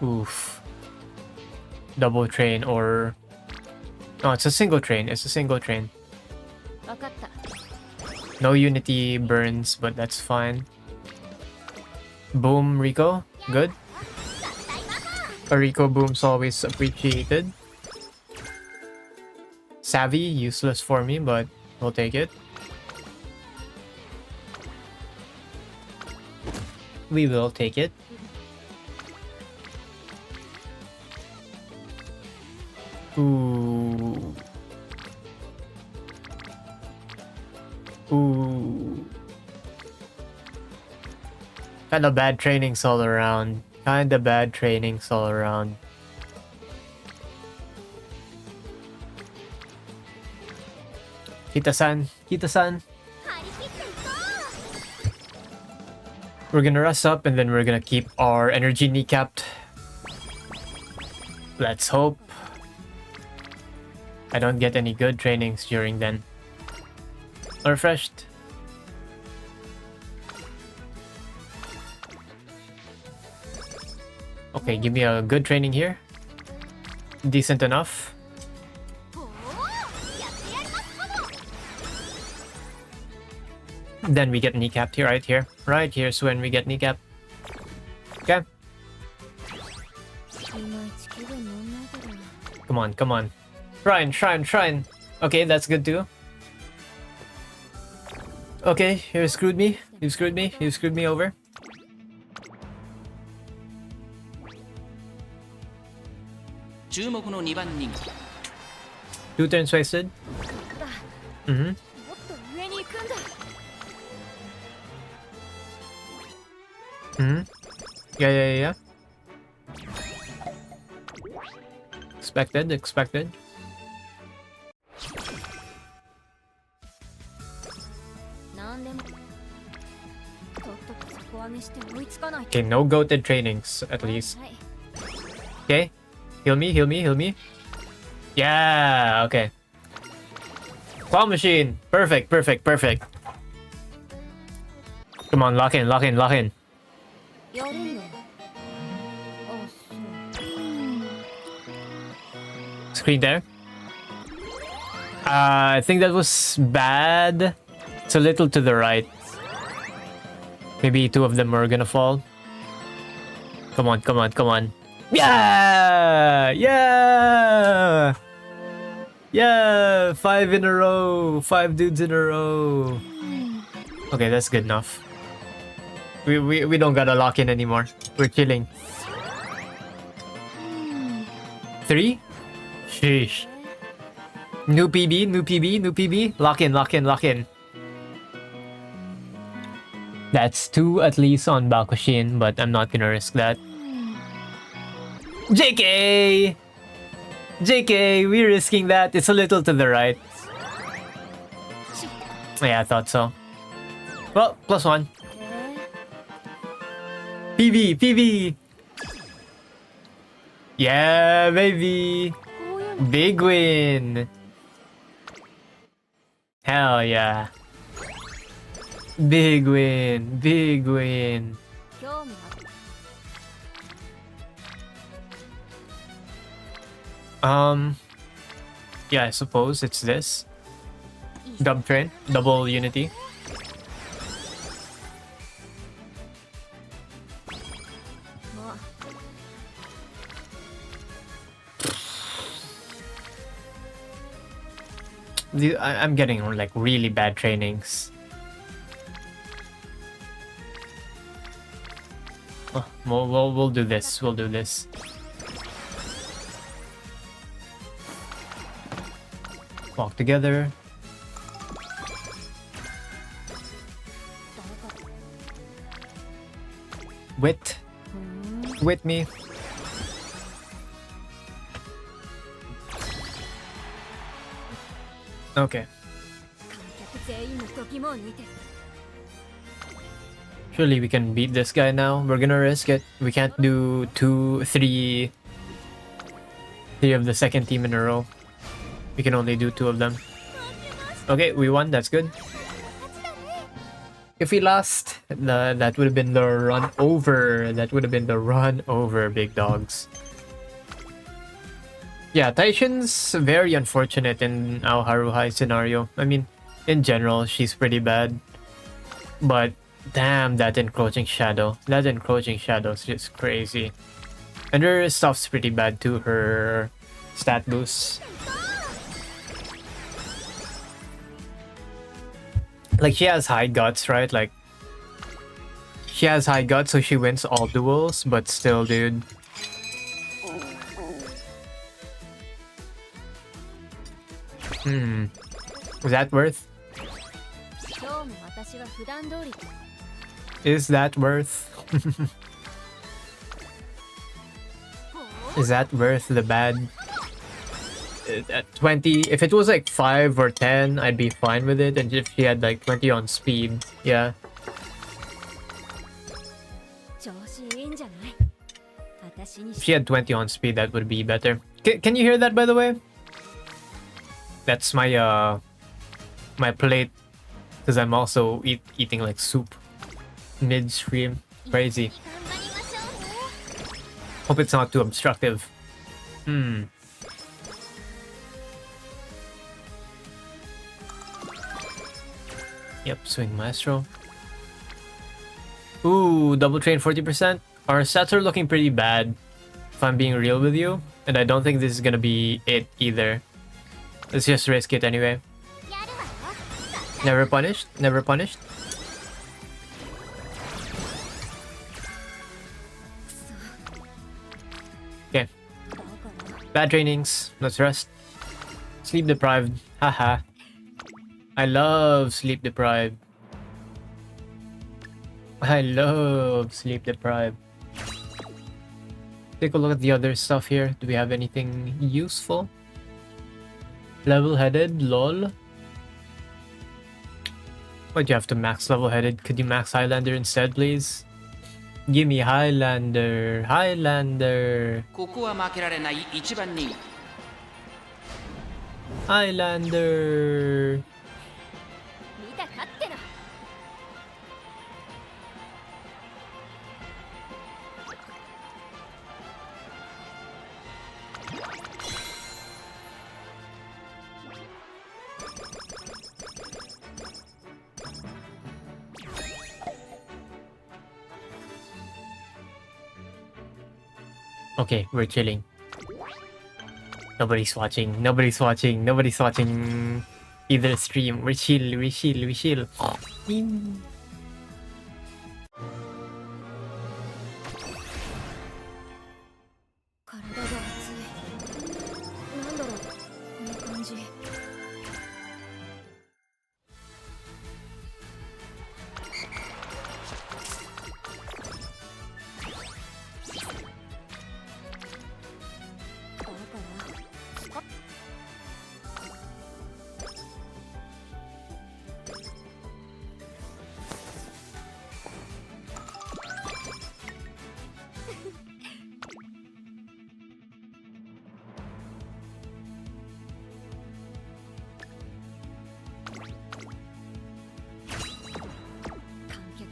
Oof. Double train or... No, it's a single train. It's a single train. No Unity burns, but that's fine. Boom, Rico. Good. A Rico boom's always appreciated. Savvy, useless for me, but we'll take it. We will take it. Ooh. Ooh. Kinda bad trainings all around. Kinda bad trainings all around. Kita-san. Kita-san. We're gonna rest up and then we're gonna keep our energy kneecapped. Let's hope I don't get any good trainings during then. Refreshed. Okay, give me a good training here. Decent enough. Then we get kneecapped here, right here. Right here's when we get kneecapped. Okay. Come on, come on. Shrine. Okay, that's good too. Okay, you screwed me. You screwed me over. Two turns wasted. Yeah. Expected. Okay, no goated trainings, at least. Okay. Heal me, heal me, heal me. Yeah, okay. Claw machine. Perfect, perfect, perfect. Come on, lock in, lock in, lock in. Screen there. I think that was bad. It's a little to the right. Maybe two of them are gonna fall. Come on, come on, come on. Yeah! Yeah! Yeah! 5 in a row! 5 dudes in a row! Okay, that's good enough. We don't gotta lock in anymore. We're chilling. 3? Sheesh. New PB, new PB, new PB. Lock in, lock in, lock in. That's 2 at least on Bakushin, but I'm not gonna risk that. JK! JK, we're risking that. It's a little to the right. Yeah, I thought so. Well, +1. PB, PB! Yeah, baby! Big win! Hell yeah. Big win, big win. Yeah, I suppose it's this. Dub train, double unity. I'm getting like really bad trainings. Oh, we'll do this. We'll do this. Walk together. With me. Okay. Surely we can beat this guy now. We're gonna risk it. We can't do 3 of the second team in a row. We can only do 2 of them. Okay, we won. That's good. If we lost, that would have been the run over. That would have been the run over, big dogs. Yeah, Taishin's very unfortunate in our Haruhai scenario. I mean, in general, she's pretty bad. But damn, that encroaching shadow. That encroaching shadow is just crazy. And her stuff's pretty bad too, her stat boosts. Like, she has high guts, right? Like, she has high guts, so she wins all duels, but still, dude. Is that worth? Is that worth? Is that worth the bad? At 20, if it was like 5 or 10, I'd be fine with it. And if she had like 20 on speed, yeah. If she had 20 on speed, that would be better. Can you hear that, by the way? That's my my plate, because I'm also eating like soup midstream. Crazy. Hope it's not too obstructive. Yep, swing maestro. Ooh, double train 40%. Our stats are looking pretty bad, if I'm being real with you. And I don't think this is gonna be it either. Let's just risk it anyway. Never punished, never punished. Okay. Bad trainings, let's rest. Sleep deprived, haha. I love sleep deprived. I love sleep deprived. Take a look at the other stuff here. Do we have anything useful? Level-headed, lol. Why'd you have to max level-headed? Could you max Highlander instead, please? Give me Highlander. Highlander. ここは負けられない一番人。 Highlander. 見たかっての。 Okay, we're chilling. Nobody's watching. Nobody's watching. Nobody's watching either stream. We're chill. We chill. We chill. 体が熱い。なんだろう、この感じ。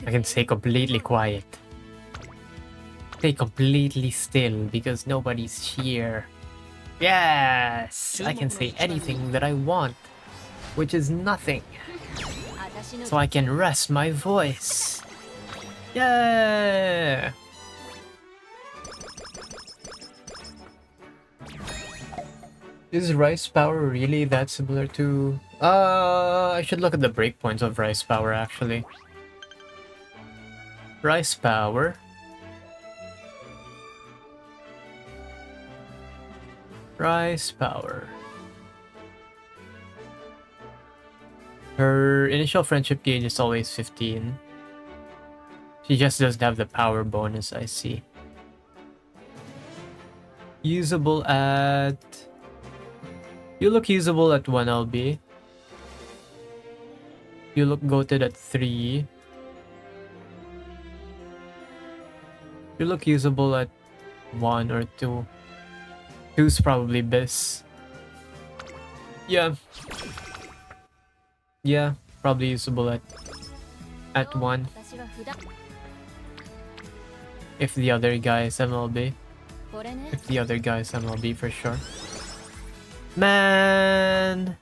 I can stay completely quiet. Stay completely still because nobody's here. Yes! I can say anything that I want, which is nothing. So I can rest my voice. Yeah! Is Rice Power really that similar to... I should look at the breakpoints of Rice Power actually. Rice Power. Rice Power. Her initial friendship gauge is always 15. She just doesn't have the power bonus, I see. Usable at... You look usable at 1 LB. You look goated at 3. You look usable at 1 or 2. 2's probably best. Yeah. Yeah, probably usable at 1. If the other guy is MLB. If the other guy is MLB for sure. Man!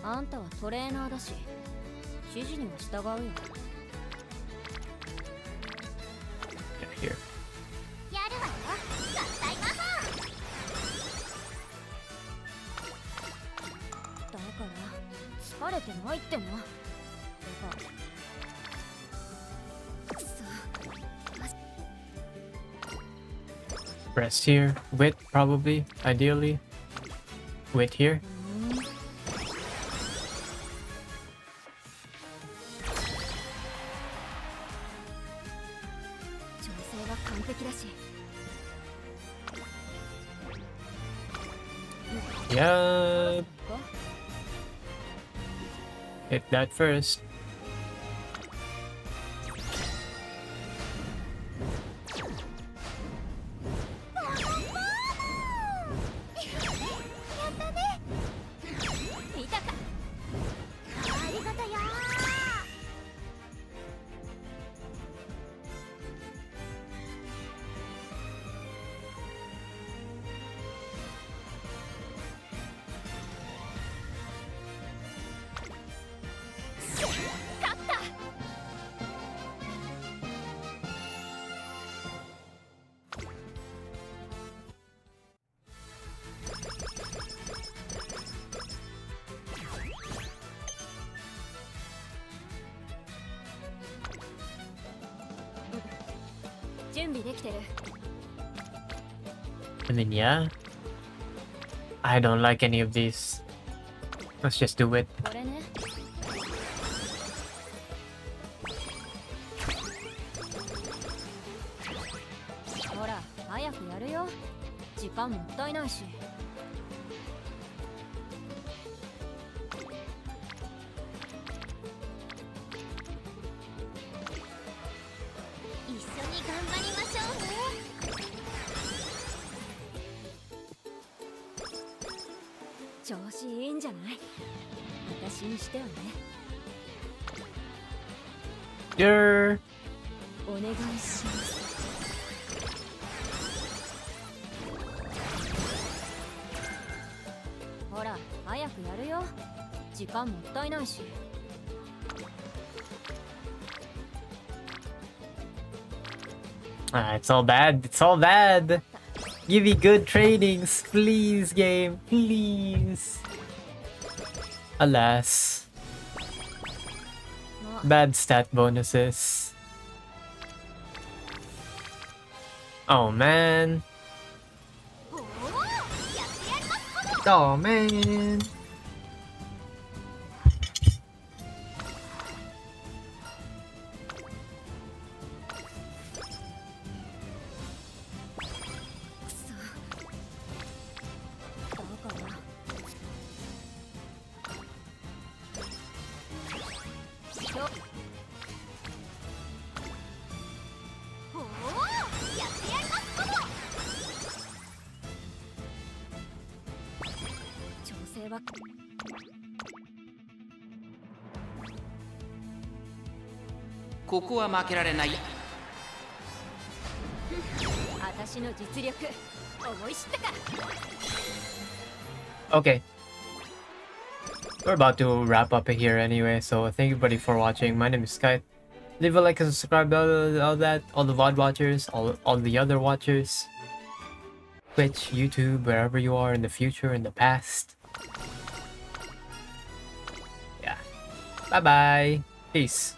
あんたはトレーナーだし、指示には従うよ。 Here. やるわよ、合体魔法。だから疲れてないっての。てか、くそ。 Press here. Wit, probably. Ideally. Wit here. Yup. Hit that first. I mean, yeah. I don't like any of these. Let's just do it. 調子いいんじゃない？私にしてはね。You're お願いします。ほら、早くやるよ。時間もったいないし。It's all bad. It's all bad. Give me good trainings, please, game. Please. Alas. Bad stat bonuses. Oh, man. Oh, man.ここは負けられない。私の実力、思い知ったか。Okay. We're about to wrap up here anyway, so thank you everybody for watching. My name is Sky. Leave a like and subscribe, all that, all the VOD watchers, all the other watchers. Twitch, YouTube, wherever you are in the future, in the past. Yeah. Bye bye. Peace.